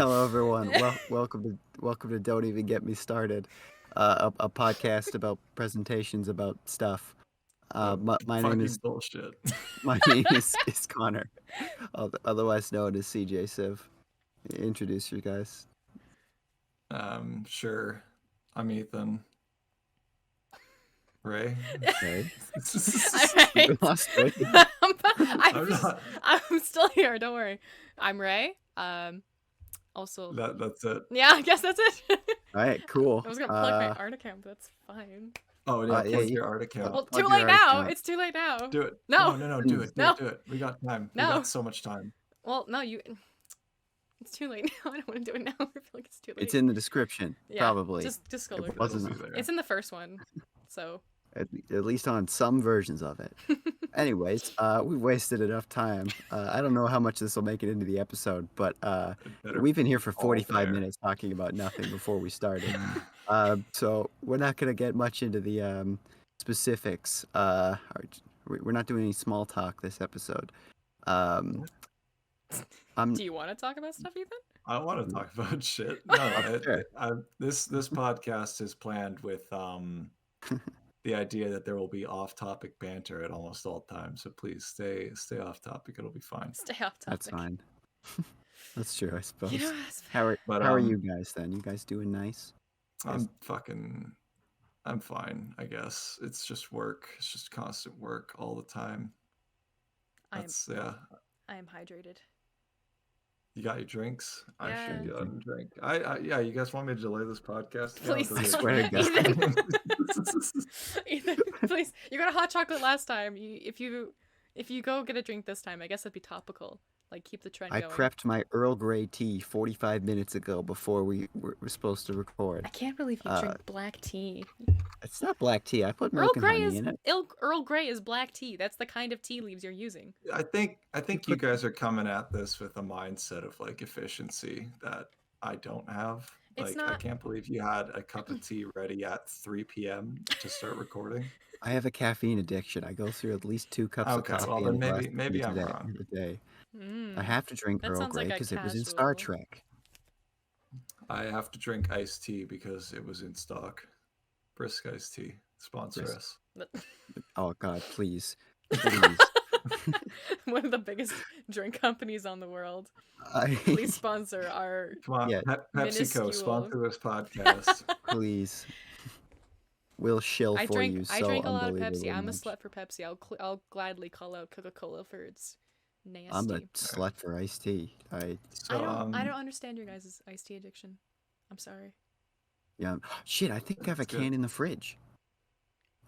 Hello, everyone. Welcome to Don't Even Get Me Started, a podcast about presentations about stuff. My name Fucking is bullshit. is Connor, otherwise known as CJ Civ. Introduce you guys. Sure. I'm Ethan. Ray. Okay. Alright. We lost Ray. I'm not. I'm still here. Don't worry. I'm Ray. Also. That's it. Yeah, I guess that's it. All right, cool. I was gonna plug my art account, but that's fine. Oh yeah, yeah, plug you- your art account. Well, plug too your late art now. account. It's too late now. Do it. No. No, do it. No. Do it. We got time. No. We got so much time. Well, no, you. It's too late now. I don't want to do it now. I feel like it's too late. It's in the description, Yeah, probably. Just go It look. wasn't- It'll be there. It's in the first one, so. At least on some versions of it. Anyways, we've wasted enough time. I don't know how much this will make it into the episode, but It better we've been here for all 45 there. minutes talking about nothing before we started. So we're not going to get much into the specifics. We're not doing any small talk this episode. I'm Do you want to talk about stuff, Ethan? I don't want to talk about shit. No, Sure. this podcast is planned with the idea that there will be off-topic banter at almost all times. So please stay off topic. It'll be fine. Stay off topic. That's fine. That's true, I suppose. You know, it's How are But, how are you guys then? You guys doing nice? I'm fine, I guess. It's just work. It's just constant work all the time. I am hydrated. You got your drinks? I Yeah. should get a drink. Yeah, you guys want me to delay this podcast? Yeah, I'll Please. delay I it. swear to God. Ethan, please. You got a hot chocolate last time. If you go get a drink this time, I guess it'd be topical. Like keep the trend I going. prepped my Earl Grey tea 45 minutes ago before we were supposed to record. I can't believe you drink black tea. It's not black tea. I put Earl milk and Grey honey is in it. Earl Grey is black tea. That's the kind of tea leaves you're using. I think you guys are coming at this with a mindset of like efficiency that I don't have. It's Like I not- can't believe you had a cup of tea ready at 3 p.m. to start recording. I have a caffeine addiction. I go through at least 2 cups of Okay, coffee well, in then the last maybe I'm day, wrong. every day. Mm. I have to drink That Earl sounds Grey like a because it was in Star casual- Trek. I have to drink iced tea because it was in stock. Brisk iced tea. Sponsor Brisk. us. Oh God, please, please. One of the biggest drink companies on the world. I, Please sponsor our. Come on, Yeah. PepsiCo, Minuscule. sponsor this podcast. please. We'll shill I for drink. you so I drink a lot of Pepsi. unbelievably I'm a much. slut for Pepsi. I'll gladly call out Coca-Cola for its nasty. I'm a slut for iced tea. So, I don't understand your guys' iced tea addiction. I'm sorry. Yeah. Shit, I think I have a That's good. can in the fridge.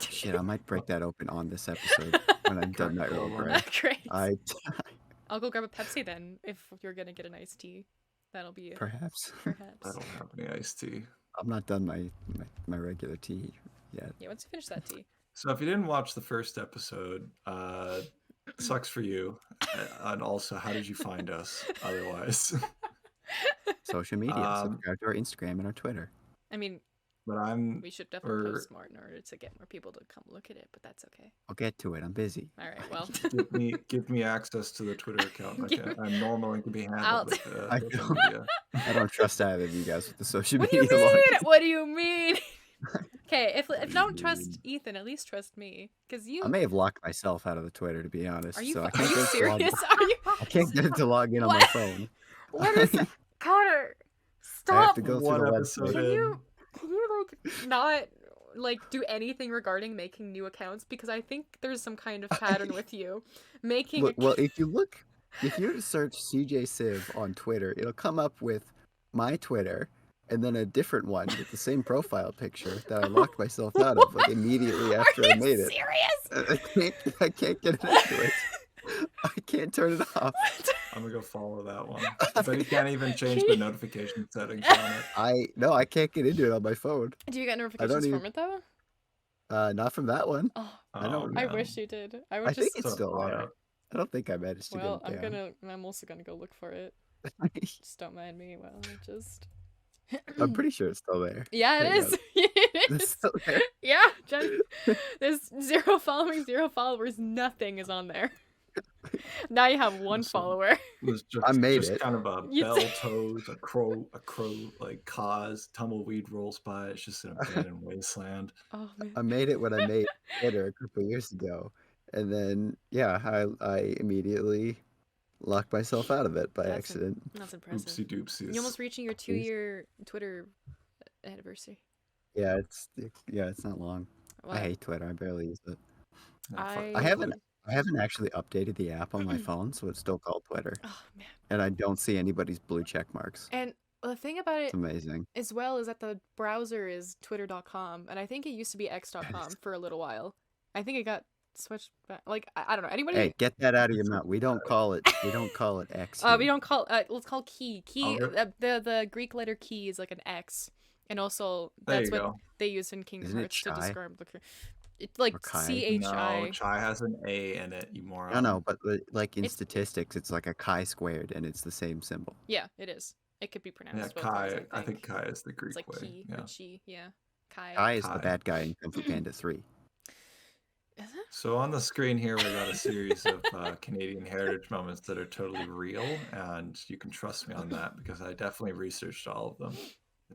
Shit, I might break that open on this episode when I'm done my Earl Coca-Cola. Grey. Great. I I'll go grab a Pepsi then. If you're gonna get an iced tea, that'll be it. perhaps. I Perhaps. don't have any iced tea. I'm not done my regular tea yet. Yeah. Once you finish that tea. So if you didn't watch the first episode, sucks for you. And also, how did you find us otherwise? Social media. Subscribe to our Instagram and our Twitter. I mean, But I'm we should definitely Or- post more in order to get more people to come look at it. But that's okay. I'll get to it. I'm busy. All right. Well. give me access to the Twitter account. I'm normally can be I'll- handled with I social don't- media. I don't trust either of you guys with the social What do you media. mean? logins. What do you mean? Okay, if do don't you trust Ethan, at least trust me, because you. I may have locked myself out of the Twitter, to be honest. Are you? so I Are can't you get to log- serious? Are you? I can't get it to log in on my What? phone. What is it? Connor? I have Stop! to go through One the episode website. Can in. you like not like do anything regarding making new accounts? Because I think there's some kind of pattern with you making. Look, well, if you search CJ Civ on Twitter, it'll come up with my Twitter and then a different one with the same profile picture that I locked myself out of like immediately after Are I you made it. serious? I can't get into it. I can't turn it off. I'm gonna go follow that one. But you can't even change the notification settings on it. I can't get into it on my phone. Do you get notifications even- from it though? Not from that one. Oh, I don't I no. wish you did. I would I think just. it's still far there. out. I don't think I managed to Well, get it down. I'm also gonna go look for it. Just don't mind me. Well, just. I'm pretty sure it's still there. Yeah, it Hang is. on. It It's is. still there. Yeah, Jen. There's 0 following, 0 followers. Nothing is on there. Now you have one So- follower. It was I made just it. kind of a You bell did. toes, a crow, like cause, tumbleweed rolls by. It's just an abandoned wasteland. Oh man. I made it when I made Twitter a couple years ago, and then I immediately locked myself out of it by That's accident. That's impressive. Oopsie doopsies. You're almost reaching your 2-year Twitter anniversary. Yeah, it's not long. What? I hate Twitter. I barely use it. Yeah, fuck I Twitter. haven't actually updated the app on my phone, so it's still called Twitter. Oh man. And I don't see anybody's blue check marks. And the thing about it It's amazing. as well is that the browser is twitter.com, and I think it used to be x.com for a little while. I think it got switched back. Like I don't know. Anybody? Hey, get that out of your mouth. We don't call it X. We here. don't call let's call key. Key Oh, the Greek letter key is like an X. And also There that's you what go. they use in Kingdom Isn't it Hearts to Chai? describe the it's like Or Kai? CHI. No, Chai has an A in it, you moron. No, no, but like in It's- statistics, it's like a chi squared, and it's the same symbol. Yeah, it is. It could be pronounced Yeah, both Kai. ways, I think Kai is the Greek it's like way. key Yeah. or chi, yeah. Kai. Kai is Kai. the bad guy in Kung Fu Panda 3. Is it? So on the screen here, we got a series of Canadian heritage moments that are totally real, and you can trust me on that because I definitely researched all of them.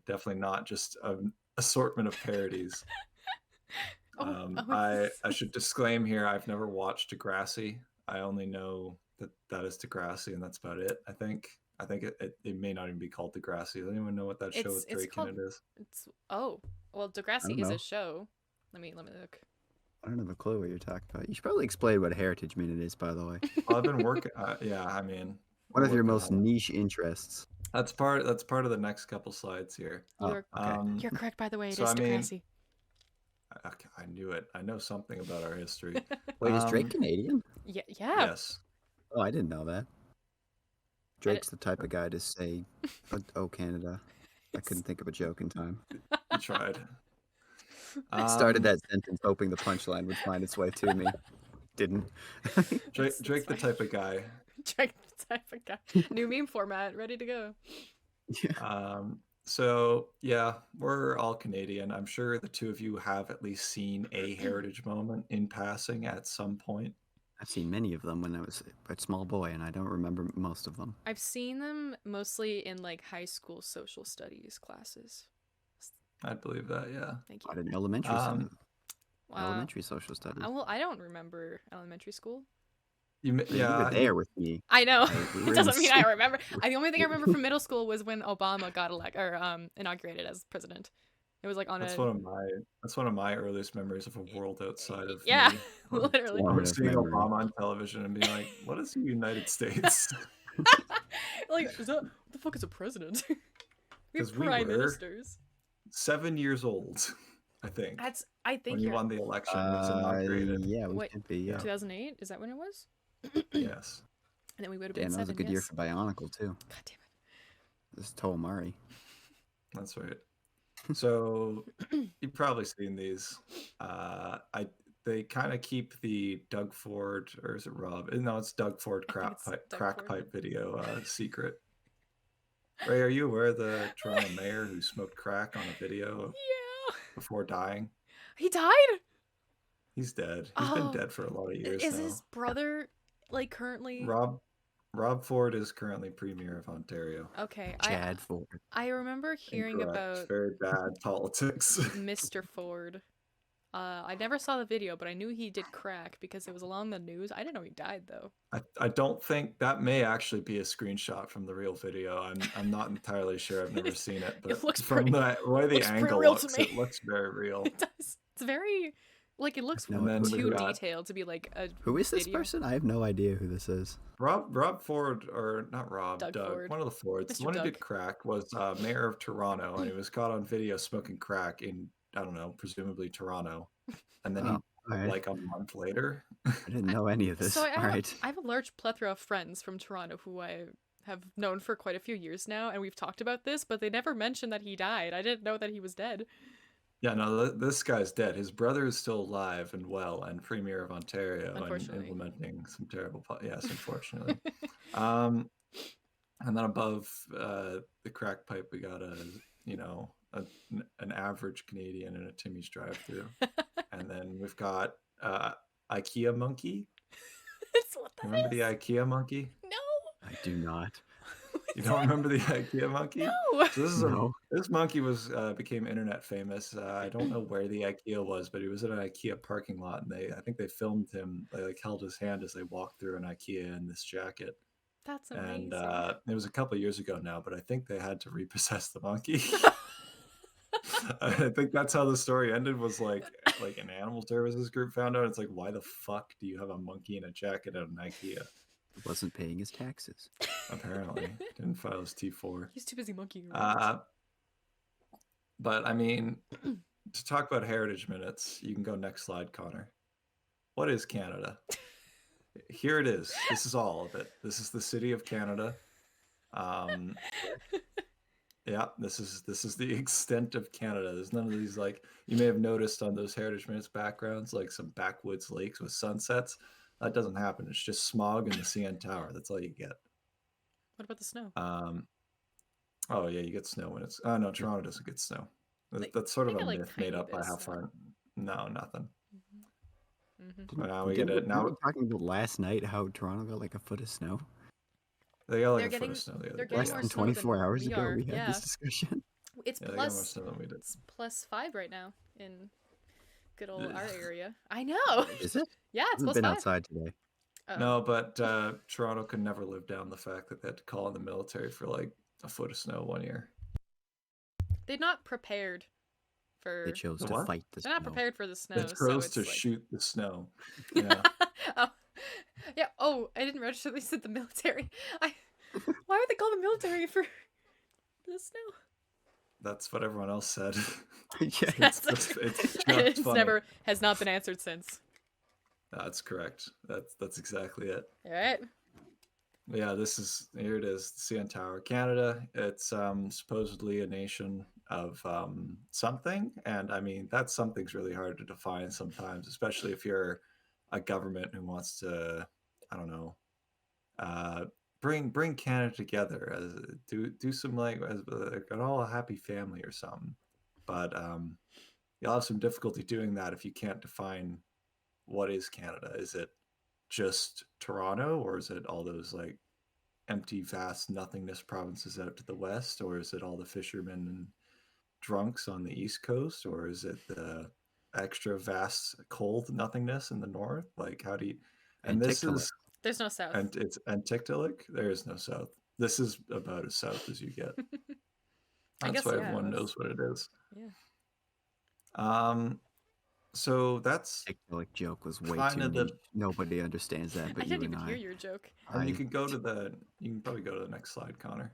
Definitely not just an assortment of parodies. I should disclaim here: I've never watched Degrassi. I only know that is Degrassi, and that's about it. I think it may not even be called Degrassi. Does anyone know what that show with It's Drake in it is? It's well, Degrassi don't is know. a show. Let me look. I don't have a clue what you're talking about. You should probably explain what heritage minute is, by the way. Well, I've been working. Yeah, I mean, One of your working most on it. niche interests. That's part of the next couple slides here. You're Okay. you're correct, by the way. It so is I mean- Degrassi. I knew it. I know something about our history. Wait, is Drake Um, Canadian? Yeah. Yes. Oh, I didn't know that. Drake's the type of guy to say, "Oh, Canada." I couldn't think of a joke in time. You tried. I started that sentence hoping the punchline would find its way to me. Didn't. Drake, It's Drake the fine. type of guy. Drake type of guy. New meme format, ready to go. So yeah, we're all Canadian. I'm sure the two of you have at least seen a heritage moment in passing at some point. I've seen many of them when I was a small boy, and I don't remember most of them. I've seen them mostly in like high school social studies classes. I believe that, yeah. Thank you. Not in elementary, Wow. elementary social studies. Well, I don't remember elementary school. You You yeah, were there with me. I know. we It were doesn't in mean I remember. The only thing I remember from middle school was when Obama got inaugurated as president. It was like on that's one of my earliest memories of a world outside of Yeah, me. literally. Wow. Or Formative seeing memory. Obama on television and being like, "What is the United States?" Like, what the fuck is a president? We have 'Cause we prime were- ministers. 7 years old, I think, I think when you you're won the election. It was inaugurated. Yeah, we Wait, could be. Yeah. 2008. Is that when it was? Yes. And then we would have Damn, been that was 7. a good year yes. for Bionicle too. God damn it. This is Toa Mari. That's right. So you've probably seen these. They kind of keep the Doug Ford, or is it Rob? No, it's Doug Ford I think it's Doug crack Ford. pipe video secret. Ray, are you aware of the Toronto mayor who smoked crack on a video Yeah. before dying? He died? He's dead. He's been Oh, dead for a lot of years Is now. his brother like currently Rob Ford is currently Premier of Ontario. Okay. Chad Ford. I remember hearing Incorrect. about Very bad politics. Mr. Ford. I never saw the video, but I knew he did crack because it was along the news. I didn't know he died though. I don't think that may actually be a screenshot from the real video. I'm not entirely sure. I've never seen it, but looks from pretty- the way the looks pretty angle real to looks, me. it looks very real. It does. It's very like it looks No, And then too we got detailed to be like a Who is this video. person? I have no idea who this is. Rob Ford, or not Rob, Doug Ford. one of the Fords. Mr. The one who did Doug. crack was mayor of Toronto, and he was caught on video smoking crack in, I don't know, presumably Toronto. And then Oh, he, all right. like a month later, I didn't know any of this. So I All have, right. I have a large plethora of friends from Toronto who I have known for quite a few years now, and we've talked about this, but they never mentioned that he died. I didn't know that he was dead. yeah, no, this guy's dead. His brother is still alive and well, and Premier of Ontario, and Unfortunately. implementing some terrible. Yes, unfortunately. And then above the crack pipe, we got an average Canadian in a Timmy's drive-through, and then we've got IKEA monkey, what that Remember the is. IKEA monkey? No. I do not. You don't remember the IKEA monkey? No. So No. this monkey became internet famous. I don't know where the IKEA was, but he was in an IKEA parking lot, and I think they filmed him. They like held his hand as they walked through an IKEA in this jacket. That's And amazing. it was a couple of years ago now, but I think they had to repossess the monkey. I think that's how the story ended. Was like an animal services group found out. It's like, why the fuck do you have a monkey in a jacket at an IKEA? Wasn't paying his taxes. Apparently, didn't file his T4. He's too busy monkeying around. But I mean, to talk about heritage minutes, you can go next slide, Connor. What is Canada? Here it is. This is all of it. This is the city of Canada. Yeah, this is the extent of Canada. There's none of these, like, you may have noticed on those heritage minutes backgrounds, like some backwoods lakes with sunsets. That doesn't happen. It's just smog and the CN Tower. That's all you get. What about the snow? Oh yeah, you get snow when it's. Oh no, Toronto doesn't get snow. That's sort of a myth made up by how far. No, nothing. Now we get it. Now we were talking about last night how Toronto got like a foot of snow. They got like a foot of snow the other day. Less than 24 hours ago, we had this discussion. It's plus 5 right now in good old our area. I know. Is it? Yeah, it's plus 5. I've been outside today. No, but Toronto could never live down the fact that they had to call in the military for like a foot of snow one year. They're not prepared for. They chose to fight the snow. They're not prepared for the snow. They chose to shoot the snow. Yeah. Yeah. Oh, I didn't register. They said the military. Why would they call the military for the snow? That's what everyone else said. Yeah, it's never has not been answered since. That's correct. That's exactly it. All right. Yeah, here it is, the CN Tower, Canada. It's supposedly a nation of something, and I mean that something's really hard to define sometimes, especially if you're a government who wants to, I don't know, bring Canada together, do some like as an all happy family or something. But you'll have some difficulty doing that if you can't define what is Canada. Is it just Toronto, or is it all those like empty, vast nothingness provinces out to the west, or is it all the fishermen and drunks on the east coast, or is it the extra vast cold nothingness in the north? Like, how do you? And this is there's no south. And it's Antikdalik. There is no south. This is about as south as you get. That's why everyone knows what it is. Yeah. So that's Antikdalik joke was way too niche. Nobody understands that, but I didn't even hear your joke. And you can probably go to the next slide, Connor.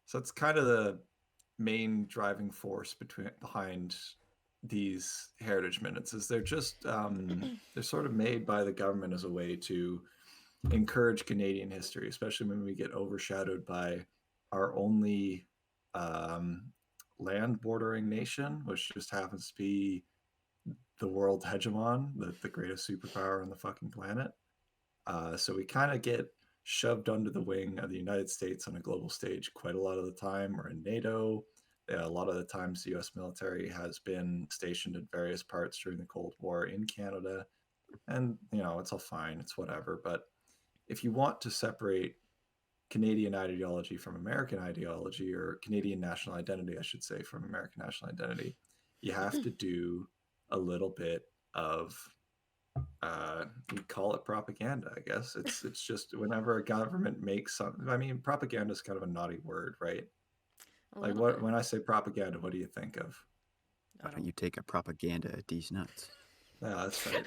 So it's kind of the main driving force behind these heritage minutes is they're just they're sort of made by the government as a way to encourage Canadian history, especially when we get overshadowed by our only land bordering nation, which just happens to be the world hegemon, the greatest superpower on the fucking planet. So we kind of get shoved under the wing of the United States on a global stage quite a lot of the time. We're in NATO. A lot of the times the US military has been stationed in various parts during the Cold War in Canada. And, it's all fine. It's whatever. But if you want to separate Canadian ideology from American ideology, or Canadian national identity, I should say, from American national identity, you have to do a little bit of, we call it propaganda, I guess. It's just whenever a government makes something, I mean, propaganda is kind of a naughty word, right? Like when I say propaganda, what do you think of? Why don't you take a propaganda at these nuts? Yeah, that's right.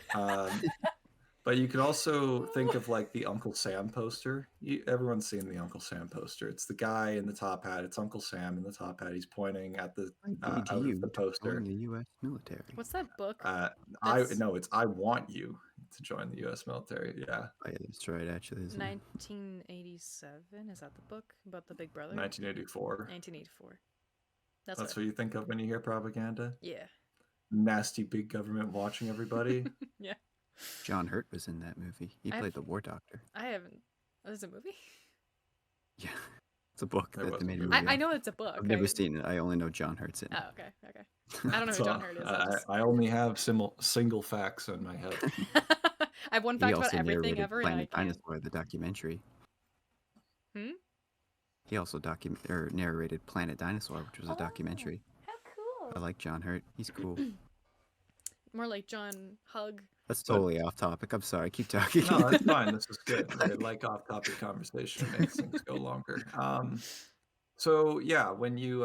But you could also think of like the Uncle Sam poster. Everyone's seen the Uncle Sam poster. It's the guy in the top hat. It's Uncle Sam in the top hat. He's pointing at the out of the poster. The U.S. military. What's that book? I want you to join the U.S. military. Yeah. Oh, yeah, that's right. Actually, 1987. Is that the book about the Big Brother? 1984. 1984. That's what you think of when you hear propaganda. Yeah. Nasty big government watching everybody. Yeah. John Hurt was in that movie. He played the war doctor. I haven't. Oh, there's a movie? Yeah. It's a book that they made a movie. I know it's a book. I've never seen it. I only know John Hurt's in it. Oh, okay. I don't know who John Hurt is. I only have single facts in my head. I have one He fact about also everything narrated ever, and I Planet can't. Dinosaur, the documentary. Hmm? He also narrated Planet Dinosaur, which was a Oh, documentary. how cool. I like John Hurt. He's cool. More like John Hug. That's But- totally off topic. I'm sorry. Keep talking. No, that's fine. This is good. I like off-topic conversation. It makes things go longer. So yeah, when you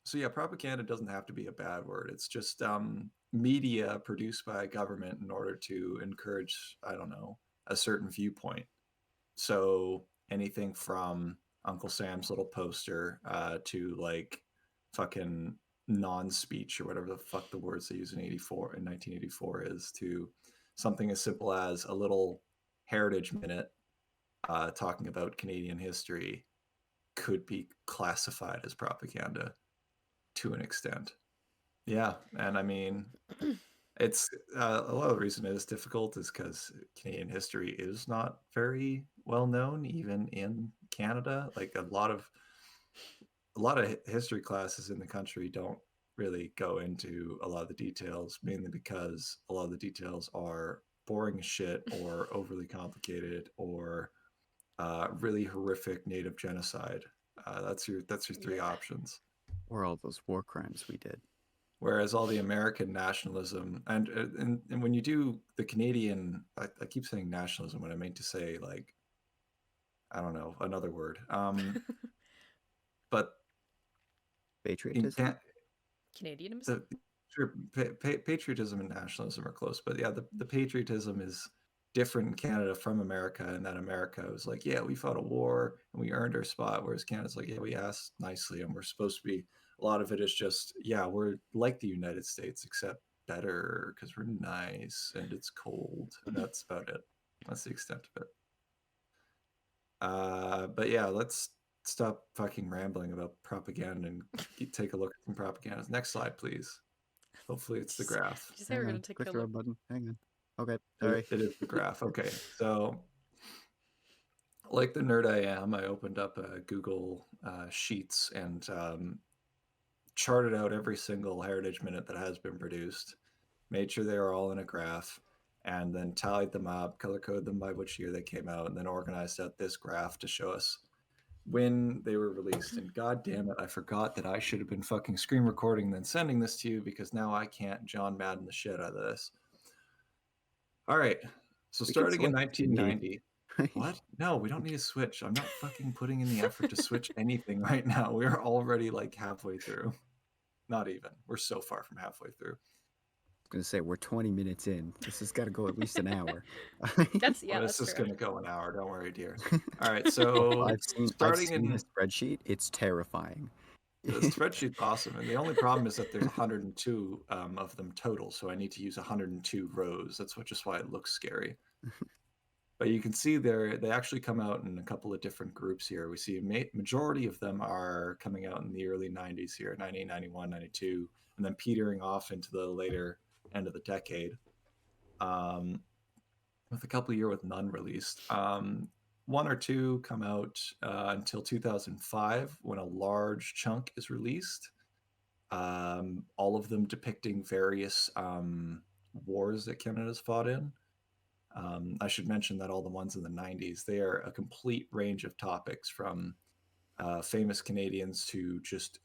so yeah, propaganda doesn't have to be a bad word. It's just media produced by a government in order to encourage, I don't know, a certain viewpoint. So anything from Uncle Sam's little poster to like fucking non-speech or whatever the fuck the words they use in 1984 is, to something as simple as a little heritage minute talking about Canadian history could be classified as propaganda to an extent. Yeah, and I mean, it's a lot of the reason it is difficult is because Canadian history is not very well known, even in Canada. Like a lot of history classes in the country don't really go into a lot of the details, mainly because a lot of the details are boring as shit or overly complicated or really horrific native genocide. That's your three options. Or all those war crimes we did. Whereas all the American nationalism and when you do the Canadian, I keep saying nationalism when I mean to say like, I don't know, another word. But in Patriotism? Canadianism? the sure, patriotism and nationalism are close, but yeah, the patriotism is different in Canada from America, and that America was like, yeah, we fought a war and we earned our spot, whereas Canada's like, yeah, we asked nicely and we're supposed to be. A lot of it is just, yeah, we're like the United States except better because we're nice and it's cold, and that's about it. That's the extent of it. But yeah, let's stop fucking rambling about propaganda and take a look at some propaganda. Next slide, please. Hopefully it's the graph. Did you say we're Hang gonna on. take Click a the look? red button. Hang on. Okay. Sorry. It is the graph. Okay. So like the nerd I am, I opened up a Google Sheets and charted out every single heritage minute that has been produced, made sure they were all in a graph, and then tallied them up, color coded them by which year they came out, and then organized out this graph to show us when they were released. And god damn it, I forgot that I should have been fucking screen recording and then sending this to you, because now I can't John Madden the shit out of this. All right. So We can starting in switch if you need. 1990. What? No, we don't need to switch. I'm not fucking putting in the effort to switch anything right now. We're already like halfway through. Not even. We're so far from halfway through. I was going to say, we're 20 minutes in. This has got to go at least an hour. That's yeah, Well, that's this is fair. going to go an hour. Don't worry, dear. All right. So I've seen starting in the spreadsheet. It's terrifying. the spreadsheet's awesome. And the only problem is that there's 102 of them total. So I need to use 102 rows. That's just why it looks scary. But you can see they actually come out in a couple of different groups here. We see a majority of them are coming out in the early 90s here, 1991, 92, and then petering off into the later end of the decade, with a couple of years with none released. One or two come out until 2005, when a large chunk is released. All of them depicting various wars that Canada's fought in. I should mention that all the ones in the 90s, they are a complete range of topics, from famous Canadians to just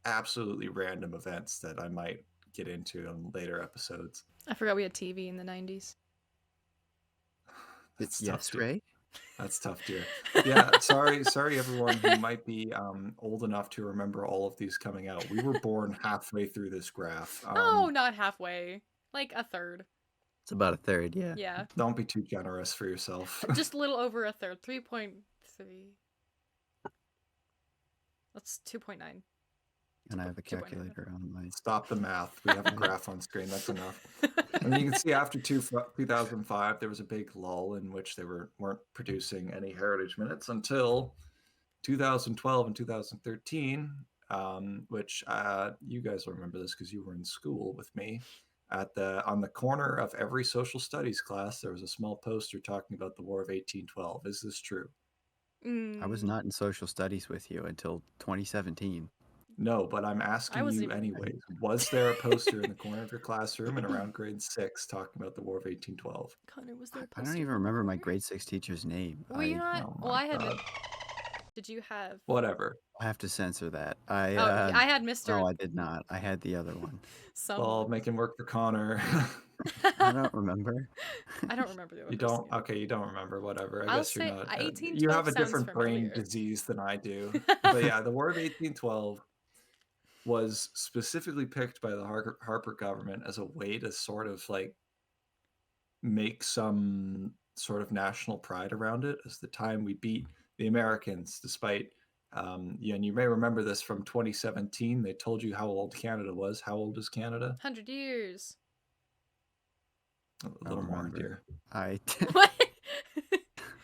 absolutely random events that I might get into in later episodes. I forgot we had TV in the 90s. That's Yes, tough, Ray? That's tough, dear. Yeah, sorry everyone who might be old enough to remember all of these coming out. We were born halfway through this graph. No, not halfway. Like a third. It's about a third, yeah. Yeah. Don't be too generous for yourself. Just a little over a third. 3.3. That's 2.9. And I have a 2.9. calculator on my... Stop the math. We have a graph on screen. That's enough. And you can see after 2005, there was a big lull in which they weren't producing any heritage minutes until 2012 and 2013, which you guys will remember this because you were in school with me. On the corner of every social studies class, there was a small poster talking about the War of 1812. Is this true? I was not in social studies with you until 2017. No, but I'm I asking wasn't you even. anyways. Was there a poster in the corner of your classroom and around grade 6 talking about the War of 1812? Connor, was there a I poster? don't even in the remember my corner? grade 6 teacher's name. Were you not? Oh Well, my I had. god. Did you have? Whatever. I have to censor that. Oh, I had Mr. No, I did not. I had the other one. Well, Someone. making work for Connor. I don't remember. I don't remember the other You person don't? either. Okay, you don't remember. Whatever. I I'll guess you're say not. You 1812 have a sounds different brain familiar. disease than I do. But yeah, the War of 1812 was specifically picked by the Harper government as a way to sort of like make some sort of national pride around it as the time we beat the Americans, despite, and you may remember this from 2017. They told you how old Canada was. How old is Canada? 100 years. A I little don't more, remember. dear. What?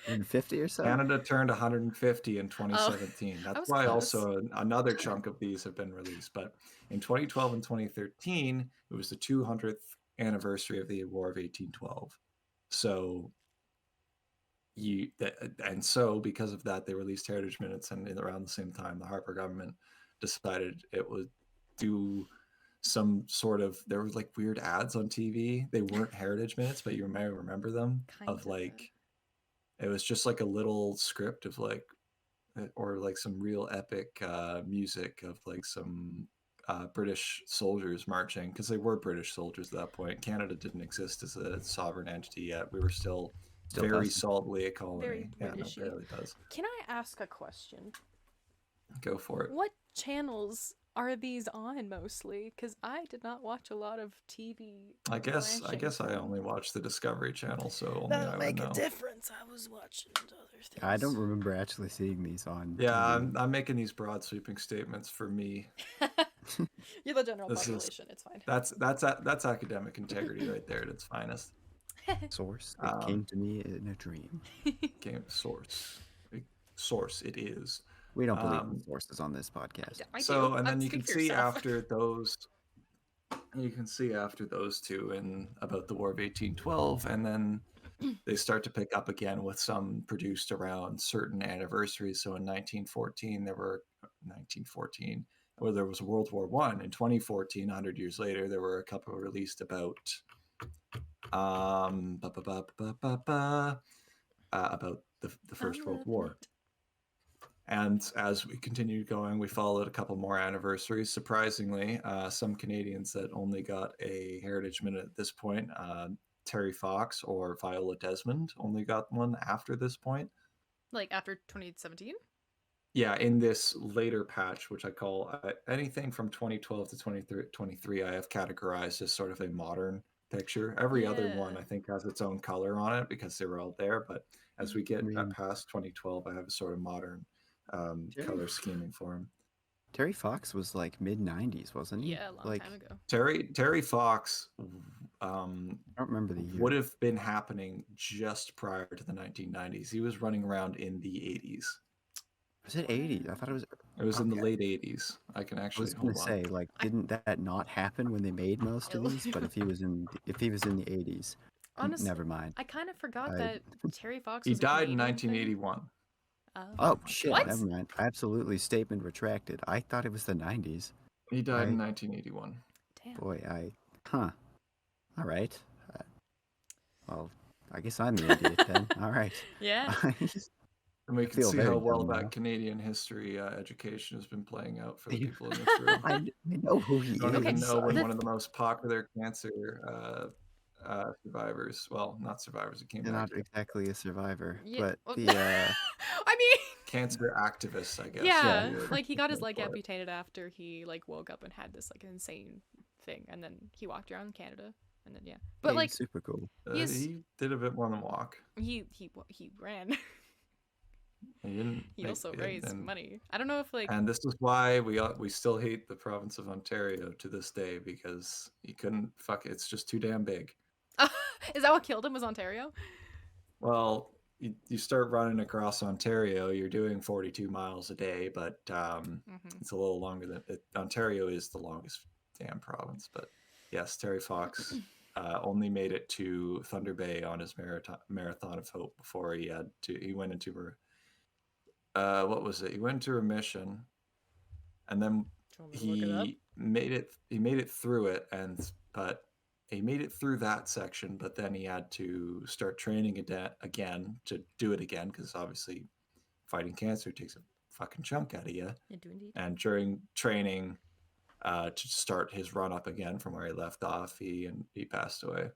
150 or so? Canada turned 150 in Oh, 2017. I That's was why close. also another chunk of these have been released. But in 2012 and 2013, it was the 200th anniversary of the War of 1812. So so because of that, they released heritage minutes, and around the same time, the Harper government decided it would do some sort of, there were like weird ads on TV. They weren't heritage minutes, but you may remember them, of Kinda. like, it was just like a little script of like, or like some real epic music of like some British soldiers marching, because they were British soldiers at that point. Canada didn't exist as a sovereign entity yet. We were still very doesn't. solidly a Very colony. Yeah, no, Britishy. barely does. Can I ask a question? Go for it. What channels are these on mostly? Because I did not watch a lot of TV. I guess I branching only from- watch the Discovery Channel, so only That'll I would make a know. difference. I was watching other things. I don't remember actually seeing these on Yeah, TV. I'm making these broad sweeping statements for me. You're the general This is- population. It's fine. That's academic integrity right there at its finest. Source. It came to me in a dream. Game source. Source it is. We don't believe in sources on this podcast. I So, do. and then you Speak can for see yourself. after those, two in about the War of 1812, and then they start to pick up again with some produced around certain anniversaries. So in 1914, where there was World War One. In 2014, 100 years later, there were a couple released about about the First World War. And as we continued going, we followed a couple more anniversaries. Surprisingly, some Canadians that only got a Heritage Minute at this point, Terry Fox or Viola Desmond, only got one after this point. Like after 2017? Yeah, in this later patch, which I call anything from 2012 to 2023, I have categorized as sort of a modern picture. Every other one, I think, has its own color on it because they were all there. But as we get past 2012, I have a sort of modern color scheming for him. Terry Fox was like mid-90s, wasn't he? Yeah, a long time ago. Terry Fox I don't remember the year. would have been happening just prior to the 1990s. He was running around in the 80s. Was it 80s? I thought it was. It was in the late 80s. I can I actually was gonna say, like, didn't that not happen when they made most of these? But if he was in the 80s, Honestly, never mind. I kind of forgot that Terry Fox He was a died in Canadian thing. 1981. Oh shit! What? Never mind. Absolutely, statement retracted. I thought it was the 90s. He died in 1981. Damn. Boy, all right. Well, I guess I'm the idiot then. All right. Yeah. And we can feel see very how well dumb that now. Canadian history education has been playing out for the people in this room. I know who he I don't is. even know when the- one of the most popular cancer survivors, well, not survivors, it came You're back, not exactly a survivor, Yeah, but well- the I mean, cancer activist, I guess. yeah, you would like he got his call leg it. amputated after he like woke up and had this like insane thing, and then he walked around Canada, and then but he's like super cool. he's- He did a bit more than walk. he ran. He didn't. He also raised and, money. I don't know if like and this is why we still hate the province of Ontario to this day, because he couldn't it's just too damn big. is that what killed him? Was Ontario? Well, you start running across Ontario, you're doing 42 miles a day, but it's a little longer than Ontario is the longest damn province. But yes, Terry Fox only made it to Thunder Bay on his marathon of hope before he went into what was it? He went into remission, and then Do you want me to look it up? he made it through it, but he made it through that section, but then he had to start training again to do it again, because obviously fighting cancer takes a fucking chunk out of you. I do indeed. And during training, to start his run up again from where he left off, he passed away.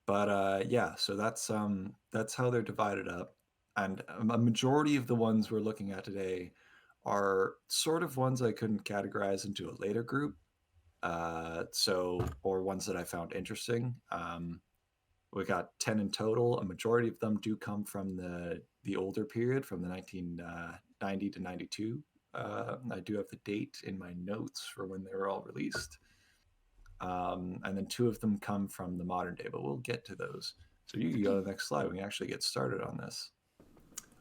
But yeah, so that's how they're divided up, and a majority of the ones we're looking at today are sort of ones I couldn't categorize into a later group, or ones that I found interesting. We got 10 in total. A majority of them do come from the older period, from the 1990 to 92. I do have the date in my notes for when they were all released. And then 2 of them come from the modern day, but we'll get to those. So you can go to the next slide. We can actually get started on this.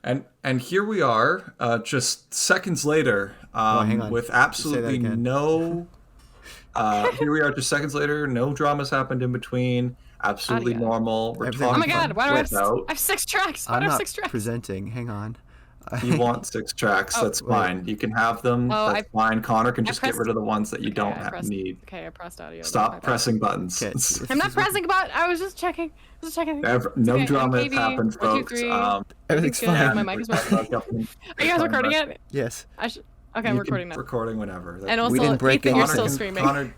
And here we are, just seconds later, hang on. with absolutely no. Here we are, just seconds later. No dramas happened in between. Absolutely Audio. normal. We're Everything- Oh talking my god, why do I have, without. I have 6 tracks? Why I'm do I have not 6 tracks? presenting. Hang on. You want 6 tracks? Oh, that's wait. fine. You can have them. Oh, that's fine. Connor can I just get pressed- rid of the ones that you don't need. Okay, I pressed audio. Stop My bad. pressing buttons. Okay, I'm not pressing about. I was just checking. No okay, drama MKV, happened, 1, 2, folks. 3. Everything's Good. fine. My mic is working. Are you guys recording it? Yes. Okay, I'm recording now. Recording whenever. And also, We didn't break Ethan, you're anything. still streaming.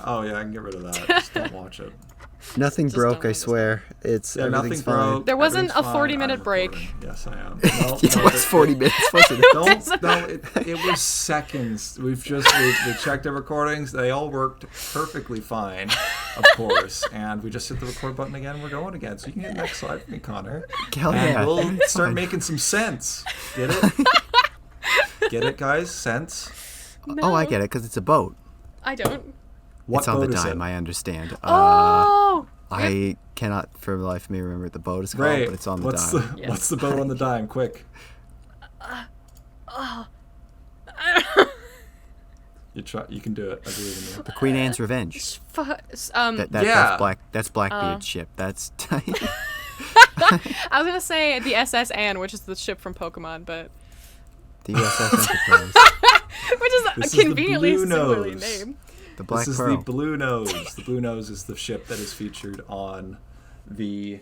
Oh yeah, I can get rid of that. Just don't watch it. Nothing Just broke, don't I swear. It's Yeah, everything's nothing fine. broke. There wasn't Everything's a fine. 40-minute I'm break. recording. Yes, I am. It was 40 minutes, wasn't it? It was seconds. We checked the recordings. They all worked perfectly fine, of course. And we just hit the record button again. And we're going again. So you can get the next slide for me, Connor. Hell And yeah. we'll Everything's start fine. making some sense. Get it? Get it, guys? Sense? Oh, I get it, because it's a boat. I don't. What It's on the boat is dime, it? I understand. Oh! I cannot for the life of me remember what the boat is called, Right. but it's on the What's dime. Yes. What's the boat on the dime? Quick. You can do it. I believe in you. The Queen Anne's Revenge. Yeah. That's Blackbeard's ship. That's I was gonna say the SS Anne, which is the ship from Pokemon, but the USS Enterprise. which is This is the conveniently Blue similarly Nose. named. The Black This is Pearl. the Blue Nose. The Blue Nose is the ship that is featured on the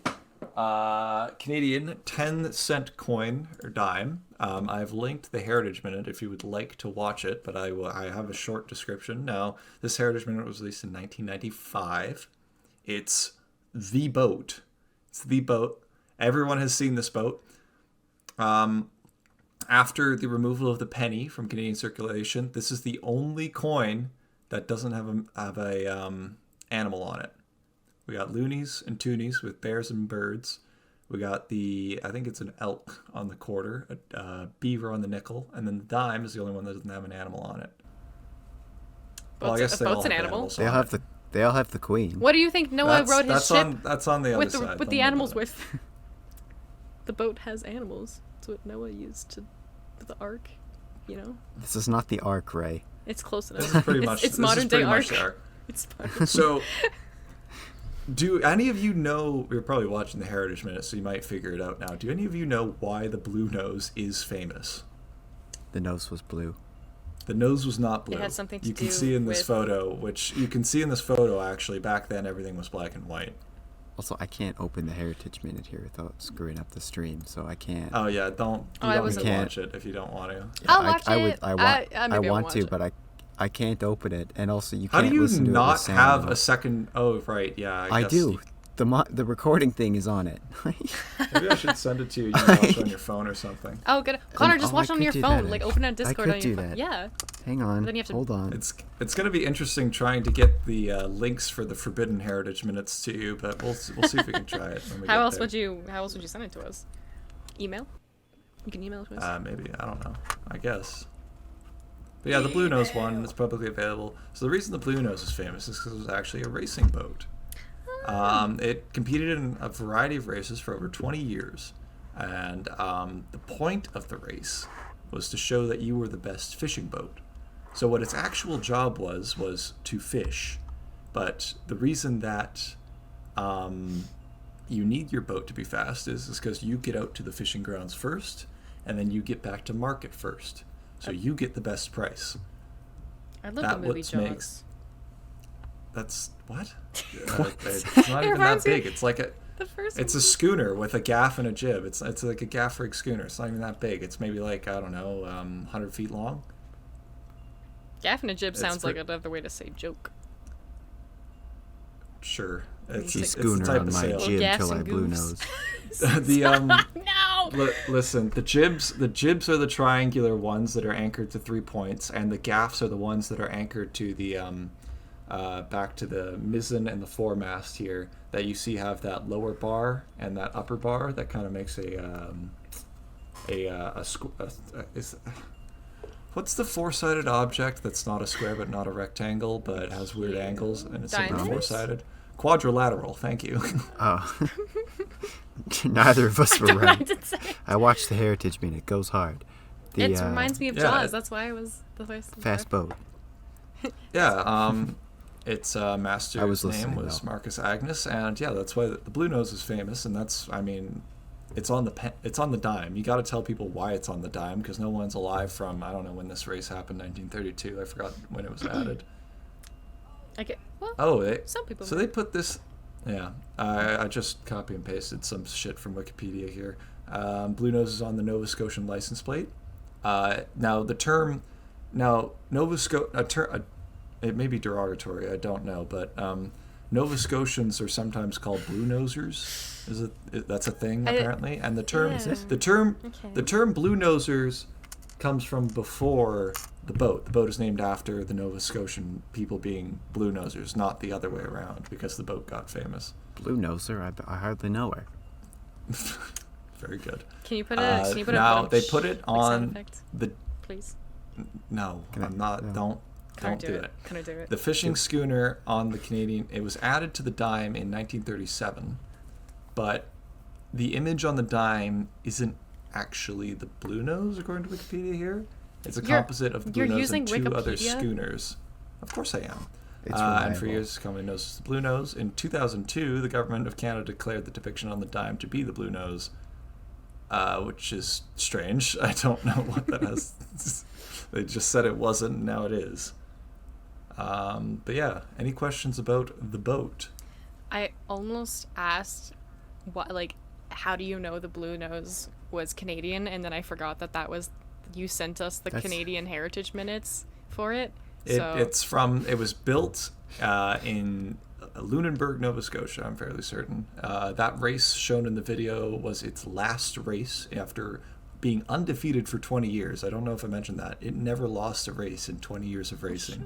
Canadian 10-cent coin or dime. I've linked the Heritage Minute if you would like to watch it, but I have a short description. Now, this Heritage Minute was released in 1995. It's the boat. It's the boat. Everyone has seen this boat. After the removal of the penny from Canadian circulation, this is the only coin that doesn't have a animal on it. We got loonies and toonies with bears and birds. We got I think it's an elk on the quarter, a beaver on the nickel, and then the dime is the only one that doesn't have an animal on it. Well, I guess they all boat's have an animal. animals They on all it. have the Queen. What do you think Noah wrote his ship That's on the other with the side. with Don't the worry animals about it. with? The boat has animals. That's what Noah used to the Ark. You know, This is not the Ark, Ray. it's close enough. This is pretty much. It's this is modern day pretty Ark. much the Ark. It's modern. So, do any of you know? You're probably watching the Heritage Minute, so you might figure it out now. Do any of you know why the Blue Nose is famous? The nose was blue. The nose was not blue. It had something to you can do see in this with- photo, which you can see in this photo. Actually, back then everything was black and white. Also, I can't open the Heritage Minute here without screwing up the stream, so I can't. Oh yeah, don't. Oh, You I don't wasn't- need to watch it if you don't want to. I'll watch I it. want. maybe I I'll want watch to, it. but I can't open it, and also you How can't do you listen to it not with sound have on. a second? Oh right, yeah. I guess do. you- The recording thing is on it. Maybe I should send it to you. You can watch it on your phone or something. Oh, good. Connor, just oh, watch I it on could your do phone. that, Like, actually. open a I Discord could on your do phone. that. Yeah. Hang on. Then you have to- Hold on. It's going to be interesting trying to get the links for the Forbidden Heritage Minutes to you, but we'll see if we can try it. When we How get else there. would you send it to us? Email? You can email it to us. Maybe, I don't know. I guess. But yeah, the Blue Nose one is publicly available. So the reason the Blue Nose is famous is because it was actually a racing boat. It competed in a variety of races for over 20 years. And the point of the race was to show that you were the best fishing boat. So what its actual job was to fish. But the reason that you need your boat to be fast is because you get out to the fishing grounds first, and then you get back to market first. So you get the best price. I love That the movie what's Jaws. makes- That's what? It's not even that reminds me- big. It's like The first it's a schooner with a gaff and a jib. It's like a gaff rig schooner. It's not even that big. It's maybe like, I don't know, 100 feet long. Gaff and a jib It's sounds like pre- another way to say joke. Sure. It's She the schooner type on of my sail. jib Gaffs till I and blue goofs. nose. No! Listen, the jibs are the triangular ones that are anchored to 3 points, and the gaffs are the ones that are anchored to the back to the mizzen and the foremast here that you see have that lower bar and that upper bar that kind of makes what's the four-sided object that's not a square but not a rectangle but has weird angles and it's Diamond? four-sided? Quadrilateral, thank you. Oh. Neither of us were Don't right. mind to say. I watched the Heritage Minute. It goes hard. The It reminds me of yeah, Jaws. it- That's why I was the voice. fast boat. Yeah, its master's I was name listening, was though. Marcus Agnus, and yeah, that's why the Blue Nose is famous, and that's, I mean, it's on the dime. You got to tell people why it's on the dime because no one's alive from, I don't know when this race happened, 1932. I forgot when it was added. Okay. Well, Oh, some people. so they put this. Yeah, I just copy and pasted some shit from Wikipedia here. Blue Nose is on the Nova Scotian license plate. Now the term, Nova Scotia, it may be derogatory, I don't know, but Nova Scotians are sometimes called Blue Nosers. That's a thing apparently, and the term, Yeah. the term Blue Nosers comes from before the boat. The boat is named after the Nova Scotian people being Blue Nosers, not the other way around, because the boat got famous. Blue noser. I hardly know her. Very good. Can you put a? Now a they put it like sound on effect, the. please? No, Can I- I'm not. no. Don't do it. Can I do it? The fishing schooner on the Canadian. It was added to the dime in 1937, but the image on the dime isn't actually the Blue Nose, according to Wikipedia here. It's a composite of the Blue you're Nose and using two other Wikipedia? schooners. Of course I am. It's And for reliable. years, commonly known as the Blue Nose. In 2002, the government of Canada declared the depiction on the dime to be the Blue Nose, which is strange. I don't know what that has. They just said it wasn't, and now it is. But yeah, any questions about the boat? I almost asked, what, like, how do you know the Blue Nose was Canadian? And then I forgot that was, you sent us the That's- Canadian Heritage Minutes for it. It So it was built in Lunenburg, Nova Scotia, I'm fairly certain. That race shown in the video was its last race after being undefeated for 20 years. I don't know if I mentioned that. It never lost a race in 20 years of racing.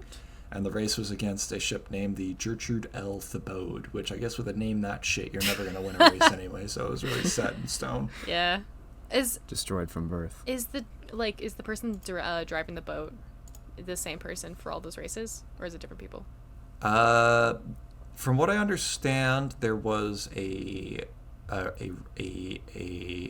And the race was against a ship named the Gertrude L. Thibode, which I guess with a name that shit, you're never going to win a race anyway, so it was really set in stone. yeah, is Destroyed from birth. the person driving the boat the same person for all those races, or is it different people? From what I understand, there was a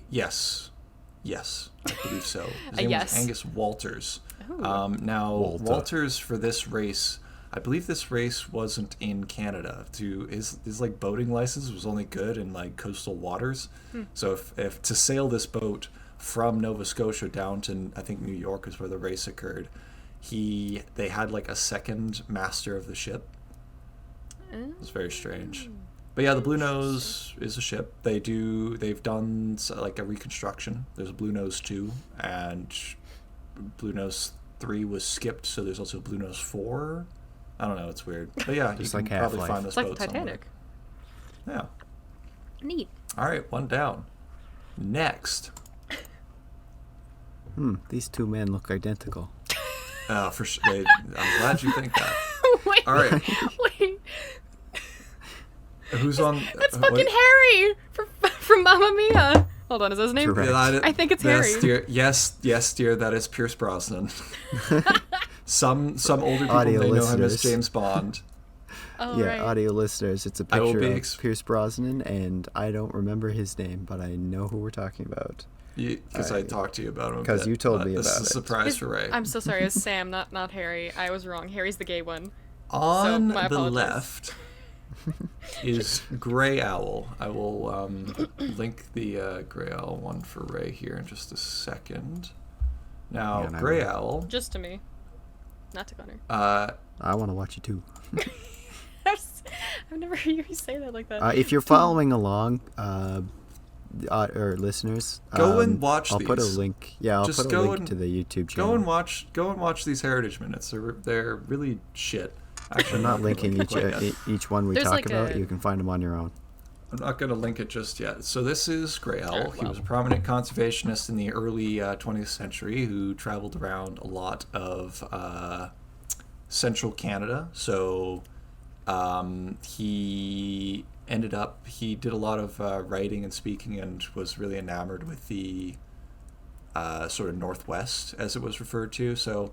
yes, I believe so. His name yes. was Angus Walters. Ooh. Now Walter. Walters for this race, I believe this race wasn't in Canada. His like boating license was only good in like coastal waters. So if to sail this boat from Nova Scotia down to I think New York is where the race occurred, they had like a second master of the ship. It was very strange. But yeah, the Blue Nose is a ship. They've done like a reconstruction. There's a Blue Nose 2 and Blue Nose 3 was skipped, so there's also Blue Nose 4. I don't know, it's weird. But yeah, Just you like can probably Half-Life. find this It's like the boat somewhere. Titanic. Yeah. Neat. All right, one down. Next. These two men look identical. For sure. I'm glad you think that. Wait. All right. Wait. Who's on? That's what- fucking Harry from Mamma Mia. Hold on, is that his name? Correct. I think it's Yes, Harry. dear. Yes, dear. That is Pierce Brosnan. some older people Audio may know him as listeners. James Bond. Oh, Yeah, right. audio listeners, it's a I will picture be of Pierce Brosnan, and I don't remember his name, but I know who we're talking about. Because I talked to you about him. a 'Cause bit, you told but me this about is a it. surprise for Ray. I'm so sorry. It was Sam, not Harry. I was wrong. Harry's the gay one. On my the apologies. left is Gray Owl. I will link the Gray Owl one for Ray here in just a second. Now, Yeah, and I Grey will. Owl. Just to me, not to Connor. I want to watch it too. I've never heard you say that like that. If you're following along, or listeners, Go and watch I'll put a these. link. Yeah, I'll Just put a go link and- to the YouTube channel. Go and watch these Heritage Minutes. They're really shit. Actually, I'm not linking each. each one we There's talk like about. a- You can find them on your own. I'm not going to link it just yet. So this is Grey Owl. Oh, He wow. was a prominent conservationist in the early 20th century who traveled around a lot of central Canada. So he did a lot of writing and speaking and was really enamored with the sort of Northwest, as it was referred to. So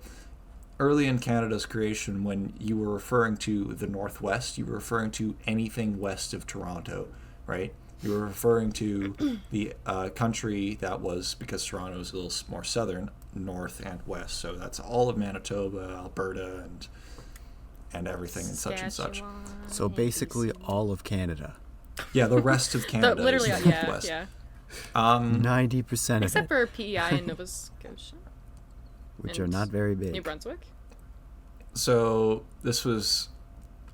early in Canada's creation, when you were referring to the Northwest, you were referring to anything west of Toronto, right? You were referring to the country that was, because Toronto is a little more southern, north and west. So that's all of Manitoba, Alberta, and everything and such and such. Saskatchewan, So basically, BC. all of Canada. Yeah, the rest of Canada Literally, is the yeah, Northwest. yeah. 90% of Except it, for PEI in Nova Scotia, which are and not very New big. Brunswick. So this was,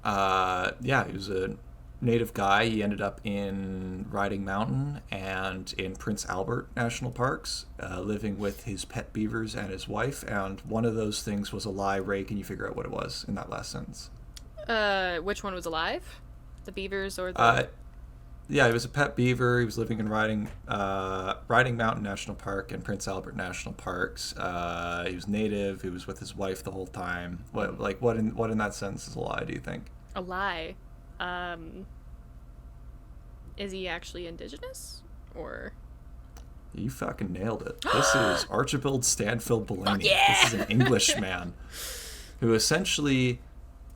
he was a native guy. He ended up in Riding Mountain and in Prince Albert National Parks, living with his pet beavers and his wife. And one of those things was a lie. Ray, can you figure out what it was in that last sentence? Which one was alive? The beavers or the? Yeah, he was a pet beaver. He was living in Riding Mountain National Park and Prince Albert National Parks. He was native. He was with his wife the whole time. What in that sentence is a lie? Do you think? A lie. Is he actually indigenous or? You fucking nailed it. This is Archibald Stanfield Bellini. yeah! This is an Englishman who essentially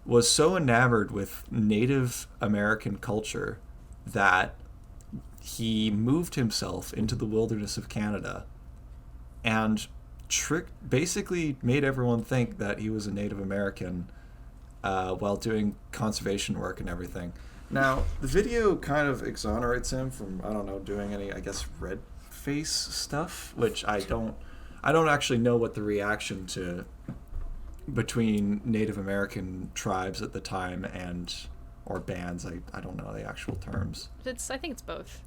was so enamored with Native American culture that he moved himself into the wilderness of Canada and basically made everyone think that he was a Native American while doing conservation work and everything. Now, the video kind of exonerates him from, I don't know, doing any, I guess, red face stuff, which I don't actually know what the reaction to between Native American tribes at the time or bands, I don't know the actual terms. I think it's both.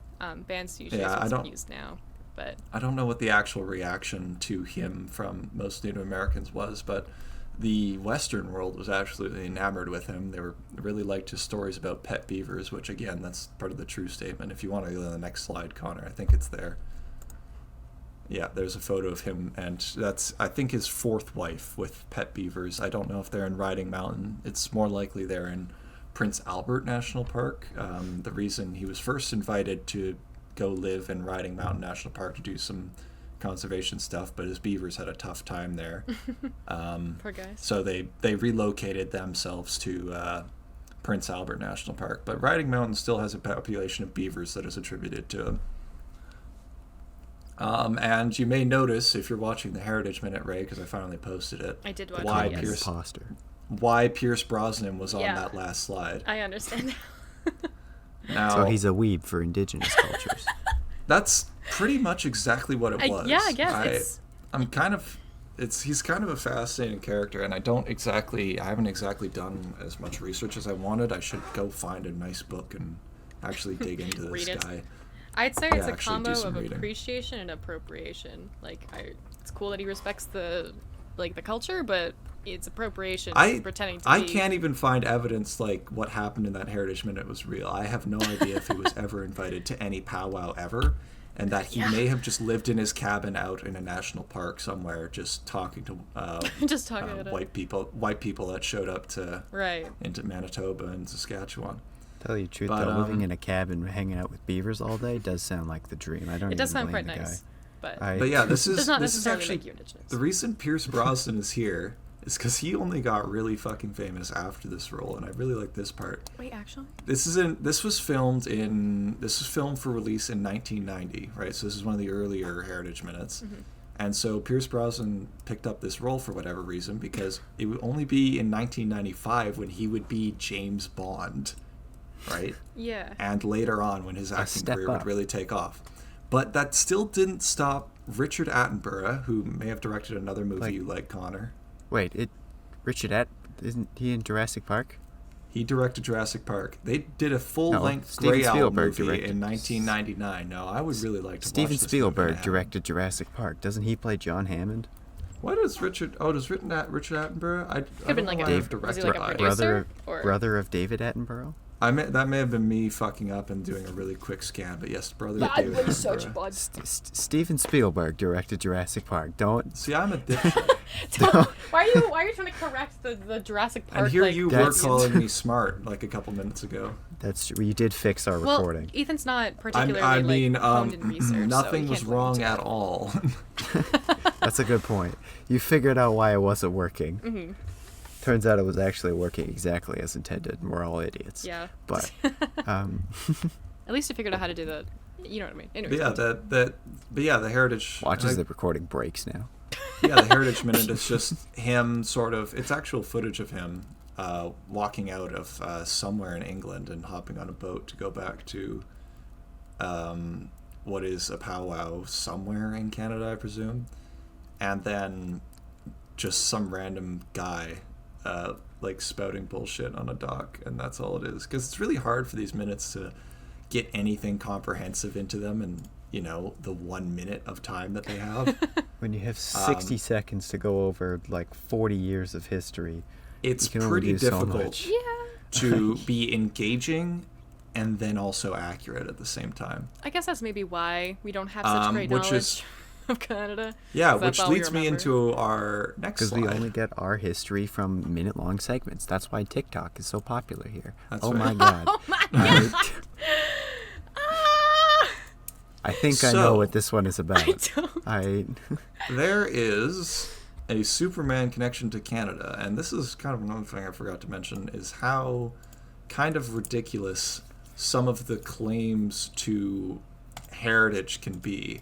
Bands usually Yeah, is what's used now, but I don't know what the actual reaction to him from most Native Americans was, but the Western world was absolutely enamored with him. They really liked his stories about pet beavers, which again, that's part of the true statement. If you want to go to the next slide, Connor, I think it's there. Yeah, there's a photo of him, and that's, I think, his fourth wife with pet beavers. I don't know if they're in Riding Mountain. It's more likely they're in Prince Albert National Park. The reason he was first invited to go live in Riding Mountain National Park to do some conservation stuff, but his beavers had a tough time there. poor guys. So they relocated themselves to Prince Albert National Park. But Riding Mountain still has a population of beavers that is attributed to him. And you may notice, if you're watching the Heritage Minute, Ray, because I finally posted it, I did watch Why it. Yes. Pierce- Imposter. why Pierce Brosnan was on Yeah. that last slide. I understand. Now, So he's a weeb for indigenous cultures. that's pretty much exactly what it was. Yeah, I guess He's kind of a fascinating character, and I haven't exactly done as much research as I wanted. I should go find a nice book and actually dig into this Read it. guy. I'd say Yeah, it's a actually do combo some of reading. appreciation and appropriation. It's cool that he respects the culture, but it's appropriation. Pretending to I be. can't even find evidence like what happened in that Heritage Minute was real. I have no idea if he was ever invited to any powwow ever, and that he may have just lived in his cabin out in a national park somewhere, just talking to Just talking about white people that showed up to Right. into Manitoba and Saskatchewan. Tell you the truth, But, though, living in a cabin hanging out with beavers all day does sound like the dream. I don't It does even sound blame quite the nice, but guy. But yeah, this does is not this is necessarily actually make you indigenous. the reason Pierce Brosnan is here is because he only got really fucking famous after this role, and I really like this part. Wait, actually? This was filmed for release in 1990, right? So this is one of the earlier Heritage Minutes. Mm-hmm. And so Pierce Brosnan picked up this role for whatever reason, because it would only be in 1995 when he would be James Bond, right? Yeah. And later on when his acting step career would up. really take off. But that still didn't stop Richard Attenborough, who may have directed another movie Like- you like, Connor. Wait, isn't he in Jurassic Park? He directed Jurassic Park. They did a full-length Steven Grey Owl Spielberg movie directed- in 1999. No, I would really like to Steven watch this movie Spielberg now. directed Jurassic Park. Doesn't he play John Hammond? Why does Richard Attenborough? I been don't like know a- why Dave- I've was he directed like a by- producer? Brother or- brother of David Attenborough? That may have been me fucking up and doing a really quick scan, but yes, brother of Bad David research, Attenborough. bud. Steven Spielberg directed Jurassic Park. Don't. See, I'm a dipshit. Why are you trying to correct the Jurassic Park? And here like, you were That's- calling me smart like a couple minutes ago. That's true. You did fix our Well, recording. Ethan's not I particularly mean, honed in research. nothing so was he can't wrong blame at all. That's a good point. You figured out why it wasn't working. Mhm. Turns out it was actually working exactly as intended, and we're all idiots. Yeah. But, um, At least you figured out how to do that. You know what I mean. But Anyways, yeah, the heritage. watch I- as the recording breaks now. Yeah, the Heritage Minute is just him sort of. It's actual footage of him walking out of somewhere in England and hopping on a boat to go back to what is a powwow somewhere in Canada, I presume. And then just some random guy like spouting bullshit on a dock, and that's all it is. Because it's really hard for these minutes to get anything comprehensive into them and, you know, the 1 minute of time that they have. When you have 60 seconds to go over like 40 years of history, It's you can only pretty do so difficult much. yeah. to be engaging and then also accurate at the same time. I guess that's maybe why we don't have such great which knowledge is- of Canada. Yeah, 'Cause that's which all we leads me remember. into our next Because slide. we only get our history from minute-long segments. That's why TikTok is so popular here. That's Oh right. my god. Oh my I, god! Ah! I think I know So- what this one is about. I don't. I There is a Superman connection to Canada, and this is kind of another thing I forgot to mention, is how kind of ridiculous some of the claims to heritage can be.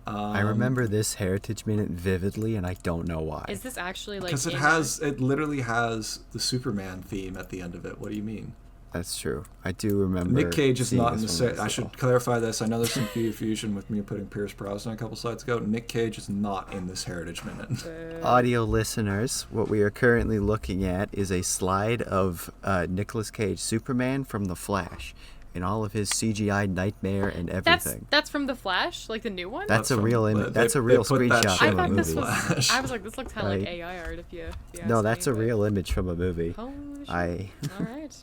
I remember this Heritage Minute vividly, and I don't know why. Is this actually like? because it literally has the Superman theme at the end of it. What do you mean? That's true. I do remember. Nick Cage is seeing not in the this one set. I as should well. clarify this. I know there's some confusion with me putting Pierce Brosnan a couple slides ago. Nick Cage is not in this Heritage Minute. Audio listeners, what we are currently looking at is a slide of Nicolas Cage Superman from The Flash, in all of his CGI nightmare and everything. That's from the Flash, like the new one. That's a from- real they- That's a they real put that screenshot shit I from a thought this movie. was. Flash. I was like, this looks kind of like Right. AI art if you No, ask that's me, a but- real image from a movie. Holy shit. I All right.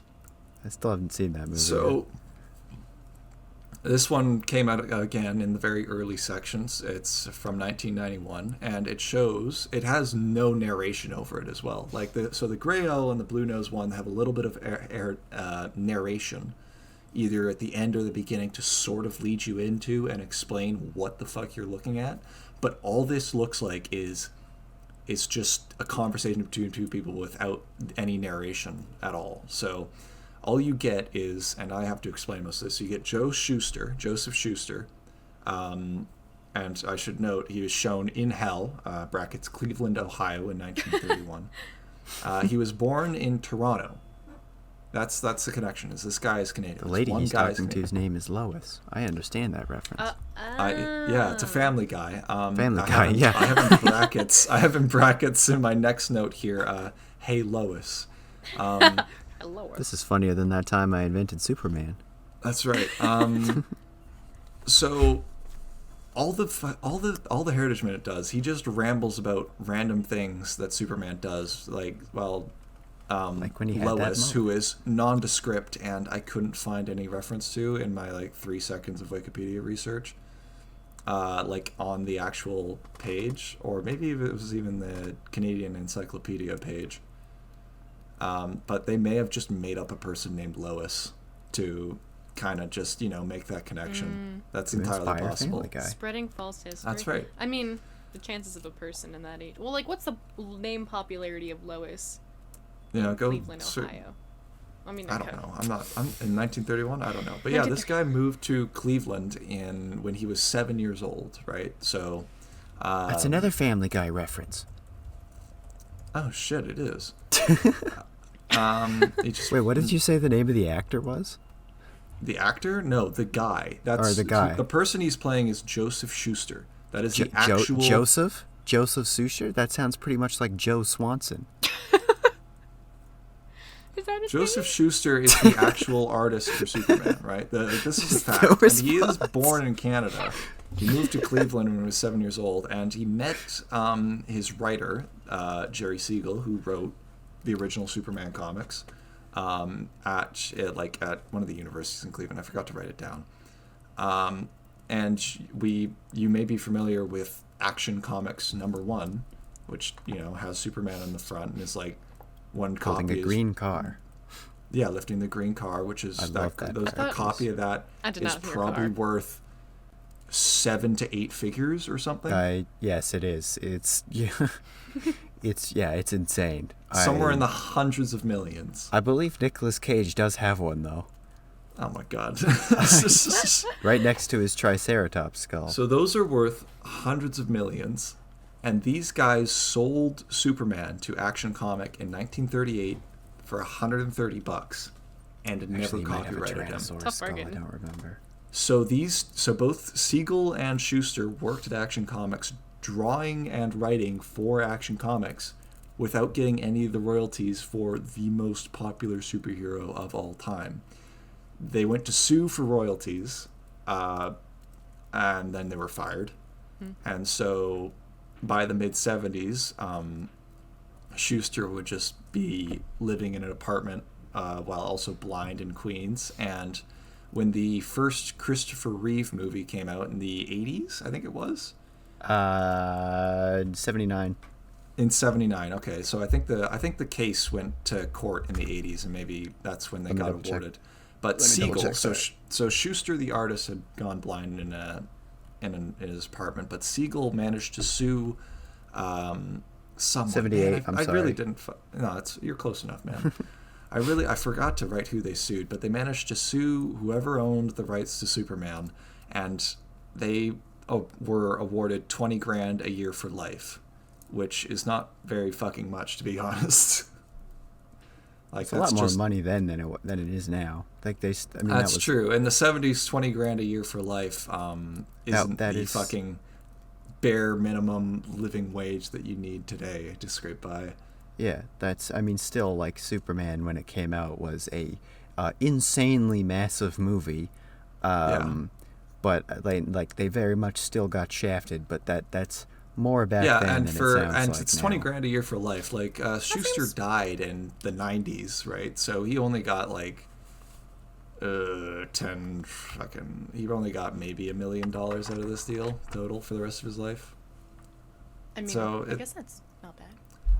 I still haven't seen that movie. So this one came out again in the very early sections. It's from 1991, and it has no narration over it as well. Like the Grey Owl and the Blue Nose one have a little bit of narration, either at the end or the beginning, to sort of lead you into and explain what the fuck you're looking at. But all this looks like is just a conversation between two people without any narration at all. So all you get is, and I have to explain most of this, you get Joseph Schuster, and I should note he was shown in Hell, brackets Cleveland, Ohio in 1931. He was born in Toronto. That's the connection. Is this guy is Canadian? the lady One he's guy's talking to's Canadian. name is Lois. I understand that reference. Yeah, it's a Family Guy. Family I Guy, have- yeah. I have in brackets. I have in brackets in my next note here. Hey Lois. Lower. This is funnier than that time I invented Superman. That's right. So all the Heritage Minute does, he just rambles about random things that Superman does, like Like when he had that Lois, moment. who is nondescript and I couldn't find any reference to in my like 3 seconds of Wikipedia research. Like on the actual page, or maybe it was even the Canadian Encyclopedia page. But they may have just made up a person named Lois to kind of just, make that connection. That's To entirely inspire possible. Family Guy. Spreading false history. That's right. I mean, the chances of a person in that age. Well, like, what's the name popularity of Lois? Go Cleveland, cer- Ohio. I mean, I okay. don't know. I'm in 1931. I don't know. But yeah, this guy moved to Cleveland when he was 7 years old, right? So. That's another Family Guy reference. Oh shit! It is. He just, Wait, what did you say the name of the actor was? The actor? No, the guy. That's Or the guy. The person he's playing is Joseph Schuster. That is the actual Joseph Schuster. That sounds pretty much like Joe Swanson. Is that his Joseph name? Schuster is the actual artist for Superman, right? This is a fact. No And he is response. born in Canada. He moved to Cleveland when he was 7 years old, and he met his writer, Jerry Siegel, who wrote the original Superman comics, at one of the universities in Cleveland. I forgot to write it down. And you may be familiar with Action Comics #1, which has Superman in the front and is like one Holding copy a green car. Yeah, lifting the green car, which is I love that a copy of that I did is not hear probably car. worth 7 to 8 figures or something. Yes, it is. It's it's insane. Somewhere in the hundreds of millions. I believe Nicolas Cage does have one though, Oh my god. right next to his Triceratops skull. So those are worth hundreds of millions, and these guys sold Superman to Action Comic in 1938 for $130, and Actually, never he might have a copyrighted him. Tyrannosaurus Tough skull. I bargain. don't remember. So both Siegel and Schuster worked at Action Comics, drawing and writing for Action Comics, without getting any of the royalties for the most popular superhero of all time. They went to sue for royalties, and then they were fired. And so by the mid-70s, Schuster would just be living in an apartment while also blind in Queens. And when the first Christopher Reeve movie came out in the 80s, I think it was, 79. in 79. Okay, so I think the case went to court in the 80s, and maybe that's when they Let me got double check. awarded. But Let me double Siegel, check so that. so Schuster the artist had gone blind in his apartment, but Siegel managed to sue someone. 78, Man, I'm I sorry. really didn't. No, you're close enough, man. I forgot to write who they sued, but they managed to sue whoever owned the rights to Superman, and they were awarded $20,000 a year for life, which is not very fucking much, to be honest. Like, It's a lot more money then than it is now. Like That's that was true. In the 70s, $20,000 a year for life isn't that the is- fucking bare minimum living wage that you need today to scrape by. Yeah, still, like, Superman when it came out was a insanely massive movie. But like they very much still got shafted, but that's more back Yeah, then and than for it sounds and like it's now. $20,000 a year for life. Like Schuster seems- died in the 90s, right? So he only got like he only got maybe $1 million out of this deal total for the rest of his life. I mean, So I it- guess that's not bad.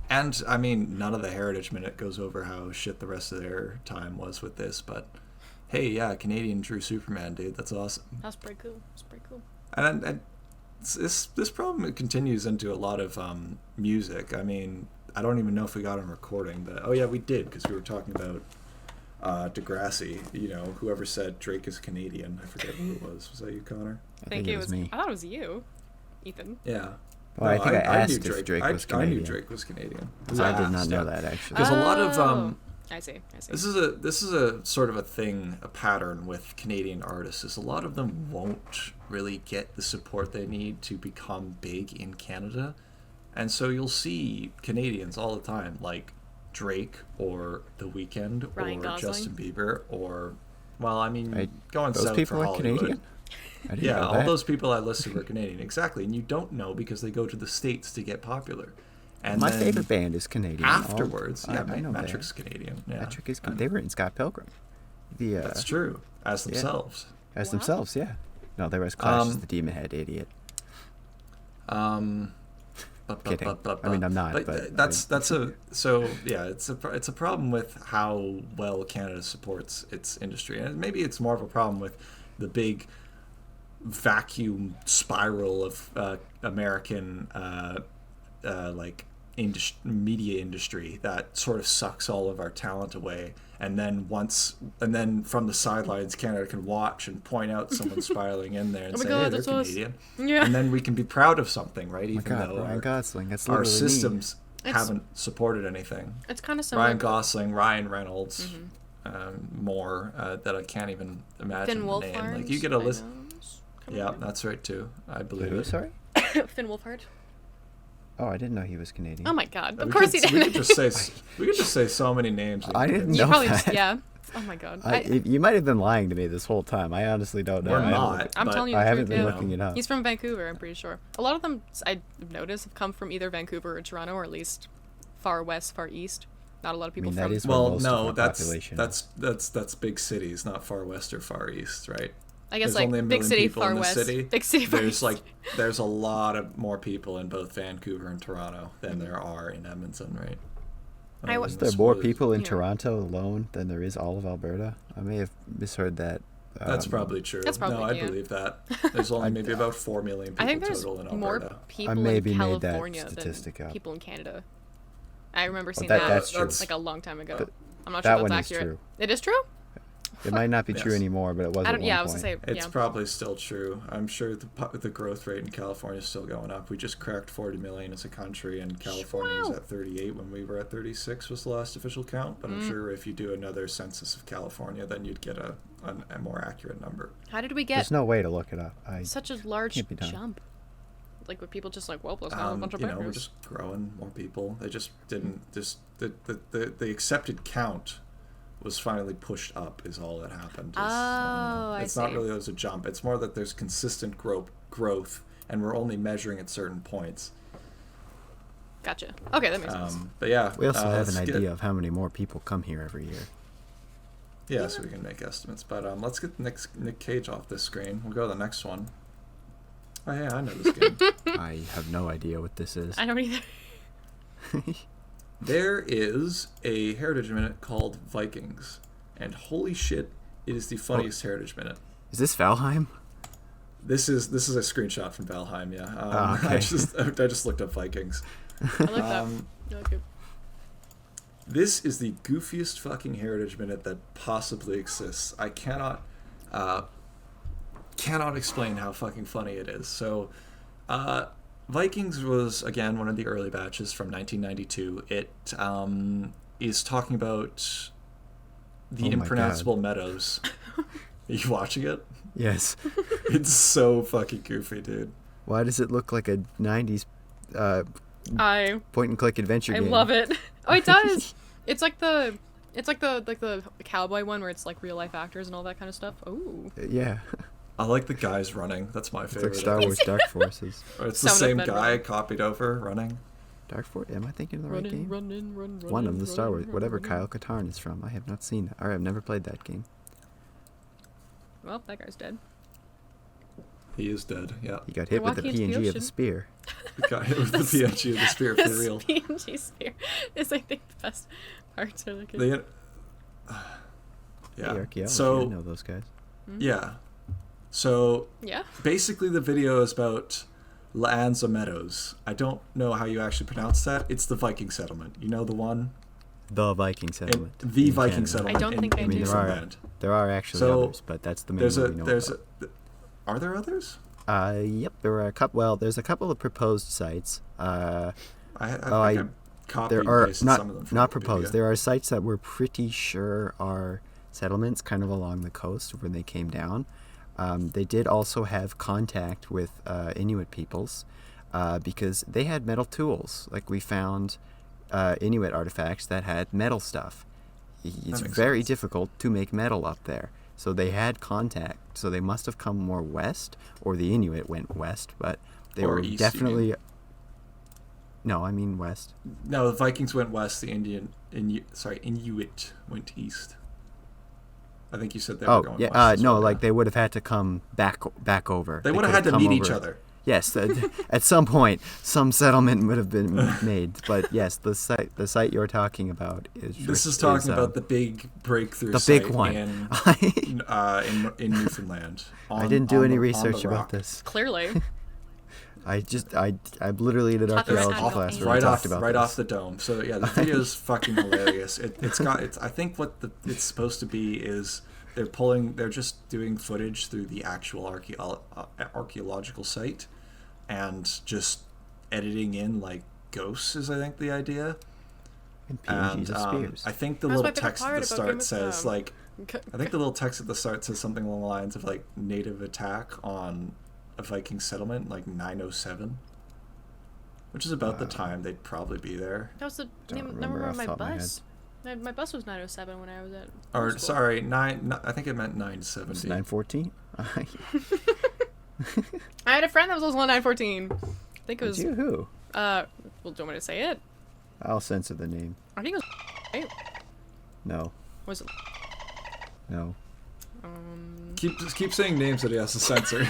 And I mean, none of the Heritage Minute goes over how shit the rest of their time was with this, but hey, yeah, Canadian drew Superman, dude. That's awesome. That's pretty cool. That's pretty cool. And this problem continues into a lot of music. I mean, I don't even know if we got on recording, but oh yeah, we did, because we were talking about Degrassi. Whoever said Drake is Canadian. I forget who it was. Was that you, Connor? I think it was me. I thought it was you, Ethan. Yeah. Well, I think I asked knew if Drake was I knew Canadian. Drake was Canadian. I did not know that actually. Because a lot of I see. This is a sort of a thing, a pattern with Canadian artists. Is a lot of them won't really get the support they need to become big in Canada, and so you'll see Canadians all the time, like Drake or The Weeknd Ryan or Gosling. Justin Bieber or, well, I mean, Right. going Those south people for are Hollywood. Canadian? I didn't Yeah, know all that. those people I listed were Canadian, exactly, and you don't know because they go to the States to get popular. And My then favorite band is Canadian. afterwards, I know Metric's Canadian. Yeah, Metric is. and They were in Scott Pilgrim. that's true, as yeah. themselves. As Wow. themselves, yeah. No, they were as Clash as the Demon Head, idiot. Kidding. I mean, I'm not, but that's a it's a problem with how well Canada supports its industry, and maybe it's more of a problem with the big vacuum spiral of American media industry that sort of sucks all of our talent away. And then from the sidelines, Canada can watch and point out someone spiraling in there and Oh my say, God, "Hey, they're that's us." Canadian," Yeah. and then we can be proud of something, right? Oh my Even God, though Ryan Gosling. That's our literally me. systems It's- haven't supported anything. It's kind of similar. Ryan Gosling, Ryan Reynolds, more that I can't even imagine Finn the name. Wolfhard. Like you get a list. Yeah, that's right too. I The believe who, it. sorry? Finn Wolfhard. Oh, I didn't know he was Canadian. Oh my god! Of We course could, he we didn't. could just say we could just say so many names. I didn't You know probably that. yeah. Oh my god. You might have been lying to me this whole time. I honestly don't know. We're I haven't- not. I'm but telling you I the haven't truth. been Yeah. looking it up. He's from Vancouver, I'm pretty sure. A lot of them I've noticed have come from either Vancouver or Toronto, or at least far west, far east. Not a lot of people that from. is where Well, most of no, our that's population that's big cities, not far west or far east, right? I guess There's like only a big million city, people far in the west. city. Big city, far There's east. like there's a lot of more people in both Vancouver and Toronto than there are in Edmonton, right? I wa- Is there more Spoilers. people in Yeah. Toronto alone than there is all of Alberta? I may have misheard that. That's probably true. That's probably- no, I yeah. believe that. There's only maybe about 4 million people I think there's total in more Alberta. people maybe in made that California than statistic up. people in Canada. I remember seeing that's true. like a long time ago. Th- I'm not that sure one that's is accurate. true. It is true? It might not be true Yes. anymore, but it was I at don't. one Yeah, I was point. gonna say. It's Yeah. probably still true. I'm sure the growth rate in California is still going up. We just cracked 40 million as a country, and California was Wow. at 38 when we were at 36 was the last official count. But I'm sure if you do another census of California, then you'd get a more accurate number. How did we get There's no way to look it up. such a large can't be done. jump? Like, with people just like, well, there's now a bunch of You know, we're bankers. just growing more people. They just didn't just the accepted count was finally pushed up is all that happened. Oh, I it's not see. really as a jump. It's more that there's consistent growth, and we're only measuring at certain points. Gotcha. Okay, that makes sense. But yeah, We also have let's an get- idea of how many more people come here every year. Yeah, so we can make estimates. But let's get Nick Cage off this screen. We'll go to the next one. Oh yeah, I know this game. I have no idea what this is. I don't either. There is a Heritage Minute called Vikings, and holy shit, it is the funniest Heritage Minute. Is this Valheim? This is a screenshot from Valheim. Yeah, okay. I just looked up Vikings. I like that. Um, I like it. This is the goofiest fucking Heritage Minute that possibly exists. I cannot explain how fucking funny it is. So, Vikings was, again, one of the early batches from 1992. It is talking about the Oh my impronounceable meadows. Are you watching it? Yes. It's so fucking goofy, dude. Why does it look like a 90s I point and click adventure game? love it. Oh, it does. It's like the cowboy one where it's like real life actors and all that kind of stuff. Oh. Yeah. I like the guys running. That's my It's favorite. like Star Wars Dark Forces. Or it's the Sound of same Men guy running. copied over running. Dark Force? Am I thinking of the right Run, game? run. One of the Star Wars, run, whatever run. Kyle Katarn is from. I have not seen that, or I've never played that game. Well, that guy's dead. He is dead. Yeah. He got hit with the walking into the PNG of the ocean. spear. He got hit with the PNG of the spear for real. The PNG spear is, I think, the best parts are like. They, Hey, yeah. archaeology, I So know those guys. yeah. So Yeah. basically, the video is about Lanza Meadows. I don't know how you actually pronounce that. It's the Viking settlement. You know the one? The Viking settlement. The in Viking Canada. settlement. I don't think I in do. Newfoundland. There are actually So, others, but that's the main There's one a we know there's about. are there others? Yep, there are a couple. Well, there's a couple of proposed sites. I I- think I copied There and are pasted not some of them from not Wikipedia. proposed. There are sites that we're pretty sure are settlements, kind of along the coast when they came down. They did also have contact with Inuit peoples because they had metal tools. Like we found Inuit artifacts that had metal stuff. It's makes very sense. difficult to make metal up there. So they had contact. So they must have come more west, or the Inuit went west, but they Or were east, you definitely. No, I mean west. No, the Vikings went west. The Inuit went east. I think you said they were Oh going yeah, west. as no, well, like yeah. they would have had to come back over. They would have could had to come meet each over- other. Yes, at some point, some settlement would have been made. But yes, the site you're talking about is. This is talking about the big breakthrough. the big site one. in Newfoundland. I didn't do any the research about rock. this. Clearly. I literally did Taught us archaeology how to class paint. where we Right talked off, about right this. off the dome. So yeah, the video is fucking hilarious. It's I think what it's supposed to be is they're just doing footage through the actual archaeological site, and just editing in like ghosts is I think the idea. And And PNGs of spears. I think the That was my little favorite text at part the about Game start of says Thrones. like, I think the little text at the start says something along the lines of like native attack on a Viking settlement, like 907, which is about the time they'd probably be there. That was the Don't number remember of off my the top of my head. bus. My bus was 907 when I was at. Or middle school. sorry, I think it meant It's 970. 914. I had a friend that was also on 914. I think it Did was. you? Who? Well, do you want me to say it? I'll censor the name. I think it was. Right? No. Was it? No. Keep saying names that he has to censor.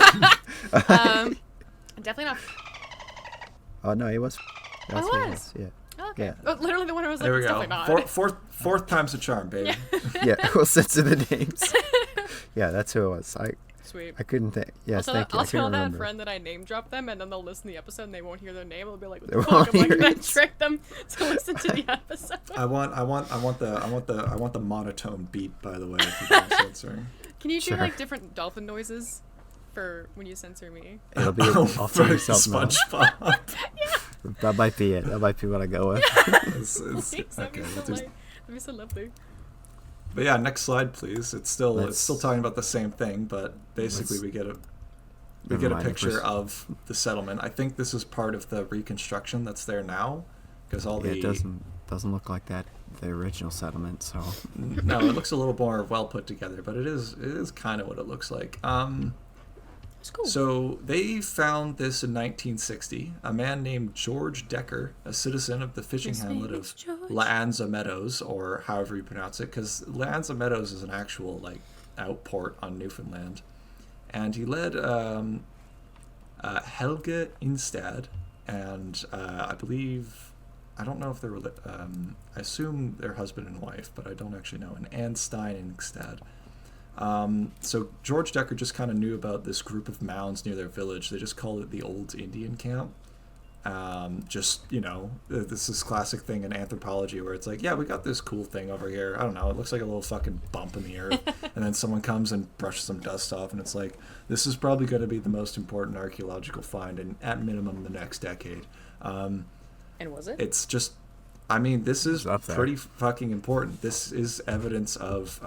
Definitely not. Oh no, he was. That's it who it was? Yeah. Oh, okay. Yeah. Oh, literally the one I was like, There we it's go. definitely not. Fourth time's a charm, baby. Yeah, we'll censor the names. Yeah, that's who it was. Sweet. I couldn't think. Yes, I'll thank you. I I'll couldn't tell that remember. friend that I name drop them, and then they'll listen to the episode and they won't hear their name. They'll be like, "What They the won't fuck?" I'm like, hear "I it. tricked them to listen to the episode." I want the monotone beat, by the way, if you're done censoring. Can you do Sure. like different dolphin noises for when you censor me? It'll be. Oh, I'll for figure something out. SpongeBob. That might be it. That might be what I go with. It's- Thanks, that'd okay, be so we'll do- that'd be so lovely. But yeah, next slide, please. It's still Let's- talking about the same thing, but basically Let's- we get Never a mind, if picture we're- of the settlement. I think this is part of the reconstruction that's there now, because all Yeah, the it doesn't look like that. The original settlement. So no, it looks a little more well put together, but it is kind of what it looks like. It's cool. So they found this in 1960. A man named George Decker, a citizen of the fishing His hamlet name of is George. Laanza Meadows, or however you pronounce it, because Laanza Meadows is an actual like outport on Newfoundland, and he led Helge Instad, and I believe, I don't know if they were, I assume they're husband and wife, but I don't actually know, and Anne Stein Instad. So George Decker just kind of knew about this group of mounds near their village. They just called it the Old Indian Camp. Just, you know, this is classic thing in anthropology where it's like, yeah, we got this cool thing over here. I don't know, it looks like a little fucking bump in the earth. And then someone comes and brushes some dust off, and it's like, this is probably going to be the most important archaeological find in, at minimum, the next decade. And was it? It's just, I mean, this is It's up there. pretty fucking important. This is evidence of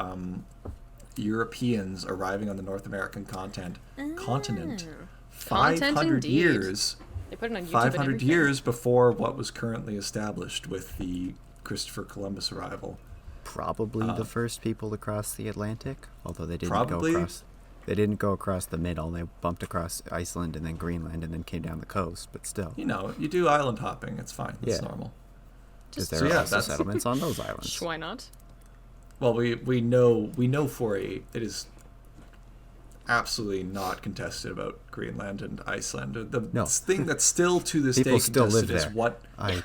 Europeans arriving on the North American continent. Content 500 indeed. years. They put it on YouTube. 500 and everything. years before what was currently established with the Christopher Columbus arrival. probably the first people to cross the Atlantic, although they didn't Probably. go across. They didn't go across the middle. They bumped across Iceland and then Greenland and then came down the coast. But still, You know, you do island hopping. It's fine. It's Yeah. normal. because Just there So are yeah, also that's- settlements on those islands. why not? Well, we know for it is absolutely not contested about Greenland and Iceland. The No. thing that's still to this People day still live contested is there. what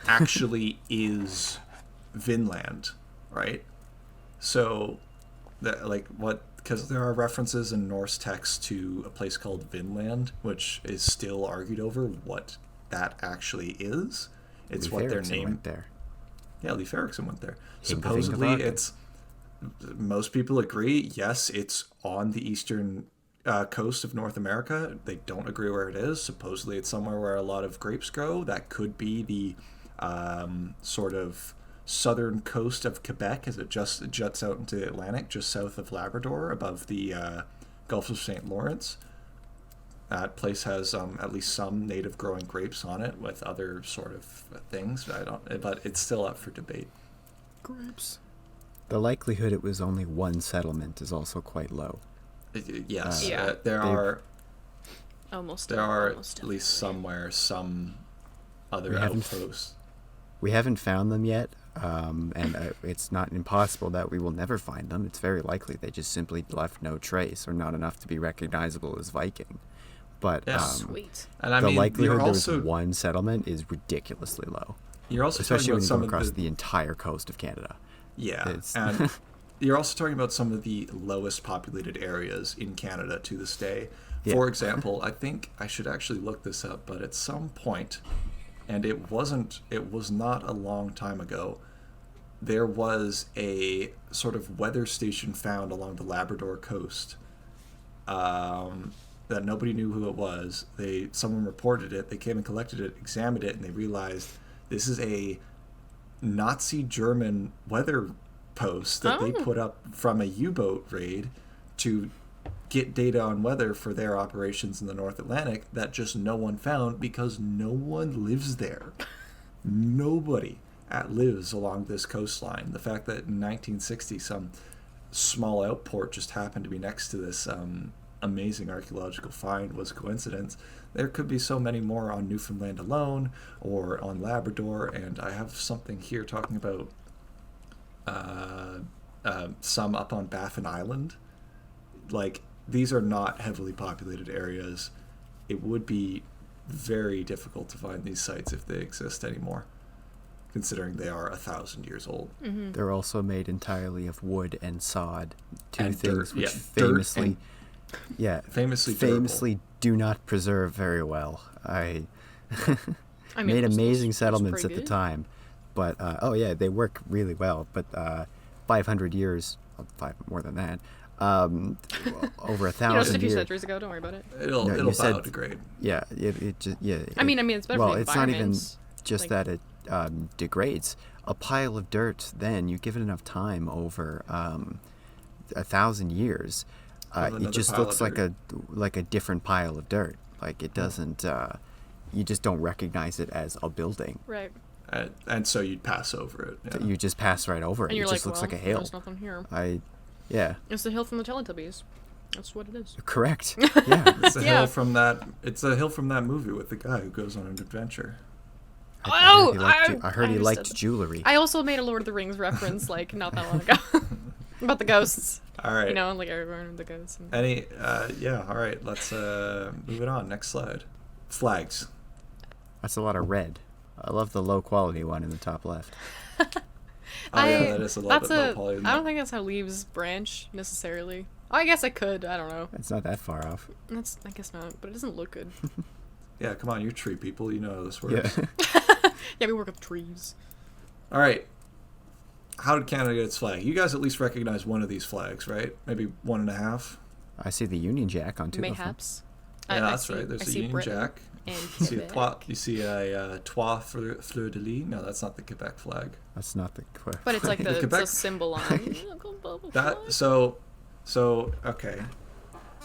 actually is Vinland, right? So, that like what, because there are references in Norse text to a place called Vinland, which is still argued over what that actually is. It's Leif what their Erikson name. went there. Yeah, Leif Erikson went there. Hinga Supposedly, Vinga it's, most people agree, yes, it's on the eastern coast of North America. They don't agree where it is. Supposedly, it's somewhere where a lot of grapes grow. That could be the sort of southern coast of Quebec, as it just juts out into the Atlantic, just south of Labrador, above the Gulf of St. Lawrence. That place has at least some native growing grapes on it, with other sort of things. But it's still up for debate. Grapes. The likelihood it was only one settlement is also quite low. Yes, Yeah. there are Almost. at least somewhere some other We haven't- outposts. We haven't found them yet, and it's not impossible that we will never find them. It's very likely they just simply left no trace or not enough to be recognizable as Viking. But Yeah. Sweet. And I the mean, likelihood you're there also was one settlement is ridiculously low, you're also especially talking when about you some go of across the the entire coast of Canada. yeah, It's- and you're also talking about some of the lowest populated areas in Canada to this day. Yeah. For example, I think I should actually look this up, but at some point, and it was not a long time ago, there was a sort of weather station found along the Labrador coast that nobody knew who it was. Someone reported it, they came and collected it, examined it, and they realized this is a Nazi German weather posts that they put up from a U-boat raid to get data on weather for their operations in the North Atlantic that just no one found because no one lives there. Nobody lives along this coastline. The fact that in 1960 some small outport just happened to be next to this amazing archaeological find was coincidence. There could be so many more on Newfoundland alone or on Labrador, and I have something here talking about some up on Baffin Island. Like, these are not heavily populated areas. It would be very difficult to find these sites if they exist anymore, considering they are 1,000 years old. Mm-hmm. They're also made entirely of wood and sod, two And things dirt, which yeah, famously famously do not preserve very well. I mean, made it's amazing pretty settlements at the good. time, but they work really well. But 500 years, more than that, over 1,000 You know, just a few years. centuries ago. Don't worry about it. It'll No, you said- biodegrade. Yeah, I mean, it's better well, for the it's not even environment. just like- that it degrades. A pile of dirt, then you give it enough time over 1,000 years, it another just pile looks of like a different pile of dirt. Like it doesn't. You just don't recognize it as a building. Right. And so you'd pass over it. Yeah. You just pass right over it. And It you're just like, looks well, like a hill. there's nothing here. Yeah, It's the hill from the Teletubbies. That's what it is. correct. Yeah. It's a Yeah. hill from that. It's a hill from that movie with the guy who goes on an adventure. I heard he liked understood. jewelry. I also made a Lord of the Rings reference like not that long ago about the ghosts. All right. You know, like everyone the ghosts. And... Yeah. All right. Let's move it on. Next slide. Flags. That's a lot of red. I love the low quality one in the top left. Oh yeah, that is a little bit low poly. I don't think that's how leaves branch necessarily. Oh, I guess I could. I don't know. It's not that far off. I guess not, but it doesn't look good. Yeah, come on, you're tree people. You know how this works. Yeah. Yeah, we work with trees. All right. How did Canada get its flag? You guys at least recognize one of these flags, right? Maybe one and a half. I see the Union Jack on two of them. Mayhaps. Yeah, I that's see, right. There's I a see Union Britain Jack. and You see a Quebec. trois fleur de lis. No, that's not the Quebec flag. That's not the. But it's like The the, it's Quebec- a symbol on. That so okay.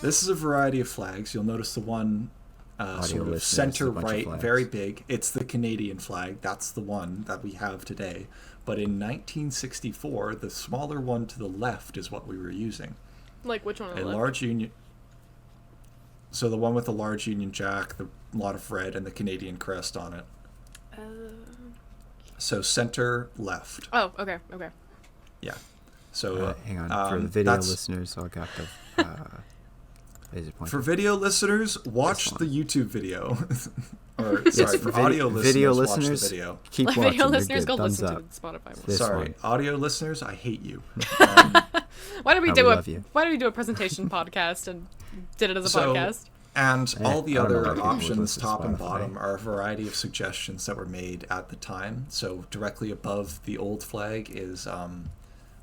This is a variety of flags. You'll notice the one sort of listeners, center a bunch of right, flags. very big. It's the Canadian flag. That's the one that we have today. But in 1964, the smaller one to the left is what we were using. Like which one on A the left? large Union. So the one with the large Union Jack, the lot of red, and the Canadian crest on it. So center left. Oh, okay. Yeah. So hang on. For the video that's- listeners, I got the laser pointer. For video listeners, watch This the one. YouTube video. Or Yes, sorry, for audio video listeners, watch listeners, the video. keep Like watching. video You're listeners, good. go Thumbs listen up. to the Spotify one. This Sorry, one. audio listeners, I hate you. Why did we No, do we a love you. Why did we do a presentation podcast and did it as a So- podcast? And all the I don't know other why people would options, listen to top and Spotify. bottom, are a variety of suggestions that were made at the time. So directly above the old flag is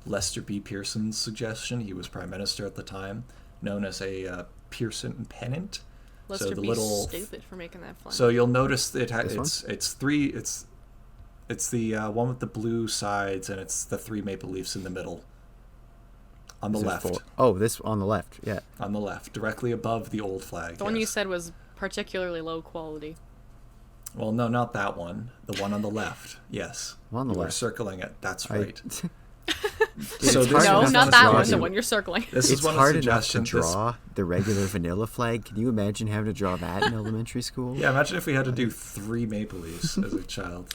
Lester B. Pearson's suggestion. He was prime minister at the time, known as a Pearson pennant. Lester the be little- stupid for making that flag. So you'll notice This one? it's the one with the blue sides, and it's the three maple leafs in the middle. On the Is it left. four? Oh, this on the left. Yeah. On the left, directly above the old flag. the one you yes. said was particularly low quality. Well, no, not that one. The one on the left. Yes. One on the You were left. circling it. That's I- right. Dude, So it's this No, hard is enough not to that draw one. The the- one you're circling. This is It's one hard of the enough to suggestions. draw the regular vanilla flag. Can you imagine having to draw that in elementary school? Yeah, imagine if we had to do 3 maple leaves as a child.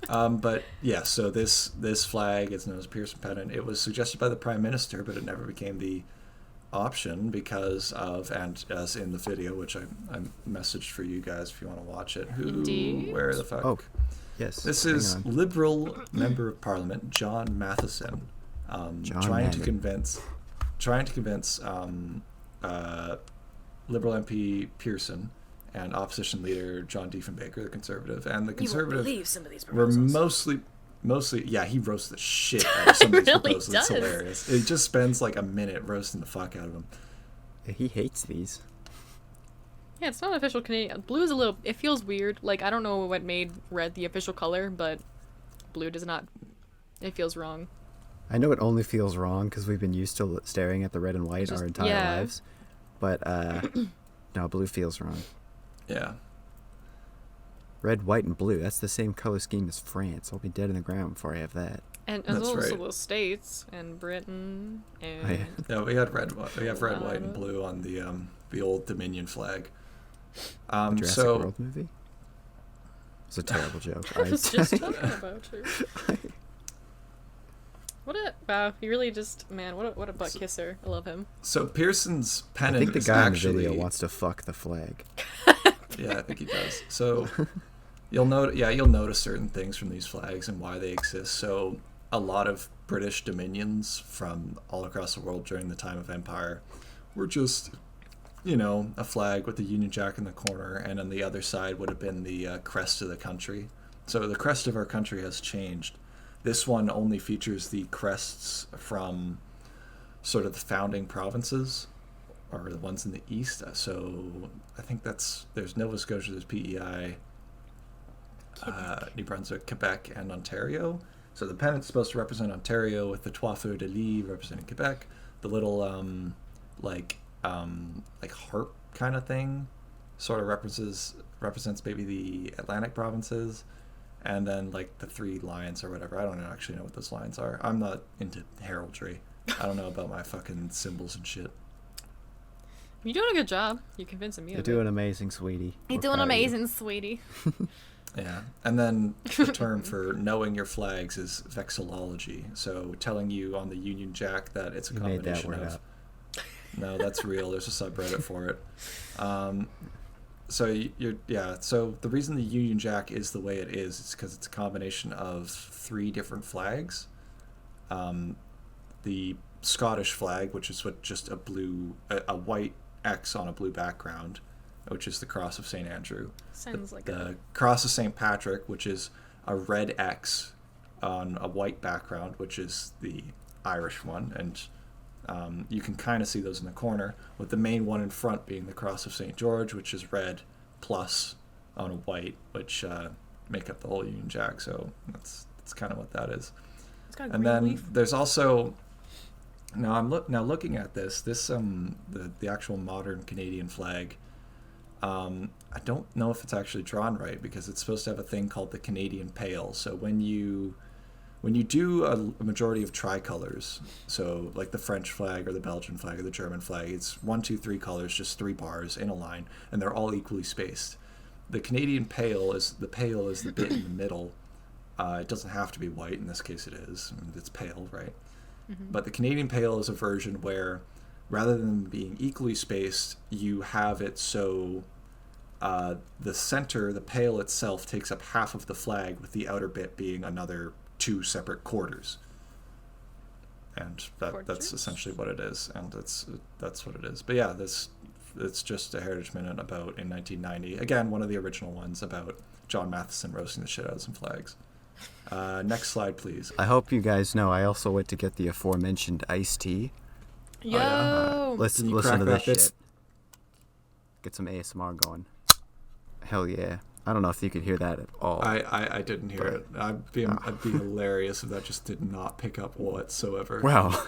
But yeah, so this flag is known as Pearson pennant. It was suggested by the prime minister, but it never became the option because of, and as in the video, which I messaged for you guys if you want to watch it. Indeed. Where the fuck? Oh, yes. This hang is on. Liberal Member of Parliament John Matheson trying to convince Liberal MP Pearson and opposition leader John Diefenbaker, the Conservative, and the Conservative some of these were mostly yeah, he roasts the shit out of some of these Really proposals. It's does. hilarious. It just spends like a minute roasting the fuck out of them. He hates these. Yeah, it's not official Canadian. Blue is a little. It feels weird. Like I don't know what made red the official color, but blue does not. It feels wrong. I know it only feels wrong because we've been used to staring at the red and white our entire lives. But no, blue feels wrong. Yeah. Red, white, and blue. That's the same color scheme as France. I'll be dead in the ground before I have that. And That's also right. the States and Britain and Yeah, we have red, white, and blue on the old Dominion flag. The Jurassic World movie? It's a terrible joke. I was just talking about you. Wow, he really just, man, what a butt kisser. I love him. So Pearson's I pennant think the is guy actually... in the video wants to fuck the flag. Yeah, I think he does. So you'll notice certain things from these flags and why they exist. So a lot of British dominions from all across the world during the time of Empire were just, a flag with the Union Jack in the corner, and on the other side would have been the crest of the country. So the crest of our country has changed. This one only features the crests from sort of the founding provinces, or the ones in the east. So I think there's Nova Scotia, there's PEI, New Brunswick, Quebec, and Ontario. So the pennant's supposed to represent Ontario, with the trois fleurs de lis representing Quebec. The little like harp kind of thing sort of represents maybe the Atlantic provinces. And then, like, the 3 lions or whatever. I don't actually know what those lions are. I'm not into heraldry. I don't know about my fucking symbols and shit. You're doing a good job. You're convincing me. You're doing amazing, sweetie. You're doing amazing, sweetie. Yeah. And then the term for knowing your flags is vexillology. So telling you on the Union Jack that it's a combination made that word of... up. No, that's real. There's a subreddit for it. So so the reason the Union Jack is the way it is because it's a combination of 3 different flags. The Scottish flag, which is just a white X on a blue background, which is the Cross of St. Andrew. Sounds like the Cross of St. Patrick, which is a red X on a white background, which is the Irish one, and you can kind of see those in the corner, with the main one in front being the Cross of St. George, which is red plus on a white, which make up the whole Union Jack. So that's kind of what that is. It's got a and green then leaf. there's also now looking at this the actual modern Canadian flag. I don't know if it's actually drawn right because it's supposed to have a thing called the Canadian Pale. So when you do a majority of tricolors, so like the French flag or the Belgian flag or the German flag, it's 1, 2, 3 colors, just 3 bars in a line, and they're all equally spaced. The Canadian pale is the bit in the middle. It doesn't have to be white. In this case, it is. It's pale, right? Mm-hmm. But the Canadian pale is a version where, rather than being equally spaced, you have it so the center, the pale itself, takes up half of the flag, with the outer bit being another 2 separate quarters. And that's essentially what it is, and that's what it is. But yeah, it's just a Heritage Minute about, in 1990, again, one of the original ones, about John Matheson roasting the shit out of some flags. Next slide, please. I hope you guys know I also went to get the aforementioned iced tea. Yo! Let's Can you listen to crack this that? shit. Get some ASMR going. Hell yeah. I don't know if you could hear that at all. I didn't hear it. I'd be hilarious if that just did not pick up whatsoever. Well,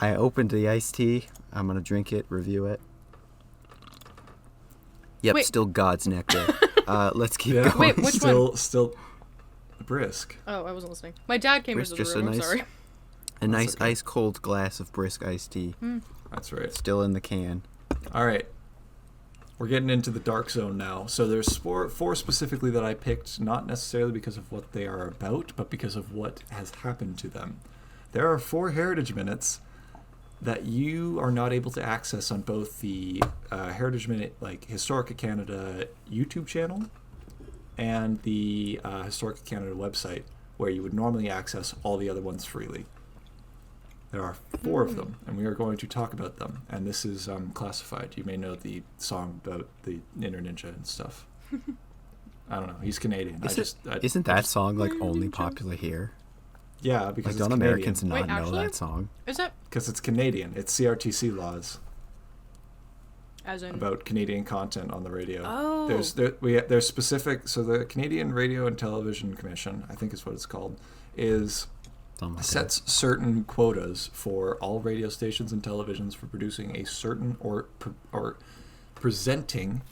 I opened the iced tea. I'm going to drink it, review it. Yep, Wait. still God's nectar. Let's keep Yeah. going. Wait, which one? Still brisk. Oh, I wasn't listening. My dad came Brisk, into the just room. a I'm nice- sorry. A nice okay. ice cold glass of brisk iced tea. That's right. Still in the can. All right. We're getting into the dark zone now. So there's four specifically that I picked, not necessarily because of what they are about, but because of what has happened to them. There are 4 Heritage Minutes that you are not able to access on both the Heritage Minute, like Historica Canada YouTube channel, and the Historica Canada website, where you would normally access all the other ones freely. There are 4 of them, and we are going to talk about them. And this is classified. You may know the song about the Inner Ninja and stuff. I don't know. He's Canadian. Isn't that song like only popular here? Yeah, because Like, don't it's Americans Canadian. not Wait, know actually? that song? Is that? Because it's Canadian. It's CRTC laws. As in. about Canadian content on the radio. Oh. There's specific. So the Canadian Radio and Television Commission, I think is what it's called, sets certain quotas for all radio stations and televisions for producing a certain or presenting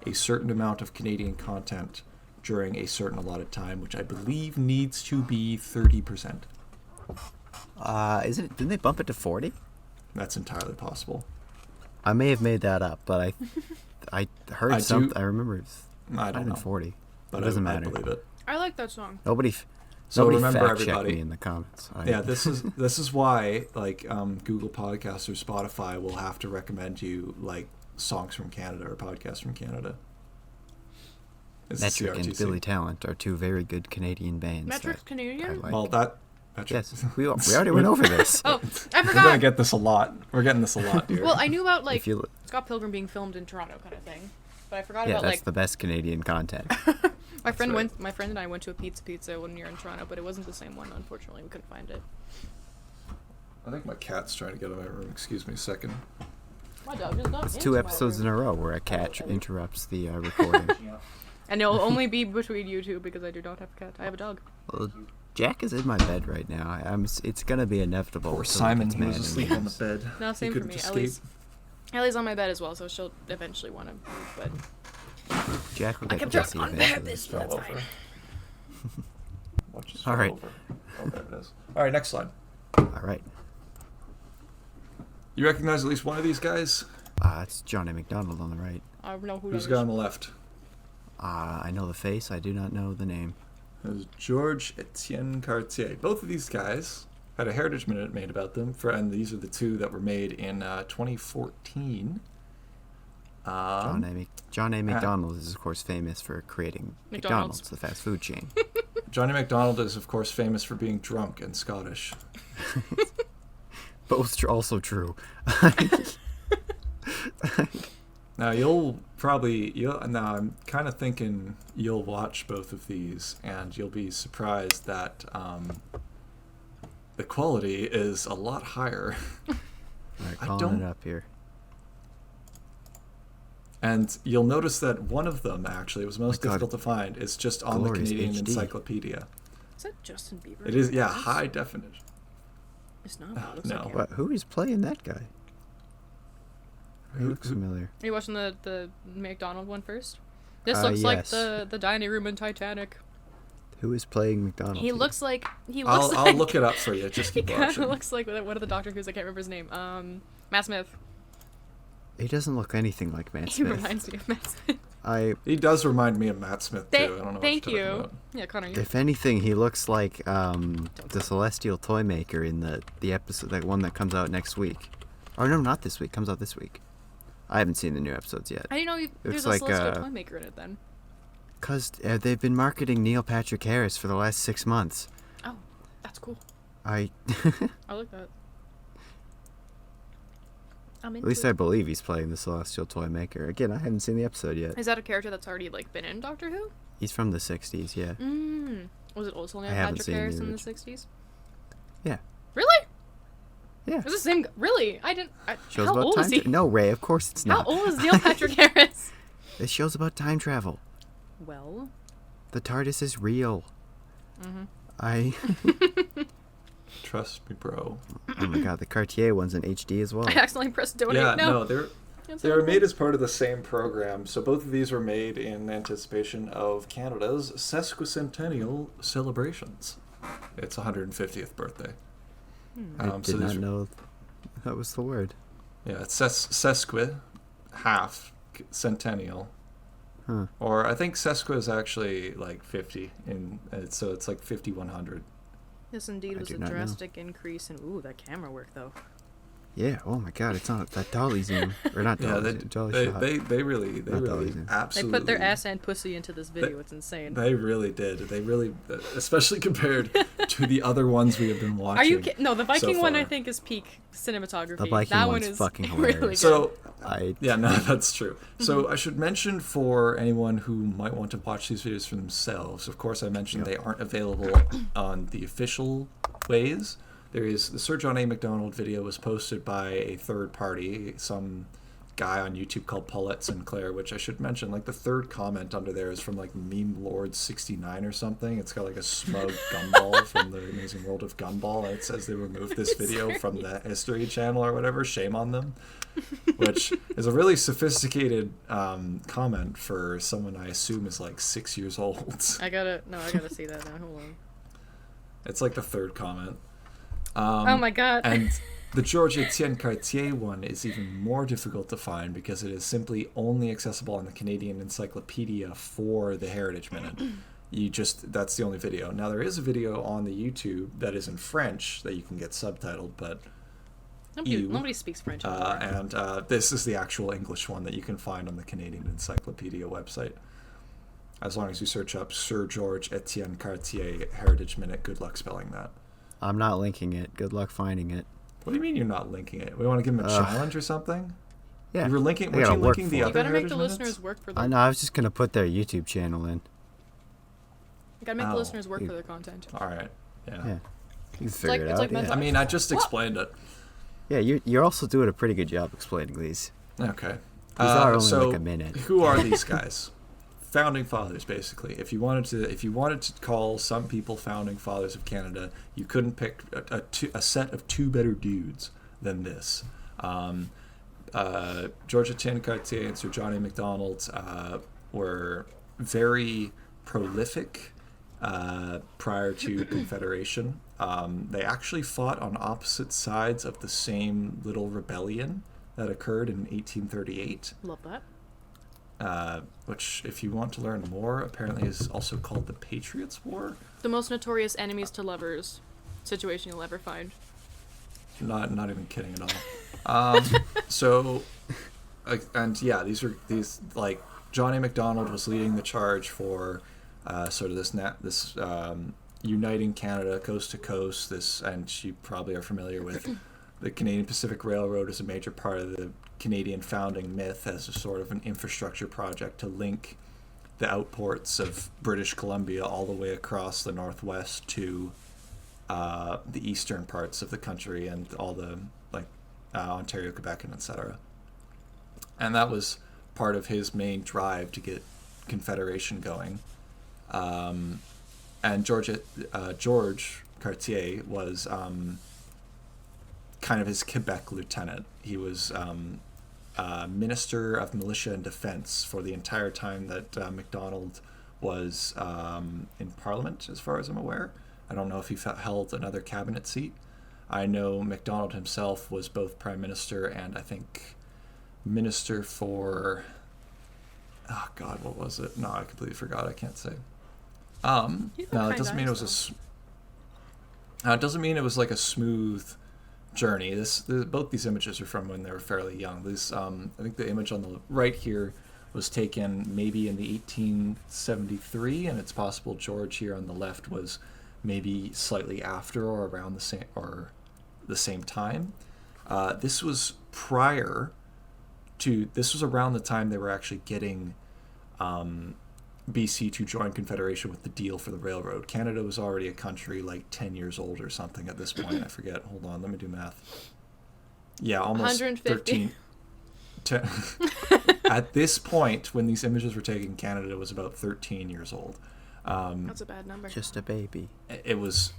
a certain amount of Canadian content during a certain allotted time, which I believe needs to be 30%. Didn't they bump it to 40? That's entirely possible. I may have made that up, but I heard something. I remember it's I don't know. 40. But it doesn't I matter. believe it. I like that song. Nobody remember, fact check everybody. me in the comments. Yeah, this is why Google Podcasts or Spotify will have to recommend you songs from Canada or podcasts from Canada. It's Metric and Billy Talent are two very good Canadian bands. Metric's Canadian? Well, that. Yes, we already went over this. Oh, I forgot. We're gonna get this a lot. We're getting this a lot, dear. Well, I knew about Scott Pilgrim being filmed in Toronto kind of thing, but I forgot yeah, about that's the best Canadian content. My friend and I went to a pizza when we were in Toronto, but it wasn't the same one. Unfortunately, we couldn't find it. I think my cat's trying to get out of my room. Excuse me a second. My dog is not. It's 2 episodes in a row where a cat interrupts the recording. And it'll only be between you two because I do not have a cat. I have a dog. Well, Jack is in my bed right now. It's gonna be inevitable. Poor Simon, he was asleep on the bed. No, same for me. Ellie's on my bed as well, so she'll eventually want to move. But Jack will get kept Jesse her on eventually. this. That's fine. All right. Oh, there it is. All right, next slide. All right. You recognize at least one of these guys? It's John A. McDonald on the right. I don't know who Who's that the guy is. on the left? I know the face. I do not know the name. It was George-Etienne Cartier. Both of these guys had a Heritage Minute made about them, and these are the two that were made in 2014. John A. McDonald is, of course, famous for creating McDonald's, the fast food chain. Johnny McDonald is, of course, famous for being drunk and Scottish. Both also true. Now, I'm kind of thinking you'll watch both of these, and you'll be surprised that the quality is a lot higher. All right, calling it up here. And you'll notice that one of them, actually, was most difficult to find. It's just on the Glorious Canadian HD. Encyclopedia. Is that Justin Bieber? It is, yeah, high definition. It's not. It looks no. like him. What? Who is playing that guy? He looks familiar. Are you watching the McDonald one first? This looks like yes. the dining room in Titanic. Who is playing McDonald? I'll look it up for you. Just He keep kind watching. of looks like one of the Doctor Who's. I can't remember his name. Matt Smith. He doesn't look anything like Matt He Smith. reminds me of Matt Smith. He does remind me of Matt Smith, too. I don't know what Thank you're you. talking about. Yeah, Connor. If anything, he looks like the Celestial Toy Maker in the episode, that one that comes out next week. Or no, not this week. Comes out this week. I haven't seen the new episodes yet. I didn't know there's a like, Celestial Toy Maker in it then. Because they've been marketing Neil Patrick Harris for the last 6 months. Oh, that's cool. I like that. I'm At into least it. I believe he's playing the Celestial Toy Maker. Again, I haven't seen the episode yet. Is that a character that's already been in Doctor Who? He's from the 60s, yeah. Was it also Neil I haven't Patrick seen the Harris in the original. 60s? Yeah. Really? Yeah. Is the same? Really? I didn't. Shows how about old time is he? No, Ray, of course it's How not. old is Neil Patrick Harris? This show's about time travel. Well. The TARDIS is real. Mm-hmm. Trust me, bro. Oh my god, the Cartier one's in HD as well. I accidentally pressed donate. Yeah, no. they were made as part of the same program. So both of these were made in anticipation of Canada's sesquicentennial celebrations. It's 150th birthday. I did not know that was the word. Yeah, it's sesqui, half, centennial. Huh. Or I think sesqui is actually like 50, so it's like 5100. This indeed I was do a not know. drastic increase in that camera work though. Yeah, oh my god, it's not that dolly zoom. Or not Yeah, dolly zoom, dolly shot. they really Not dolly zoom. absolutely. They put their ass and pussy into this video. It's insane. They really did. They really, especially compared to the other ones we have been watching. Are you no, the Viking so one I far. think is peak cinematography. The Viking that one's one is fucking really hilarious. good. So, yeah, no, that's true. So I should mention for anyone who might want to watch these videos for themselves, of course I mentioned they aren't available on the official ways. There is the Sir John A. McDonald video was posted by a third party, some guy on YouTube called Paulette Sinclair, which I should mention. Like the third comment under there is from like Meme Lord 69 or something. It's got like a smug gumball from the Amazing World of Gumball, and it says they removed this video from the History Channel or whatever. Shame on them. Which is a really sophisticated comment for someone I assume is like 6 years old. I gotta see that now. Hold on. It's like the third comment. Oh my god. And the George-Etienne Cartier one is even more difficult to find because it is simply only accessible on the Canadian Encyclopedia for the Heritage Minute. That's the only video. Now there is a video on the YouTube that is in French that you can get subtitled, but nobody speaks French anymore. And this is the actual English one that you can find on the Canadian Encyclopedia website. As long as you search up Sir George-Etienne Cartier Heritage Minute. Good luck spelling that. I'm not linking it. Good luck finding it. What do you mean you're not linking it? We want to give him a challenge or something? Yeah. You were linking. I Were gotta you work linking for the it. other You gotta make Heritage the Minutes? listeners work for I their. know. I was just gonna put their YouTube channel in. You gotta make the Oh. listeners work for their content. All right. Yeah. Yeah. You can figure like- it it's out. like yeah. mental- I mean, I just explained it. Yeah, you're also doing a pretty good job explaining these. Okay. These are only so like a minute. who are these guys? Founding fathers, basically. If you wanted to call some people founding fathers of Canada, you couldn't pick a set of two better dudes than this. George-Etienne Cartier and Sir John A. Macdonald were very prolific prior to Confederation. They actually fought on opposite sides of the same little rebellion that occurred in 1838. Love that. Which, if you want to learn more, apparently is also called the Patriots' War. The most notorious enemies to lovers situation you'll ever find. Not even kidding at all. So, and yeah, these like John A. Macdonald was leading the charge for sort of this uniting Canada coast to coast. And you probably are familiar with the Canadian Pacific Railroad is a major part of the Canadian founding myth as a sort of an infrastructure project to link the outports of British Columbia all the way across the northwest to the eastern parts of the country and all the Ontario, Quebec, and etc. And that was part of his main drive to get Confederation going. And George Cartier was kind of his Quebec lieutenant. He was Minister of Militia and Defense for the entire time that Macdonald was in Parliament, as far as I'm aware. I don't know if he held another cabinet seat. I know Macdonald himself was both Prime Minister and I think Minister for... Oh, God, what was it? No, I completely forgot. I can't say. No, it doesn't mean it was it doesn't mean it was like a smooth journey. Both these images are from when they were fairly young. I think the image on the right here was taken maybe in the 1873, and it's possible George here on the left was maybe slightly after or around the same time. This was around the time they were actually getting BC to join Confederation with the deal for the railroad. Canada was already a country like 10 years old or something at this point. I forget. Hold on, let me do math. Yeah, almost 150. 13. At this point, when these images were taken, Canada was about 13 years old. That's a bad number. Just a baby. It was.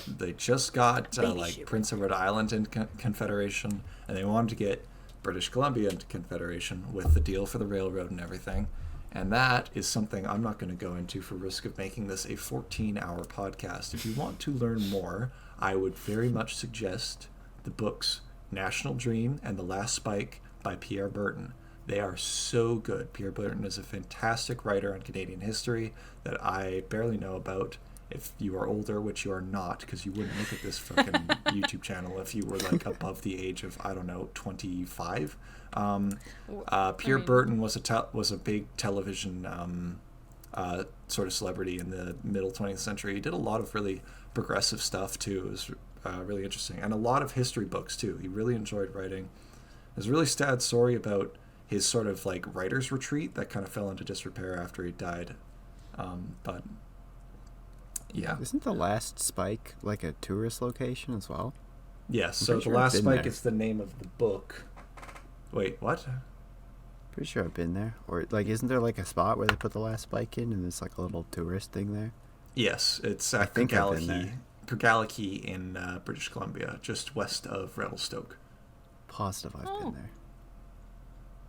They just got Baby like shit. Prince Edward Island in Confederation, and they wanted to get British Columbia into Confederation with the deal for the railroad and everything. And that is something I'm not going to go into for risk of making this a 14-hour podcast. If you want to learn more, I would very much suggest the books National Dream and The Last Spike by Pierre Burton. They are so good. Pierre Burton is a fantastic writer on Canadian history that I barely know about. If you are older, which you are not, because you wouldn't look at this fucking YouTube channel if you were like above the age of, I don't know, 25. Pierre Burton was a big television sort of celebrity in the middle 20th century. He did a lot of really progressive stuff too. It was really interesting, and a lot of history books too. He really enjoyed writing. There's a really sad story about his sort of like writer's retreat that kind of fell into disrepair after he died. But yeah. Isn't the Last Spike like a tourist location as well? Yes. I'm So pretty The sure I've Last been Spike there. is the name of the book. Wait, what? Pretty sure I've been there. Or like, isn't there like a spot where they put the last bike in, and it's like a little tourist thing there? Yes, it's I at think I've been there. Kergallachie in British Columbia, just west of Revelstoke. Positive I've Oh. been there.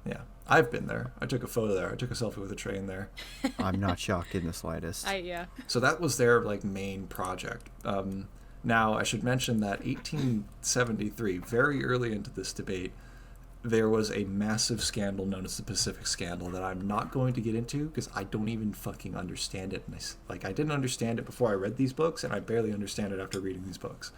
Yeah, I've been there. I took a photo there. I took a selfie with a train there. I'm not shocked in the slightest. Yeah. So that was their like main project. Now I should mention that 1873, very early into this debate, there was a massive scandal known as the Pacific Scandal that I'm not going to get into because I don't even fucking understand it. And I didn't understand it before I read these books, and I barely understand it after reading these books.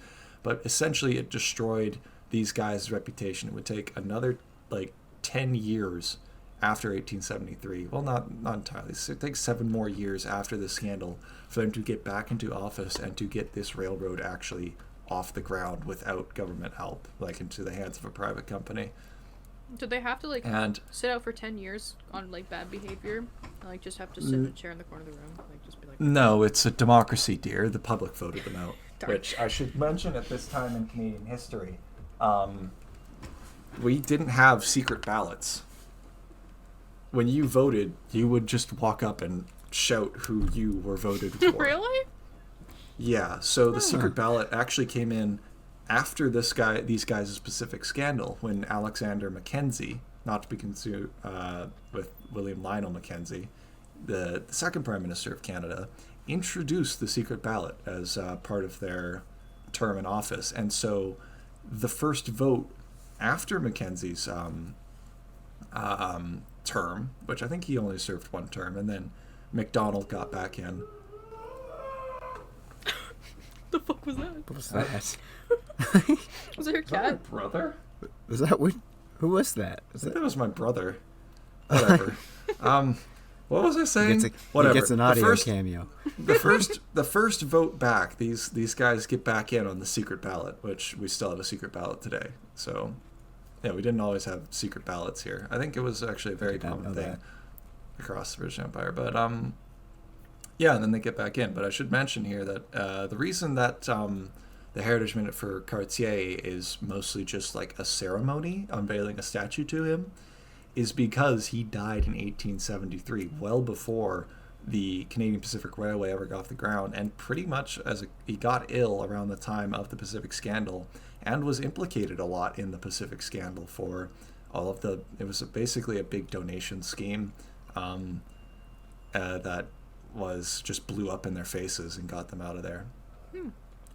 But essentially, it destroyed these guys' reputation. It would take another like 10 years after 1873. Well, not entirely. It takes 7 more years after the scandal for them to get back into office and to get this railroad actually off the ground without government help, like into the hands of a private company. Did they have to like And sit out for 10 years on like bad behavior? And, like just have to sit in a chair in the corner of the room? Like just be like, no, it's a democracy, dear. The public voted them out. Darn. Which I should mention at this time in Canadian history, we didn't have secret ballots. When you voted, you would just walk up and shout who you were voted for. Really? Yeah, so the secret ballot actually came in after these guys' specific scandal, when Alexander Mackenzie, not to be confused with William Lionel Mackenzie, the second Prime Minister of Canada, introduced the secret ballot as part of their term in office. And so the first vote after Mackenzie's term, which I think he only served 1 term, and then MacDonald got back in. The fuck was that? What was that? Was it your cat? Brother? Was that what? Who was that? I think that was my brother. Whatever. What was I saying? He Whatever. gets an audio cameo. the first vote back, these guys get back in on the secret ballot, which we still have a secret ballot today. So, yeah, we didn't always have secret ballots here. I think it was actually a very common thing across the British Empire. But yeah, and then they get back in. But I should mention here that the reason that the Heritage Minute for Cartier is mostly just like a ceremony unveiling a statue to him is because he died in 1873, well before the Canadian Pacific Railway ever got off the ground, and pretty much he got ill around the time of the Pacific Scandal and was implicated a lot in the Pacific Scandal for all of the, it was basically a big donation scheme that was just blew up in their faces and got them out of there.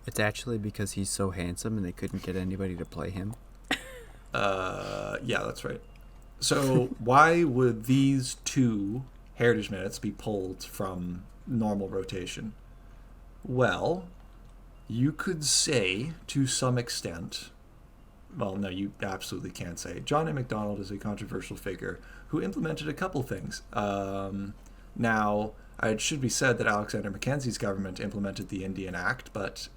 It's actually because he's so handsome and they couldn't get anybody to play him. Yeah, that's right. So why would these 2 Heritage Minutes be pulled from normal rotation? Well, you could say to some extent, well, no, you absolutely can't say. John A. Macdonald is a controversial figure who implemented a couple things. Now, it should be said that Alexander Mackenzie's government implemented the Indian Act, but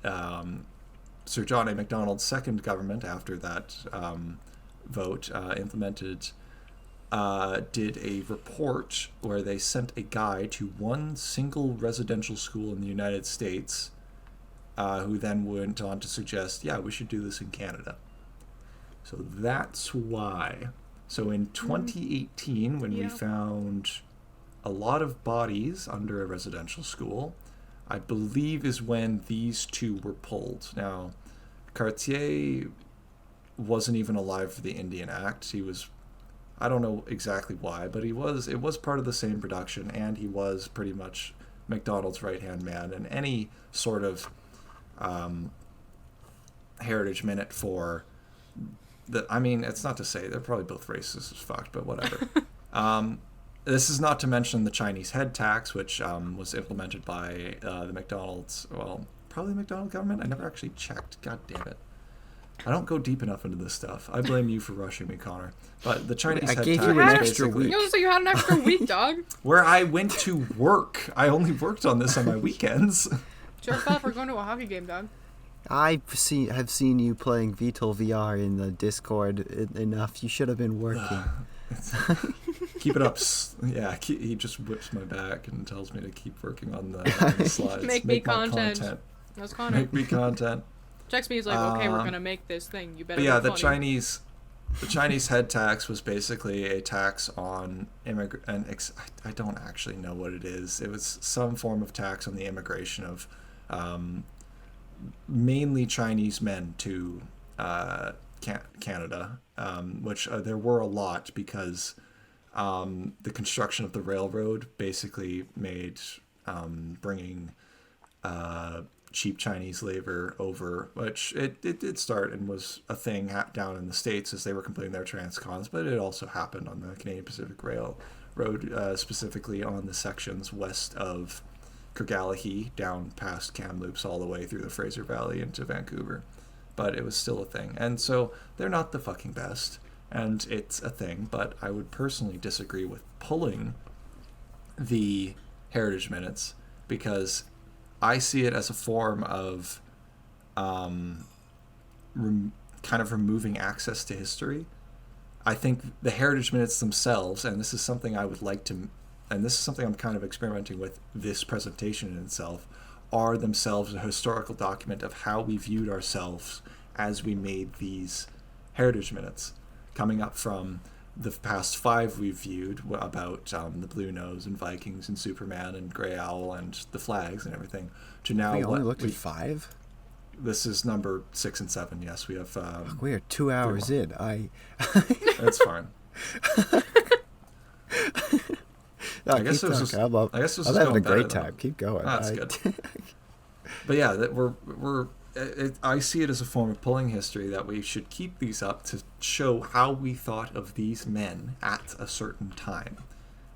Sir John A. Macdonald's second government after that vote did a report where they sent a guy to 1 single residential school in the United States, who then went on to suggest, yeah, we should do this in Canada. So that's why. So in 2018, when we found a lot of bodies under a residential school, I believe is when these 2 were pulled. Now, Cartier wasn't even alive for the Indian Act. He was, I don't know exactly why, but it was part of the same production, and he was pretty much MacDonald's right-hand man. And any sort of Heritage Minute for I mean, it's not to say they're probably both racist as fuck, but whatever. This is not to mention the Chinese head tax, which was implemented by the McDonald's, well, probably the McDonald government. I never actually checked. God damn it. I don't go deep enough into this stuff. I blame you for rushing me, Connor. But the Chinese head gave tax you an is extra basically- week. You so you had an extra week, dog. where I went to work. I only worked on this on my weekends. It's your fault for going to a hockey game, dog. Have seen you playing VTOL VR in the Discord enough. You should have been working. Keep it up. Yeah, he just whips my back and tells me to keep working on the slides. Make me my content. That's Connor. Make me content. Checks me, he's like, okay, we're gonna make this thing. You better. But yeah, be the funny. The Chinese head tax was basically a tax on I don't actually know what it is. It was some form of tax on the immigration of mainly Chinese men to Canada, which there were a lot because the construction of the railroad basically made bringing cheap Chinese labor over, which it did start and was a thing down in the States as they were completing their transcons, but it also happened on the Canadian Pacific Railroad, specifically on the sections west of Kergallahee down past Kamloops all the way through the Fraser Valley into Vancouver. But it was still a thing. And so they're not the fucking best, and it's a thing, but I would personally disagree with pulling the Heritage Minutes because I see it as a form of kind of removing access to history. I think the Heritage Minutes themselves, and this is something I would like to, and this is something I'm kind of experimenting with this presentation in itself, are themselves a historical document of how we viewed ourselves as we made these Heritage Minutes, coming up from the past 5 we've viewed about the Blue Nose and Vikings and Superman and Grey Owl and the flags and everything, to now We only looked at 5? This is number 6 and 7, yes. We have... we are 2 hours in. That's fine. No, I guess it was just, I'm just having a going great better, time. Keep going. That's good. But yeah, that I see it as a form of pulling history that we should keep these up to show how we thought of these men at a certain time.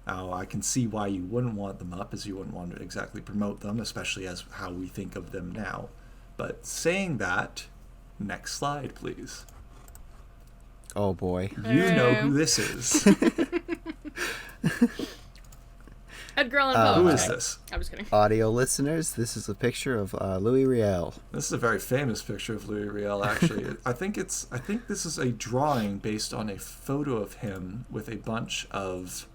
Now, I can see why you wouldn't want them up, as you wouldn't want to exactly promote them, especially as how we think of them now. But saying that, next slide, please. Oh boy. You know who this is. Edgar Allan Poe. Who is this? I was kidding. Audio listeners, this is a picture of Louis Riel. This is a very famous picture of Louis Riel, actually. I think this is a drawing based on a photo of him with a bunch of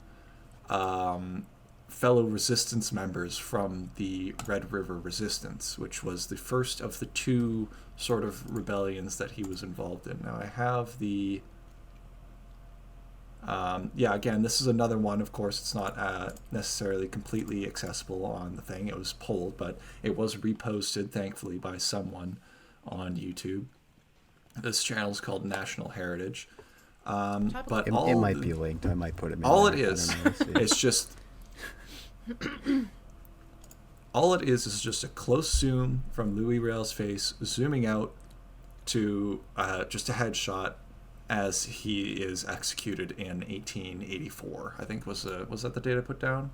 fellow resistance members from the Red River Resistance, which was the first of the 2 sort of rebellions that he was involved in. Now I have the... again, this is another one. Of course, it's not necessarily completely accessible on the thing. It was pulled, but it was reposted, thankfully, by someone on YouTube. This channel is called National Heritage. But it might be linked. I might put it in all there. it is, it's just... all it is just a close zoom from Louis Riel's face, zooming out to just a headshot as he is executed in 1884. I think was that the date I put down?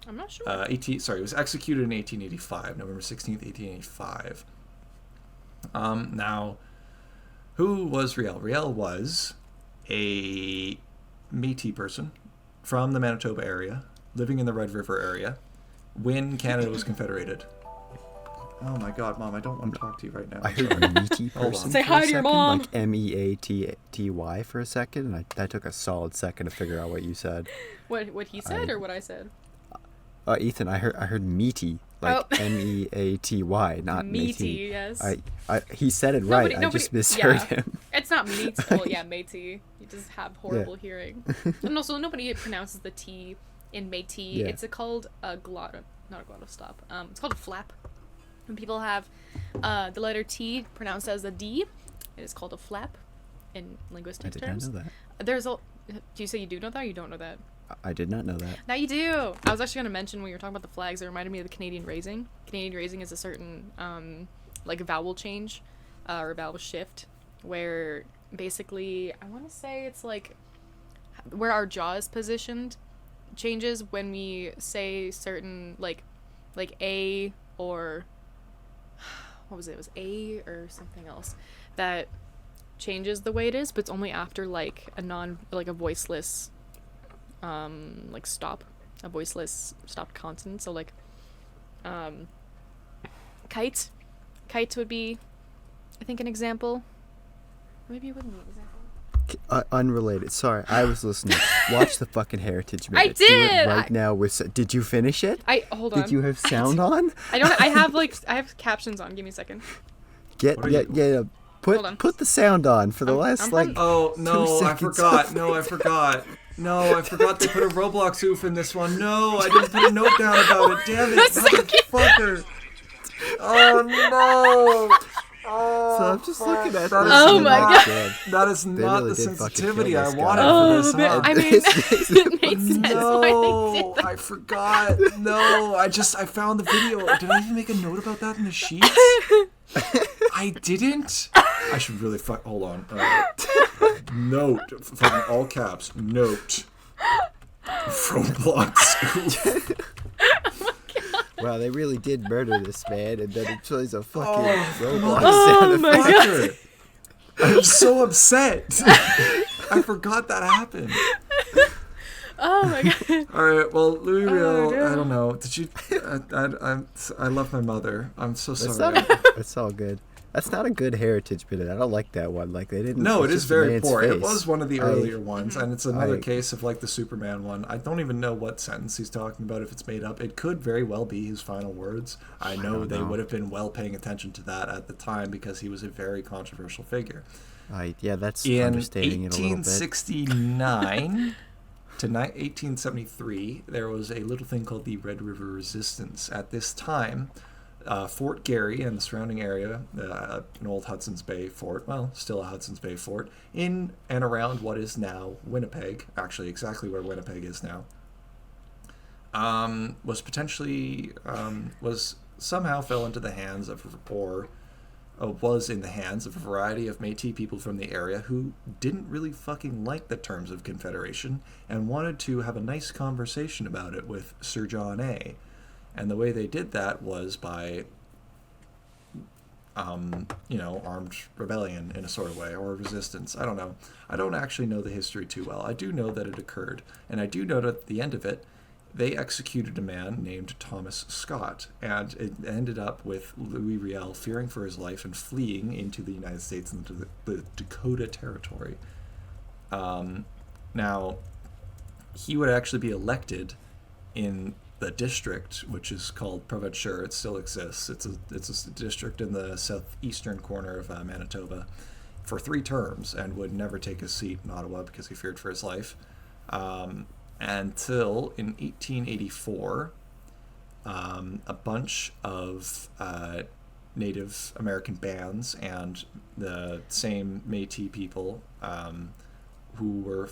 I'm not sure. He was executed in 1885, November 16th, 1885. Now, who was Riel? Riel was a Métis person from the Manitoba area, living in the Red River area, when Canada was confederated. Oh my God, Mom! I don't want to talk to you right now. I heard Métis person. Say for hi a to your second, mom. Like MEATY for a second, and that took a solid second to figure out what you said. What he said or what I said? Ethan, I heard meaty, like MEATY, not Meaty, matey. yes. He said it right. I just misheard him. It's not meat. Well, yeah, Métis. You just have horrible hearing. And also, nobody pronounces the T in Métis. Yeah. It's called a not a glottostop. It's called a flap. When people have the letter T pronounced as a D, it is called a flap in linguistic terms. I did not know that. Do you say you do know that or you don't know that? I did not know that. Now you do. I was actually going to mention when you were talking about the flags, it reminded me of the Canadian raising. Canadian raising is a certain like vowel change or vowel shift where basically I want to say it's like where our jaw is positioned changes when we say certain like a or what was it? It was a or something else that changes the way it is, but it's only after like a voiceless like stop, a voiceless stopped consonant. So like kite would be I think an example. Maybe it wouldn't be an example. Unrelated. Sorry, I was listening. Watch the fucking Heritage Minute. I did! Do it right now. Did you finish it? Hold on. Did you have sound on? I have captions on. Give me a second. Get Hold on. Put the sound on for the I'm last from- like. Oh, no, 2 I seconds forgot. of No, I forgot. No, I forgot to put a Roblox oof in this one. No, I didn't put a note down about it. Damn it, motherfucker. Oh, no. Oh, So I'm just looking at this. Oh and my I'm God. like, "Damn, That is They not really the did fucking sensitivity kill I this guy." wanted Oh, for this, but huh? I mean, This it makes sense why they No, did that. I forgot. No, I found the video. Did I even make a note about that in the sheets? I didn't. I should really hold on. Note, fucking all caps. Note. Roblox. Wow, they really did murder this man, and then it plays a fucking Roblox Oh sound my effect. Fucker. I'm so upset. I forgot that happened. Oh my God. All right. Well, Louis Real. no. I don't know. Did you? I love my mother. I'm so That's sorry. not. It's all good. That's not a good heritage minute. I don't like that one. Like they didn't. No, it's it is just a very man's poor. It face. was one of the earlier ones, and it's another I- case of like the Superman one. I don't even know what sentence he's talking about, if it's made up. It could very well be his final words. I know don't they know. would have been well paying attention to that at the time because he was a very controversial figure. Yeah, that's In understating it a little bit. 1869 to 1873, there was a little thing called the Red River Resistance. At this time, Fort Garry and the surrounding area, an old Hudson's Bay fort, well, still a Hudson's Bay fort, in and around what is now Winnipeg, actually exactly where Winnipeg is now, was somehow fell into the hands of, or was in the hands of a variety of Métis people from the area who didn't really fucking like the terms of Confederation and wanted to have a nice conversation about it with Sir John A. And the way they did that was by, armed rebellion in a sort of way, or resistance. I don't know. I don't actually know the history too well. I do know that it occurred, and I do know that at the end of it, they executed a man named Thomas Scott, and it ended up with Louis Riel fearing for his life and fleeing into the United States and into the Dakota Territory. Now, he would actually be elected in the district, which is called Provencher. It still exists. It's a district in the southeastern corner of Manitoba for 3 terms, and would never take his seat in Ottawa because he feared for his life. Until in 1884, a bunch of Native American bands and the same Métis people who were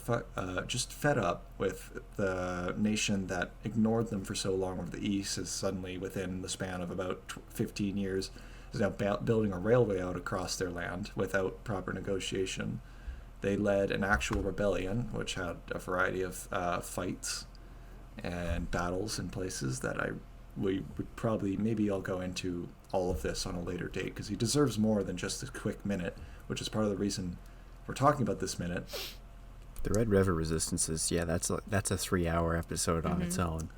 just fed up with the nation that ignored them for so long over the East, is suddenly within the span of about 15 years is now building a railway out across their land without proper negotiation. They led an actual rebellion, which had a variety of fights and battles in places that we would probably, maybe I'll go into all of this on a later date, because he deserves more than just a quick minute, which is part of the reason we're talking about this minute. The Red River Resistance is, that's a 3-hour episode on its own.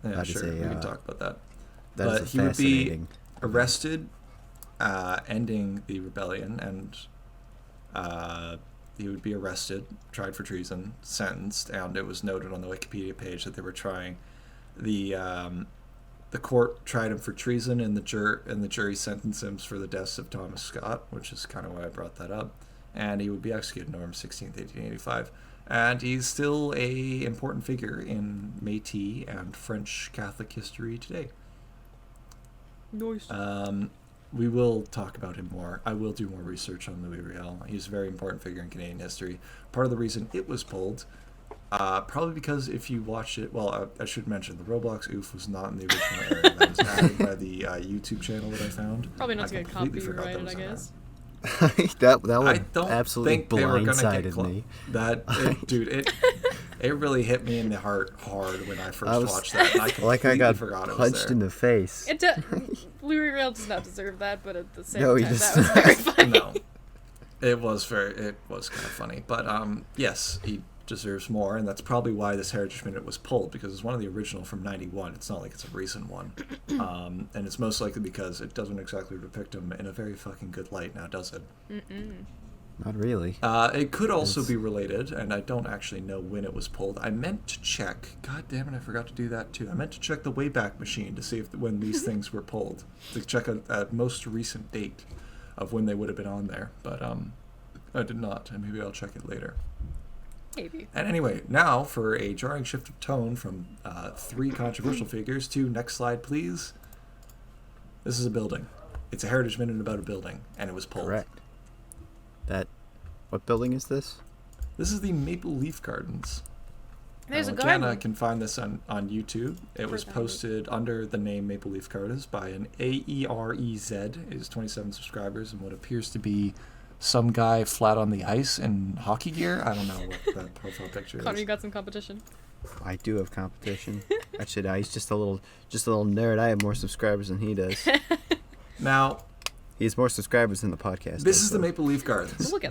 Yeah, That is sure, a, we can talk about that. That But is he would be fascinating. arrested, ending the rebellion, and he would be arrested, tried for treason, sentenced, and it was noted on the Wikipedia page that they were trying the court tried him for treason, and the jury sentenced him for the deaths of Thomas Scott, which is kind of why I brought that up. And he would be executed November 16th, 1885. And he's still a important figure in Métis and French Catholic history today. Nice. We will talk about him more. I will do more research on Louis Riel. He's a very important figure in Canadian history. Part of the reason it was pulled, probably because if you watch it, well, I should mention, the Roblox oof was not in the original area. That was added by the YouTube channel that I found. Probably not to I get completely forgot that copyrighted, was I in there. guess. that I one don't absolutely think they were gonna get blindsided me. It really hit me in the heart hard when I first I was- watched that. And I Like I completely got forgot it was punched there. in the face. Louis Riel does not deserve that, but at the same No, he time, does that was not. very funny. No, it was kind of funny, but yes, he deserves more, and that's probably why this Heritage Minute was pulled, because it's one of the original from '91. It's not like it's a recent one, and it's most likely because it doesn't exactly depict him in a very fucking good light now, does it? Not really. It could also be related, and I don't actually know when it was pulled. I meant to check. God damn it, I forgot to do that too. I meant to check the Wayback Machine to see when these things were pulled, to check a most recent date. of when they would have been on there, but I did not, and maybe I'll check it later. Maybe. And anyway, now for a jarring shift of tone from 3 controversial figures to next slide, please. This is a building. It's a Heritage Minute about a building, and it was pulled. Correct. What building is this? This is the Maple Leaf Gardens. There's a Again, garden. I can find this on YouTube. It was posted under the name Maple Leaf Gardens by an AEREZ. It is 27 subscribers and what appears to be some guy flat on the ice in hockey gear. I don't know what that profile picture Connor, is. you got some competition. I do have competition. Actually, no, he's just a little nerd. I have more subscribers than he does. Now, He has more subscribers than the podcast. this is the Maple Leaf Gardens. We'll get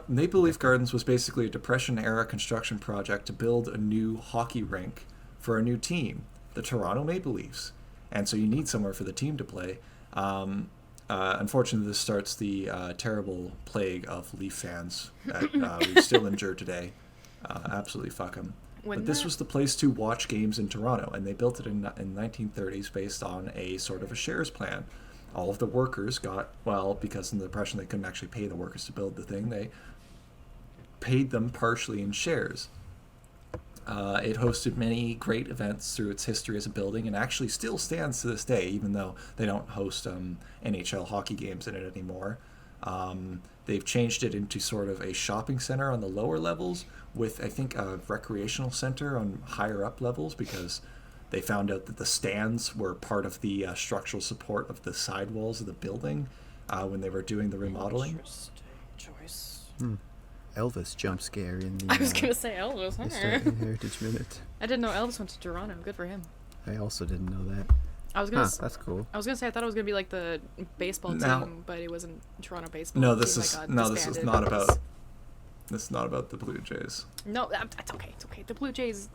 Maple Leaf Gardens was basically a Depression-era construction project to build a new hockey rink for a new team, the Toronto Maple Leafs. And so you need somewhere for the team to play. Unfortunately, this starts the terrible plague of Leaf fans that we still endure today. Absolutely fuck them. But this was the place to watch games in Toronto, and they built it in the 1930s based on a sort of a shares plan. All of the workers got, well, because in the Depression they couldn't actually pay the workers to build the thing, they paid them partially in shares. It hosted many great events through its history as a building and actually still stands to this day, even though they don't host NHL hockey games in it anymore. They've changed it into sort of a shopping center on the lower levels with, I think, a recreational center on higher up levels because they found out that the stands were part of the structural support of the side walls of the building when they were doing the remodeling. Interesting choice. Elvis jump scare in the I was gonna say Elvis. Heritage Minute. I didn't know Elvis went to Toronto. Good for him. I also didn't know that. I was gonna. That's cool. I was gonna say I thought it was gonna be like the baseball Now- team, but it wasn't Toronto baseball. No, team this that is got no, this is disbanded. not about. This is not about the Blue Jays. No, that's okay. It's okay. The Blue Jays.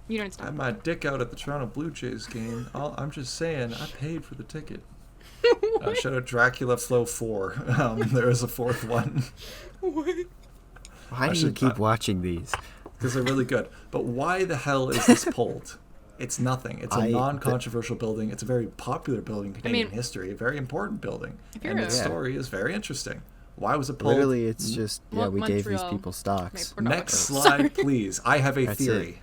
You don't I stop. had my dick out at the Toronto Blue Jays game. I'm just saying, I paid for the ticket. Shout out Dracula Flow 4. There is a 4th one. Why do you keep watching these? Because they're really good. But why the hell is this pulled? It's nothing. It's a non-controversial building. It's a very popular building in Canadian history. A very important building. And its story is very interesting. Why was it pulled? Literally, it's just, Well, we gave these Montreal. people stocks. We're not Next Sorry. slide, please. I have a That's theory.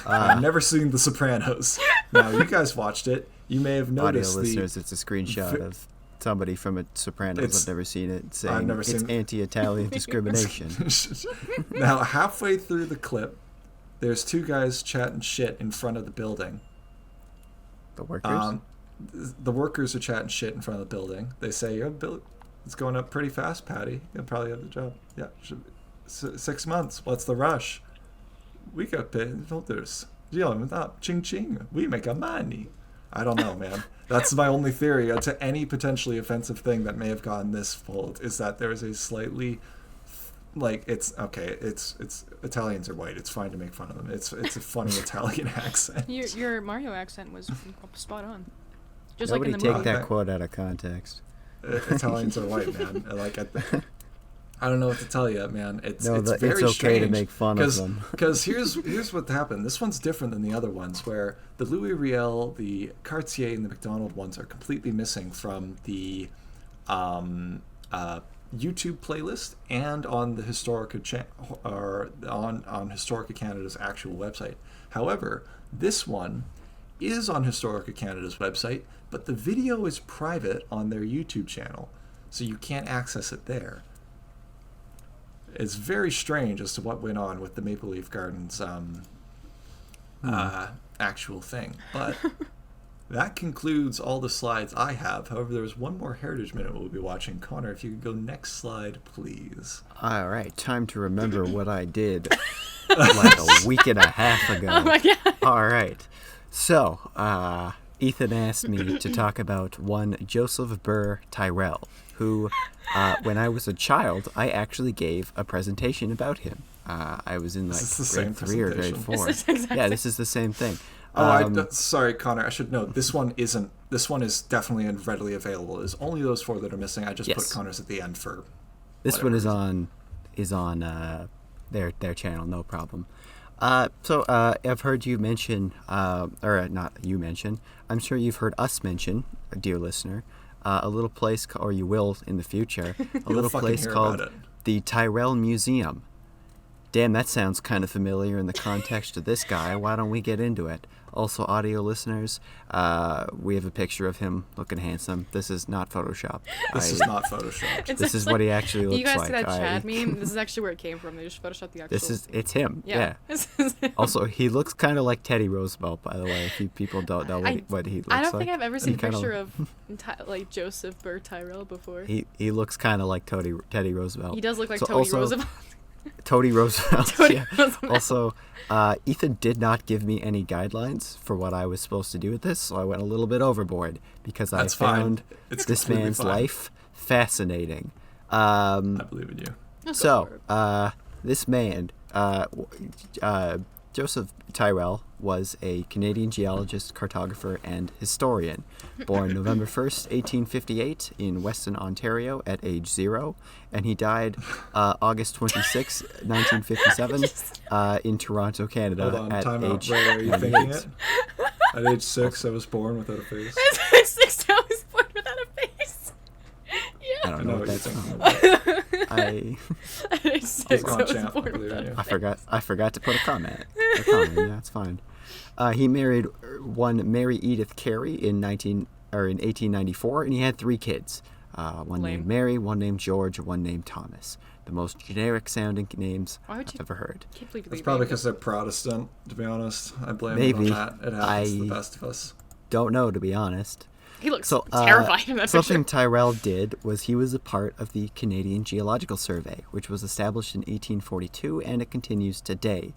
I've never seen The Sopranos. Now, you guys watched it. You may have Audio noticed listeners, it's a screenshot of somebody from a Sopranos. I've never seen it saying never it's seen it. anti-Italian discrimination. Now, halfway through the clip, there's 2 guys chatting shit in front of the building. The workers? The workers are chatting shit in front of the building. They say, "Your bill, it's going up pretty fast, Patty. You'll probably have the job." Yeah, 6 months. What's the rush? We got paid filters. Dealing with up, ching ching. We make a money. I don't know, man. That's my only theory to any potentially offensive thing that may have gotten this pulled is that there is a slightly, like, it's okay. It's Italians are white. It's fine to make fun of them. It's a funny Italian accent. Your Mario accent was spot on. Just Nobody like in the take movie. that quote out of context. Italians are white, man. Like, I don't know what to tell you, man. It's very it's okay strange to make fun of them. Because here's what happened. This one's different than the other ones, where the Louis Riel, the Cartier, and the McDonald ones are completely missing from the YouTube playlist and on the Historica on Historica Canada's actual website. However, this one is on Historica Canada's website, but the video is private on their YouTube channel, so you can't access it there. It's very strange as to what went on with the Maple Leaf Gardens actual thing. But that concludes all the slides I have. However, there's one more Heritage Minute we'll be watching. Connor, if you could go next slide, please. All right, time to remember what I did like a week and a half ago. Oh my god. All right. So, Ethan asked me to talk about one Joseph Burr Tyrell, who, when I was a child, I actually gave a presentation about him. I was in like grade 3 or grade 4. Yeah, this is the same thing. Sorry, Connor. I should note this one isn't. This one is definitely and readily available. There's only those 4 that are missing. I just put Connor's at the end for. This one is on their channel, no problem. So I've heard you mention, or not you mention. I'm sure you've heard us mention, dear listener, a little place, or you will in the future, a little fucking place hear called about it. the Tyrell Museum. Damn, that sounds kind of familiar in the context of this guy. Why don't we get into it? Also, audio listeners, we have a picture of him looking handsome. This is not Photoshop. This is not photoshopped. It's This is like- what he actually looks You guys like. see that Chad meme? This is actually where it came from. They just photoshopped the actual. It's him. Yeah. This is him. Also, he looks kind of like Teddy Roosevelt, by the way. If you people don't know what he looks like. I don't think I've ever seen a kinda- picture of like Joseph Burr Tyrell before. He looks kind of like Teddy Roosevelt. He does look like So Tony also- Roosevelt. Tony Roosevelt. Tony Yeah. Roosevelt. Also, Ethan did not give me any guidelines for what I was supposed to do with this, so I went a little bit overboard because That's I found fine. It's this completely man's fine. life fascinating. I believe in you. Go So, for it. this man, Joseph Tyrell, was a Canadian geologist, cartographer, and historian. Born November 1st, 1858, in Western Ontario at age 0, and he died August 26, 1957, in Toronto, Canada, Hold on, at time out. age Ray, are you 98. thinking it? At age 6, I was born without a face. 6 I was born without a face. I Yeah. don't I know know what what you're that's thinking. from. I At age 6 Come I on, was champ. I born believe in without you. a I forgot to put a comment. Yeah, that's fine. He married one Mary Edith Carey in 1894, and he had 3 kids. One Lame. named Mary, one named George, and one named Thomas. The most generic sounding names Why would I've you- ever heard. Can't believe That's they probably named because him. they're Protestant, to be honest. I blame Maybe. them on that. It happens to the I- best of us. Don't know, to be honest. He looks So, terrified in that something picture. Tyrell did was he was a part of the Canadian Geological Survey, which was established in 1842, and it continues today.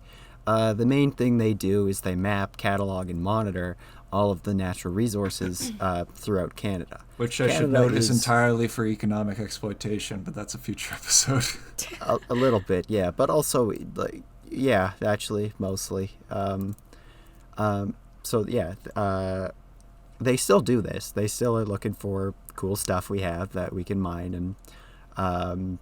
The main thing they do is they map, catalog, and monitor all of the natural resources throughout Canada. Which I should Canada note is is- entirely for economic exploitation, but that's a future episode. A little bit, yeah, but also, like, yeah, actually, mostly. So yeah, they still do this. They still are looking for cool stuff we have that we can mine and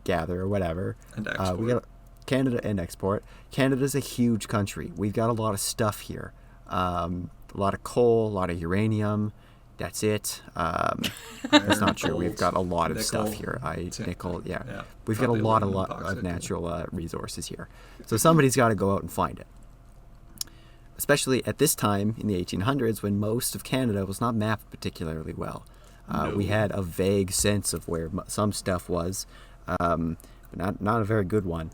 gather or whatever. And We export. got Canada and export. Canada's a huge country. We've got a lot of stuff here. A lot of coal, a lot of uranium. That's it. That's Iron, not true. We've gold, got a lot of stuff nickel, here. tin- Nickel, yeah. yeah, We've got probably a lot aluminum, of bauxite, too. natural resources here. So somebody's got to go out and find it. Especially at this time in the 1800s when most of Canada was not mapped particularly well. We No. had a vague sense of where some stuff was, but not a very good one.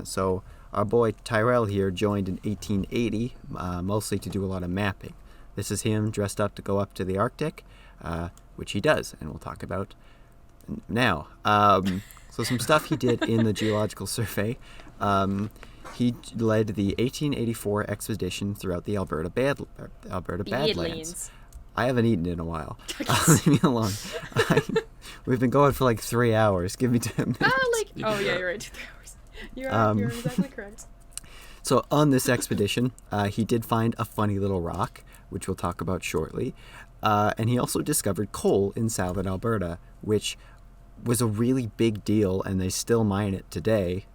So our boy Tyrell here joined in 1880, mostly to do a lot of mapping. This is him dressed up to go up to the Arctic, which he does, and we'll talk about now. So some stuff he did in the Geological Survey. He led the 1884 expedition throughout the Alberta Badlands. I haven't eaten in a while. Leave me alone. We've been going for like 3 hours. Give me 10 minutes. You Oh can yeah, go. you're right. 2 hours. You're exactly correct. So on this expedition, he did find a funny little rock, which we'll talk about shortly. And he also discovered coal in southern Alberta, which was a really big deal, and they still mine it today.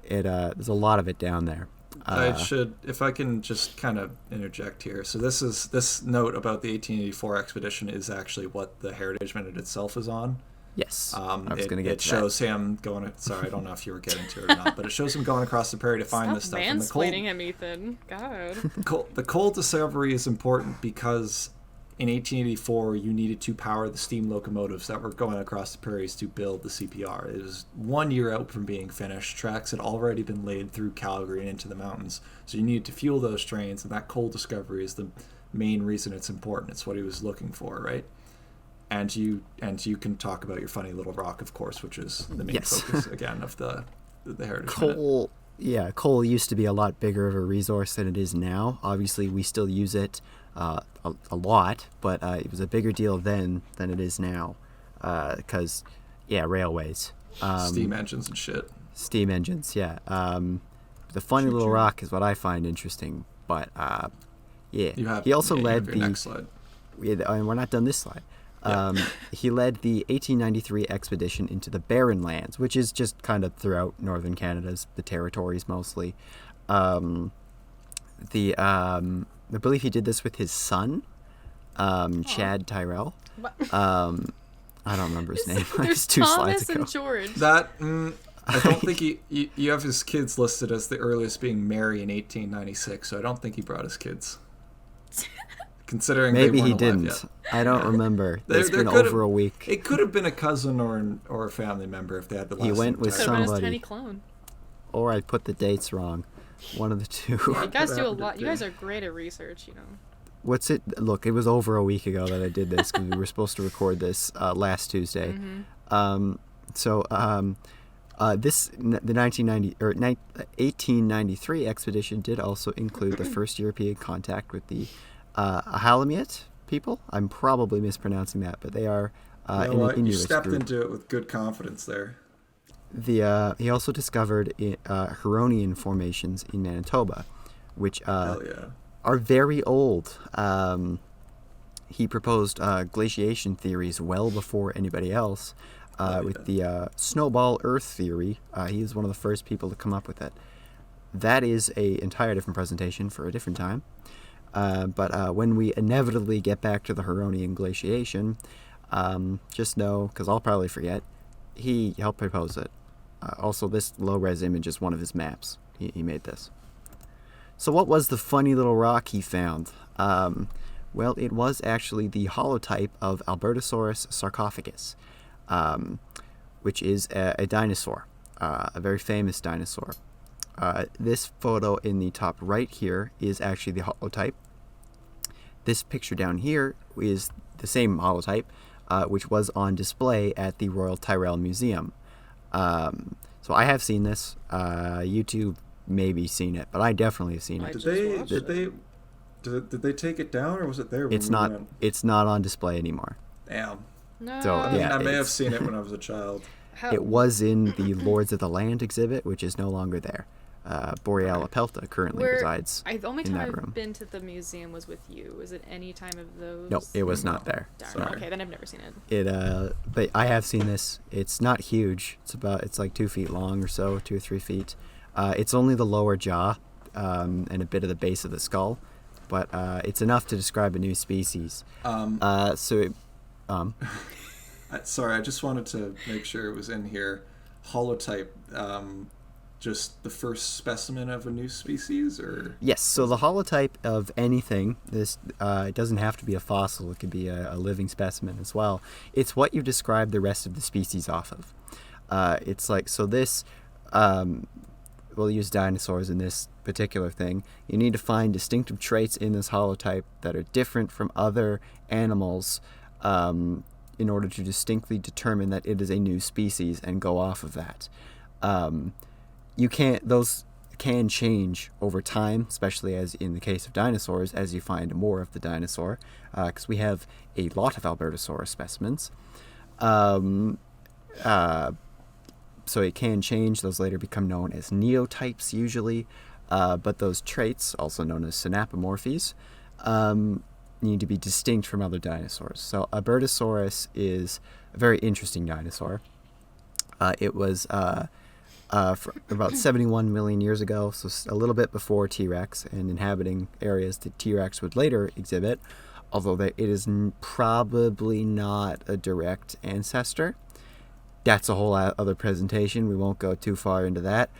There's a lot of it down there. I should, if I can just kind of interject here. So this note about the 1884 expedition is actually what the Heritage Minute itself is on. Yes, I was going to It get to that. shows him going. Sorry, I don't know if you were getting to it or not, but it shows him going across the prairie to find Stop this stuff. And mansplaining him, Ethan. God. the coal discovery is important because in 1884 you needed to power the steam locomotives that were going across the prairies to build the CPR. It was 1 year out from being finished. Tracks had already been laid through Calgary and into the mountains, so you needed to fuel those trains, and that coal discovery is the main reason it's important. It's what he was looking for, right? And you can talk about your funny little rock, of course, which is the main Yes. focus again of the Heritage Minute. Coal used to be a lot bigger of a resource than it is now. Obviously, we still use it a lot, but it was a bigger deal then than it is now, because railways, Steam engines and shit. steam engines, yeah. The funny little rock is what I find interesting, but yeah. He also led your the. next slide. And we're not done this slide. He led the 1893 expedition into the Barren Lands, which is just kind of throughout northern Canada's the territories mostly. I believe he did this with his son, Chad Tyrell. What? I don't remember his name. There's It's 2 slides Thomas ago. and George. That I don't think you have his kids listed as the earliest being Mary in 1896, so I don't think he brought his kids. Considering Maybe they he weren't alive didn't. yet. I don't remember. There- It's there been could've- over a week. It could have been a cousin or a family member if they had the last He went name with Could Tyrell. have been his somebody. tiny clone. Or I put the dates wrong. One of the two. You guys do a happened lot. to You guys do. are great at research, you know. What's it? Look, it was over a week ago that I did this because we were supposed to record this last Tuesday. The 1893 expedition did also include the first European contact with the Ahalamiut people. I'm probably mispronouncing that, but they are You know an what? You Inuit stepped group. into it with good confidence there. He also discovered Huronian formations in Manitoba, which Hell yeah. are very old. He proposed glaciation theories well before anybody else. With the snowball Earth theory, he was one of the first people to come up with it. That is a entire different presentation for a different time. But when we inevitably get back to the Huronian glaciation, just know, because I'll probably forget, he helped propose it. Also, this low-res image is one of his maps. He made this. So what was the funny little rock he found? Well, it was actually the holotype of Albertosaurus sarcophagus, which is a dinosaur, a very famous dinosaur. This photo in the top right here is actually the holotype. This picture down here is the same holotype, which was on display at the Royal Tyrrell Museum. So I have seen this. You two maybe seen it, but I definitely have seen it. Did they take it down or was it there? When It's we not. went? It's not on display anymore. Damn. No. So, I mean, yeah, I may have it's- seen it when I was a child. How- It was in the Lords of the Land exhibit, which is no longer there. Boreala pelta currently Where- resides The only in time that I've room. been to the museum was with you. Was it any time of those? No, it was No. not there. Darn. Sorry. Okay, then I've never seen it. But I have seen this. It's not huge. It's like 2 feet long or so, 2 or 3 feet. It's only the lower jaw and a bit of the base of the skull, but it's enough to describe a new species. Sorry, I just wanted to make sure it was in here. Holotype, just the first specimen of a new species, or Yes, so the holotype of anything, this it doesn't have to be a fossil, it could be a living specimen as well. It's what you describe the rest of the species off of. It's like, so this, we'll use dinosaurs in this particular thing. You need to find distinctive traits in this holotype that are different from other animals in order to distinctly determine that it is a new species and go off of that. Those can change over time, especially as in the case of dinosaurs, as you find more of the dinosaur, because we have a lot of Albertosaurus specimens. So it can change. Those later become known as neotypes usually, but those traits, also known as synapomorphies, need to be distinct from other dinosaurs. So Albertosaurus is a very interesting dinosaur. It was for about 71 million years ago, so a little bit before T-Rex, and inhabiting areas that T-Rex would later exhibit, although it is probably not a direct ancestor. That's a whole other presentation. We won't go too far into that.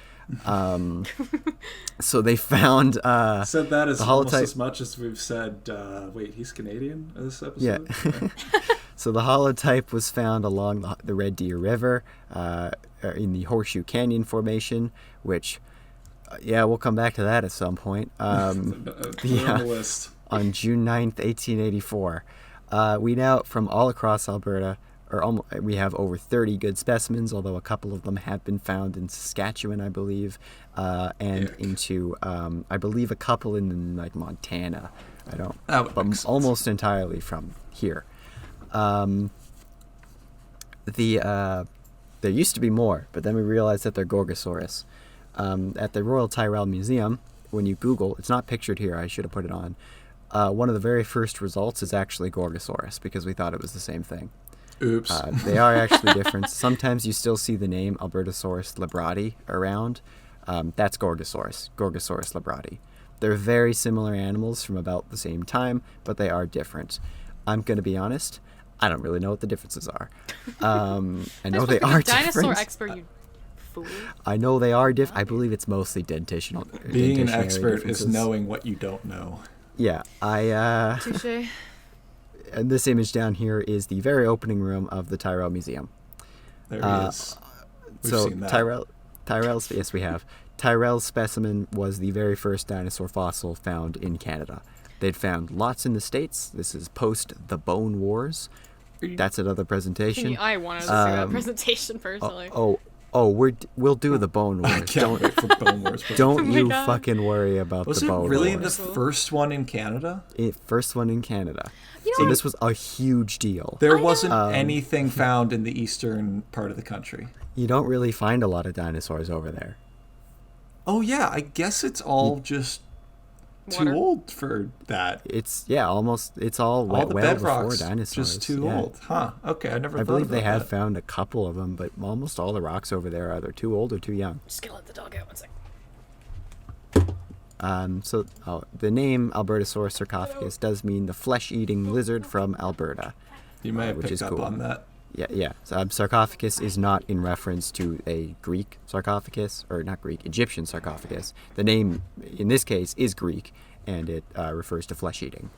So they found said that as the almost holotype. as much as we've said. Wait, he's Canadian in this Yeah. episode. So the holotype was found along the Red Deer River in the Horseshoe Canyon Formation, which, we'll come back to that at some point. Put it on the list. On June 9th, 1884. We now, from all across Alberta, we have over 30 good specimens, although a couple of them have been found in Saskatchewan, I believe, and Yuck. into, I believe, a couple in like Montana. That would But make sense. almost entirely from here. There used to be more, but then we realized that they're Gorgosaurus. At the Royal Tyrrell Museum, when you Google, it's not pictured here, I should have put it on, one of the very first results is actually Gorgosaurus, because we thought it was the same thing. Oops. They are actually different. Sometimes you still see the name Albertosaurus librati around. That's Gorgosaurus librati. They're very similar animals from about the same time, but they are different. I'm going to be honest. I don't really know what the differences are. I know There's they supposed to be are dinosaur different. expert, you fool. I know they are different. I believe it's mostly dentitional. Being an dentitionary expert is differences. knowing what you don't know. Yeah, Touche. and this image down here is the very opening room of the Tyrrell Museum. There he is. We've So seen that. Tyrrell's yes, we have. Tyrrell's specimen was the very first dinosaur fossil found in Canada. They'd found lots in the States. This is post the Bone Wars. That's another presentation. I wanted to see that presentation personally. We'll do the Bone Wars. I can't wait for Bone Wars. Don't Oh my you God. fucking worry about Was the it Bone really Wars. the first one in Canada? First one in Canada. You So know, this was a huge deal. There I wasn't know. anything found in the eastern part of the country. You don't really find a lot of dinosaurs over there. Oh yeah, I guess it's all just too Water. old for that. It's almost it's all All well the before bedrock's dinosaurs. just too yeah. old. Huh. Okay, I never I thought believe they about have that. found a couple of them, but almost all the rocks over there are either too old or too young. just gonna let the dog out 1 sec. The name Albertosaurus sarcophagus does mean the flesh-eating lizard from Alberta. You may have which picked is up cool. on that. Yeah. So, sarcophagus is not in reference to a Greek sarcophagus, or not Greek, Egyptian sarcophagus. The name, in this case, is Greek, and it refers to flesh-eating.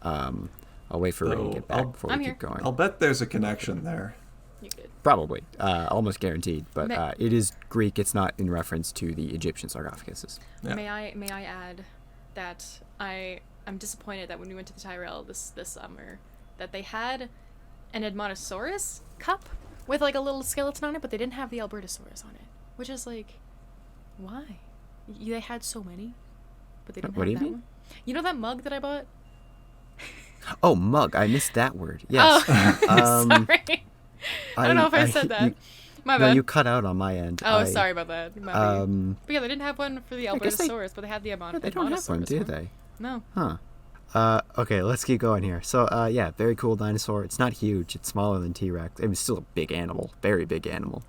I'll wait for Ray to So, get back before I'm we here. keep going. I'll bet there's a connection there. You good? Probably, almost guaranteed, but Ma- it is Greek. It's not in reference to the Egyptian sarcophaguses. Yeah. May I add that I'm disappointed that when we went to the Tyrrell this summer that they had an Edmontosaurus cup with like a little skeleton on it, but they didn't have the Albertosaurus on it, which is like, why? They had so many, but they didn't What have do you that mean? one. You know that mug that I bought? Oh, mug! I missed that word. Yes. Oh, sorry. I don't know if I said that. My No, bad. you cut out on my end. Oh, sorry about that. My bad. But yeah, they didn't have one for the I guess they- Albertosaurus, but they had the They don't have one, Edmontosaurus do they? No. Huh. Okay, let's keep going here. So, yeah, very cool dinosaur. It's not huge. It's smaller than T-Rex. It was still a big animal, very big animal,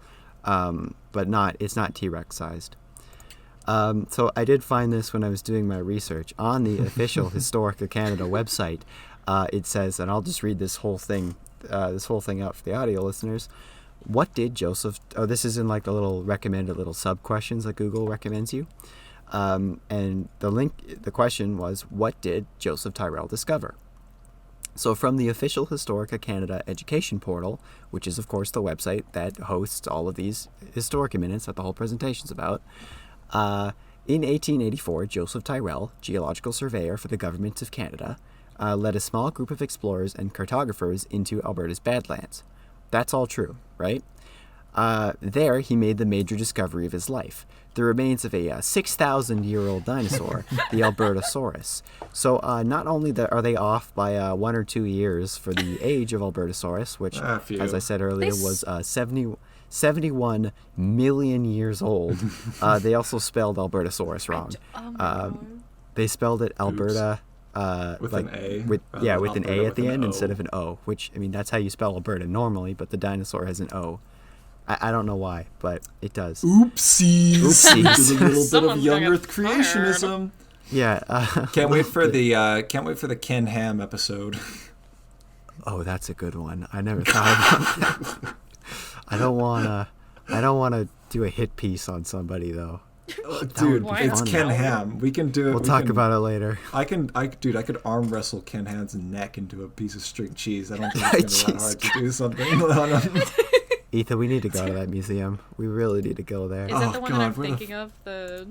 but it's not T-Rex sized. So I did find this when I was doing my research on the official Historic Canada website. It says, and I'll just read this whole thing out for the audio listeners. What did Joseph? Oh, this is in like the little recommended little sub questions that Google recommends you. And the question was, what did Joseph Tyrrell discover? So from the official Historica Canada education portal, which is of course the website that hosts all of these Historica minutes that the whole presentation's about, in 1884, Joseph Tyrrell, geological surveyor for the government of Canada, led a small group of explorers and cartographers into Alberta's Badlands. That's all true, right? There, he made the major discovery of his life, the remains of a 6,000-year-old dinosaur, the Albertosaurus. So not only are they off by 1 or 2 years for the age of Albertosaurus, which, A few. as I said earlier, They was 71 million years old. They also spelled Albertosaurus wrong. Oh my God. They spelled it Alberta... With like, an A? with an Alberta A at with the an end O. instead of an O, which, I mean, that's how you spell Alberta normally, but the dinosaur has an O. I don't know why, but it does. Oopsies! Oopsies. We did a little bit of Someone's young gonna Earth get creationism. Yeah. Can't wait for the Ken Ham episode. Oh, that's a good one. I never thought about that. I don't wanna do a hit piece on somebody though. Dude, Why it's not? Ken Ham. We can do it. We'll talk about it later. I could arm wrestle Ken Ham's neck into a piece of string cheese. I don't think it's gonna be that hard to do something on him. Ethan, we need to go to that museum. We really need to go there. Is that the Oh, one God, that I'm where the thinking of? The-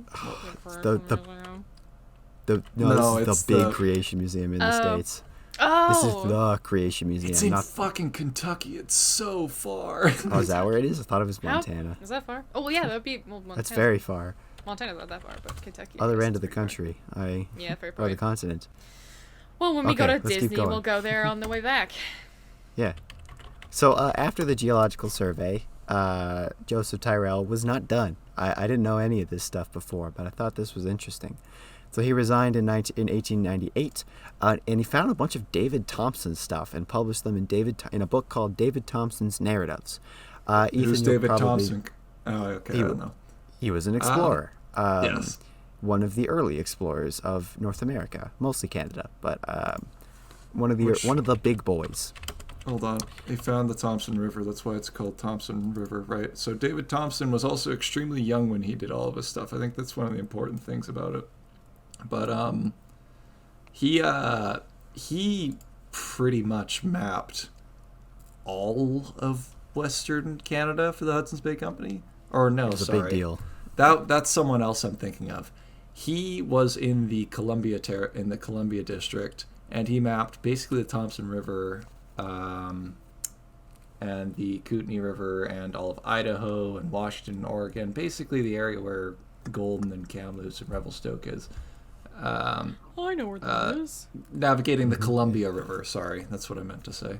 No, this it's is the big the- creation museum in the Oh. States. Oh. This is the creation museum. It's in not fucking Kentucky. It's so far. Oh, is that where it is? I thought it was How- Montana. Is that far? Oh well, yeah, that would be. Well, Montana. That's very far. Montana's not that far, but Kentucky. Other is end of the pretty far. country. Yeah, fair Or the point. continent. Well, when we go Okay, to let's keep Disney, going. we'll go there on the way back. Yeah. So after the geological survey, Joseph Tyrrell was not done. I didn't know any of this stuff before, but I thought this was interesting. So he resigned in 1898, and he found a bunch of David Thompson stuff and published them in a book called David Thompson's Narratives. Who's Ethan, you'll David probably- Thompson? Oh, okay. I don't know. He was an explorer. Yes. One of the early explorers of North America, mostly Canada, but one of the big boys. Hold on. They found the Thompson River. That's why it's called Thompson River, right? So David Thompson was also extremely young when he did all of his stuff. I think that's one of the important things about it. But he pretty much mapped all of Western Canada for the Hudson's Bay Company. Or no, It's a sorry. big deal. That's someone else I'm thinking of. He was in the Columbia District, and he mapped basically the Thompson River, and the Kootenai River, and all of Idaho and Washington, Oregon. Basically, the area where Golden and Kamloops and Revelstoke is. Oh, I know where that is. Navigating the Columbia River. Sorry, that's what I meant to say.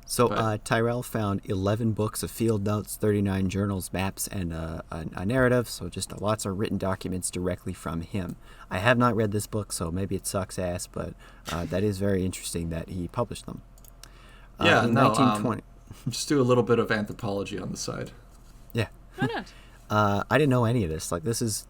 So Tyrell found 11 books of field notes, 39 journals, maps, and a narrative. So just lots of written documents directly from him. I have not read this book, so maybe it sucks ass, but that is very interesting that he published them. Yeah, in no, 1920. Just do a little bit of anthropology on the side. Yeah. Why not? I didn't know any of this. Like, this is,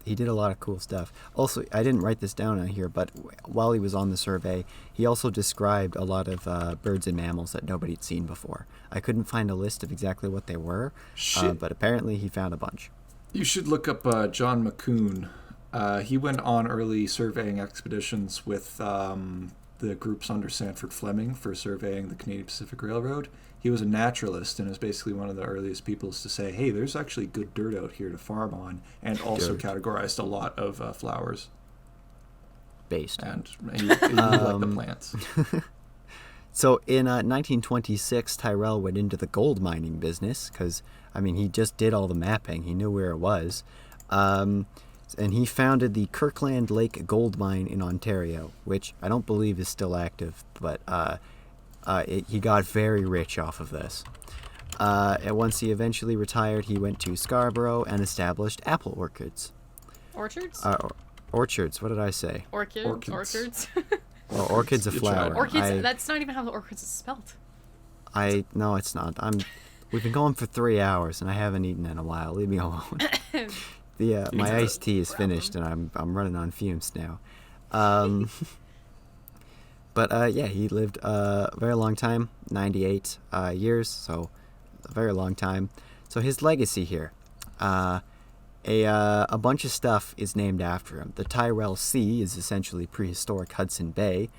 he did a lot of cool stuff. Also, I didn't write this down on here, but while he was on the survey, he also described a lot of birds and mammals that nobody had seen before. I couldn't find a list of exactly what they were, but apparently he found a bunch. You should look up John McCoon. He went on early surveying expeditions with the groups under Sanford Fleming for surveying the Canadian Pacific Railroad. He was a naturalist and is basically one of the earliest peoples to say, hey, there's actually good dirt out here to farm on, and also categorized a lot of flowers. Based. And he liked the plants. So in 1926, Tyrell went into the gold mining business because, I mean, he just did all the mapping. He knew where it was. And he founded the Kirkland Lake Gold Mine in Ontario, which I don't believe is still active, but he got very rich off of this. And once he eventually retired, he went to Scarborough and established apple orchards. Orchards? Orchards, what did I say? Orchids. Well, orchid's a flower. Orchids, that's not even how the orchids is spelled. No, it's not. We've been going for 3 hours and I haven't eaten in a while. Leave me alone. My iced tea is finished and I'm running on fumes now. But he lived a very long time, 98 years, so a very long time. So his legacy here, a bunch of stuff is named after him. The Tyrell Sea is essentially prehistoric Hudson Bay.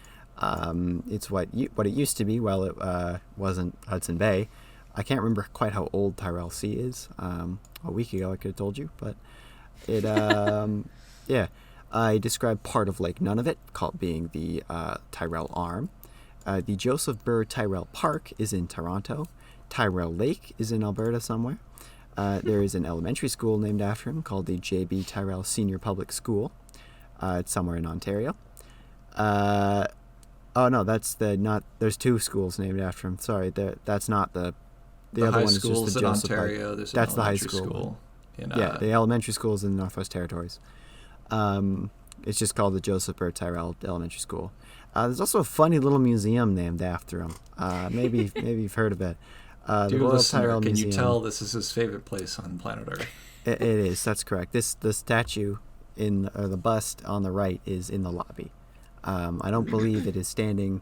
It's what it used to be while it wasn't Hudson Bay. I can't remember quite how old Tyrell Sea is. A week ago I could have told you, but it I described part of Lake Nunavut, called being the Tyrell Arm. The Joseph Burr Tyrell Park is in Toronto. Tyrell Lake is in Alberta somewhere. There is an elementary school named after him called the J.B. Tyrell Senior Public School. It's somewhere in Ontario. There's two schools named after him. Sorry, that's not the other one is just the Joseph Ontario. That's the high school. The elementary school is in the Northwest Territories. It's just called the Joseph Burr Tyrell Elementary School. There's also a funny little museum named after him. Maybe you've heard of it. The Royal listener, Tyrell Museum. Can you tell this is his favorite place on planet Earth? It is. That's correct. The statue the bust on the right is in the lobby. I don't believe it is standing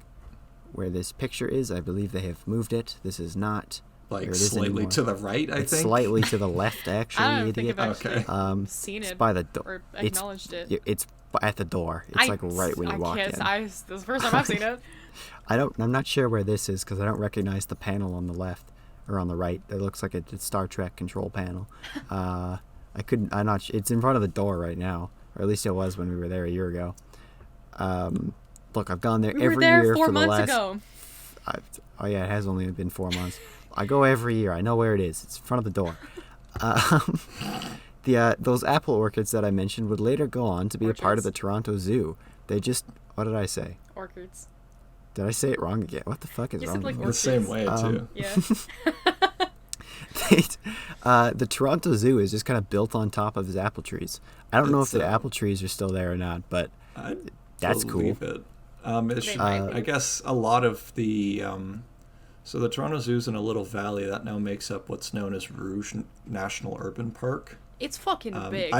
where this picture is. I believe they have moved it. This is not like slightly to the right. I it's think slightly to the left. Actually, I don't idiot. think I've actually seen it. It's by the door. Or acknowledged it. It's at the door. It's like right when you walk in. This is the first time I've seen it. I'm not sure where this is because I don't recognize the panel on the left or on the right. It looks like a Star Trek control panel. It's in front of the door right now, or at least it was when we were there a year ago. Look, I've gone there every year for the last. 4 months ago. It has only been 4 months. I go every year. I know where it is. It's in front of the door. Those apple orchards that I mentioned would later go on to be a part of the Toronto Zoo. They just, what did I say? Orchards. Did I say it wrong again? What the fuck is wrong with me? The same way, too. Yeah. The Toronto Zoo is just kind of built on top of his apple trees. I don't know if the apple trees are still there or not, but that's cool. I guess a lot of the... So the Toronto Zoo's in a little valley that now makes up what's known as Rouge National Urban Park. It's fucking big.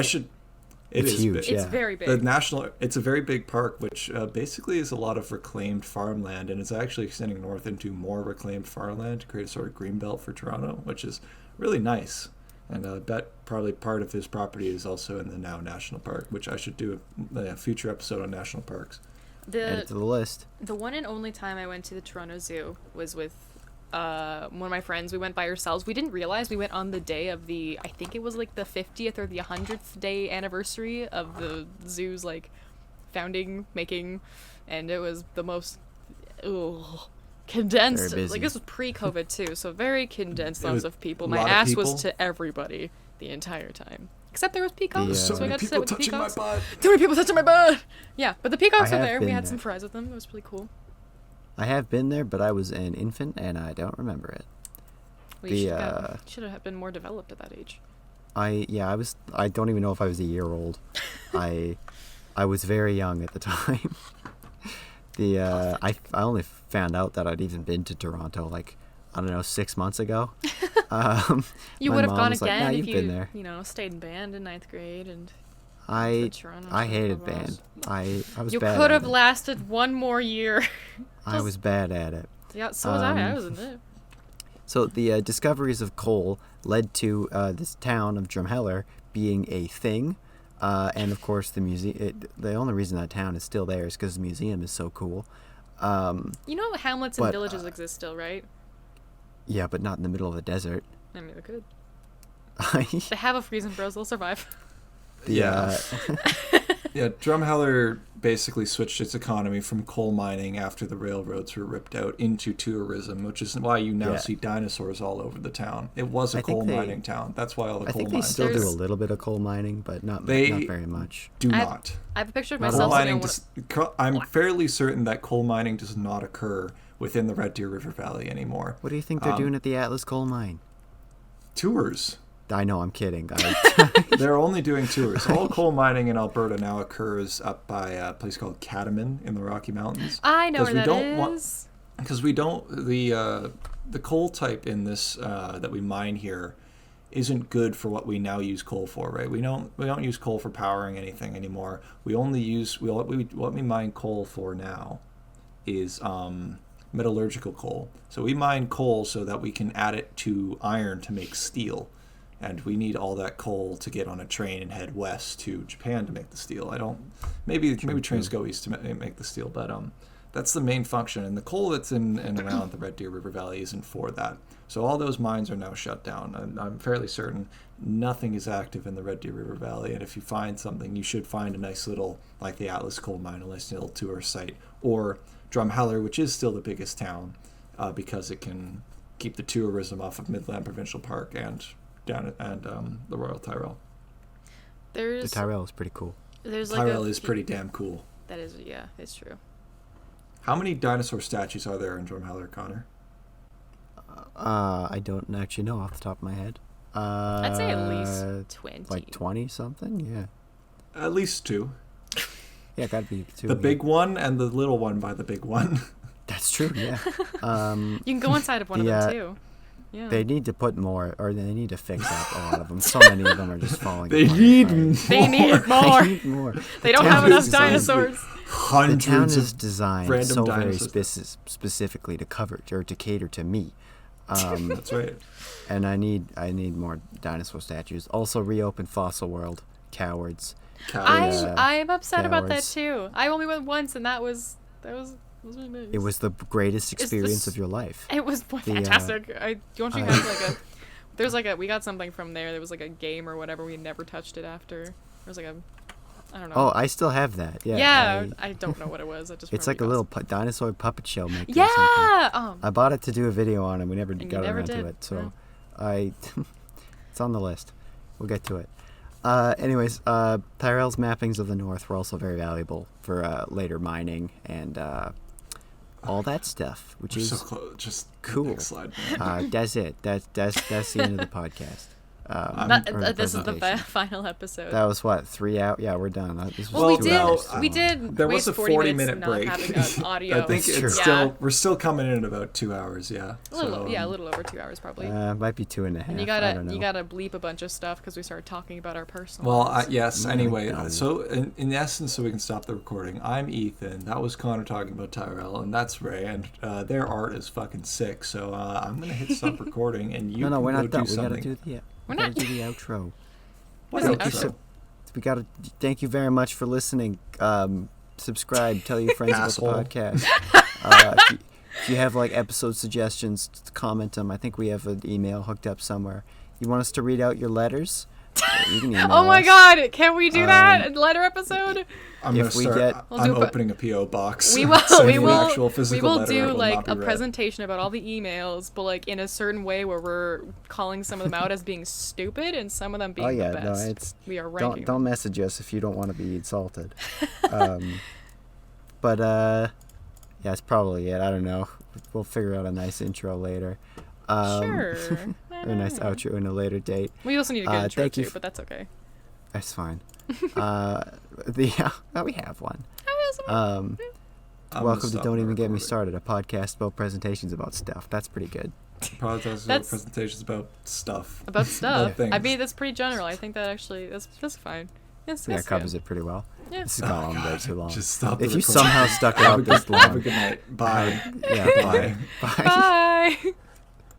It's is huge. big. It's Yeah. very The big. national, it's a very big park, which basically is a lot of reclaimed farmland, and it's actually extending north into more reclaimed farmland to create a sort of green belt for Toronto, which is really nice. And I bet probably part of his property is also in the now national park, which I should do a future episode on national parks. Add The it to the list. the one and only time I went to the Toronto Zoo was with one of my friends. We went by ourselves. We didn't realize we went on the day of the, I think it was like the 50th or the 100th day anniversary of the zoo's like founding, making, and it was the most condensed. Very busy. Like this was pre-COVID too, so very condensed It was lots of people. a My lot of ass was people. to everybody the entire time. Except there was peacocks, The, So so I many got to sit people with the touching my peacocks. butt. Too many people touching my butt. Yeah, but the peacocks I were have there. We been had there. some fries with them. It was pretty cool. I have been there, but I was an infant and I don't remember it. We The, should have been more developed at that age. I don't even know if I was a year old. I was very young at the time. I only found out that I'd even been to Toronto like, I don't know, 6 months ago. You My would have mom gone was like, again "Nah, if you've you, been there." stayed in band in 9th grade and I Toronto I Show hated Club band. House. I was You bad could at have it. lasted one more year. I was bad at it. Yeah, so was I. I Um, was in it. So the discoveries of coal led to this town of Drumheller being a thing, and of course the museum. The only reason that town is still there is because the museum is so cool. You know, hamlets and but, villages exist still, right? Yeah, but not in the middle of the desert. I mean, they could. the They have a freezing bros. They'll survive. Yeah. Yeah, Drumheller basically switched its economy from coal mining after the railroads were ripped out into tourism, which is why you now Yeah. see dinosaurs all over the town. It was a I think coal they- mining town. That's why all the I coal think they mines still do a There's- little bit of coal mining, but not They- very much. do I- not. I have a picture of Not myself Coal sitting mining on one. does, I'm fairly certain that coal mining does not occur within the Red Deer River Valley anymore. What do you think they're doing at the Atlas coal mine? Tours. I know, I'm kidding. They're only doing tours. All coal mining in Alberta now occurs up by a place called Catamount in the Rocky Mountains. I know where we that don't want- is. Because we don't the coal type in this that we mine here isn't good for what we now use coal for, right? We don't use coal for powering anything anymore. We only use what we mine coal for now is metallurgical coal. So we mine coal so that we can add it to iron to make steel. And we need all that coal to get on a train and head west to Japan to make the steel. Maybe trains go east to make the steel, but that's the main function. And the coal that's in and around the Red Deer River Valley isn't for that. So all those mines are now shut down. I'm fairly certain nothing is active in the Red Deer River Valley. And if you find something, you should find a nice little, like the Atlas coal mine, a nice little tourist site, or Drumheller, which is still the biggest town, because it can keep the tourism off of Midland Provincial Park and the Royal Tyrrell. The There's Tyrell is pretty cool. there's like Tyrrell a is pretty damn cool. That is, yeah, it's true. How many dinosaur statues are there in Drumheller, Connor? I don't actually know off the top of my head. I'd say at least 20. Like 20 something, yeah. At least two. Yeah, gotta be two. The yeah. big one and the little one by the big one. That's true, yeah. You can go inside of one of them too. Yeah. They need to put more, or they need to fix up a lot of them. So many of them are just falling They apart. need They need more. They need more. They don't The have town enough is designed- dinosaurs. The Hundreds town is of designed random so very dinosaurs. specifically to cover or to cater to me. That's right. And I need more dinosaur statues. Also, reopen Fossil World. Cowards. Cowards. I'm upset about that cowards. too. I only went once, and that was really nice. It was the greatest It's experience the of your life. It was fantastic. Don't you have like a? There's like a. We got something from there. There was like a game or whatever. We never touched it after. There was like a. I don't know. Oh, I still have that. Yeah. Yeah, I don't know what it was. I just. It's remember like a we little got dinosaur puppet show maker. some- Or something. Yeah. I bought it to do a video on, and we never And you got never around did, to it. So, no. it's on the list. We'll get to it. Anyways, Tyrell's mappings of the North were also very valuable for later mining and all that stuff, which We're is so close. Just cool. Next slide. Man. that's it. That's the end of the podcast. This is the final episode. That was what, 3 out? Yeah, we're done. This was Well, we 2 did. hours We long. did. There was waste a 40 40-minute not break. having an audio. I think That's true. it's still we're still coming in at about 2 hours. Yeah. A little over 2 hours probably. Might be 2.5. And you I don't know. gotta bleep a bunch of stuff because we started talking about our personal. Well, lives. yes. Oh my Anyway, God. so in essence, so we can stop the recording. I'm Ethan. That was Connor talking about Tyrell, and that's Ray. And their art is fucking sick. So I'm gonna hit stop recording, and you No, can we're go not done. do We gotta something. do the. We're we gotta not- do the outro. What What's the outro? outro? We gotta. Thank you very much for listening. Subscribe. Tell your friends Asshole. about the podcast. If you have like episode suggestions, comment them. I think we have an email hooked up somewhere. You want us to read out your letters? You can email Oh my us. God! Can we do that? Letter episode? I'm If gonna we start. get- We'll I'm do a- opening a PO box. We will. Sending We an will. actual We physical will letter. do It will like not be a read. presentation about all the emails, but like in a certain way where we're calling some of them out as being stupid and some of them being Oh yeah, the no, best. it's We are ranking. don't message us if you don't want to be insulted. But yeah, it's probably it. I don't know. We'll figure out a nice intro later. Sure. Or a nice outro in a later date. We also need a good intro thank you too, but that's okay. That's fine. We have one. I'm gonna Welcome to stop Don't the Even Get Me recording. Started, a podcast about presentations about stuff. That's pretty good. Podcasts That's- presentations about stuff. About stuff. things. I mean, that's pretty general. I think that actually that's fine. Yes, Yeah, it that's covers good. it pretty well. Yeah. This has gone on way God, too long. Just stop. If the you recording. somehow stuck it have out a this good, have a long, good night. Bye. yeah, bye. Bye. Bye.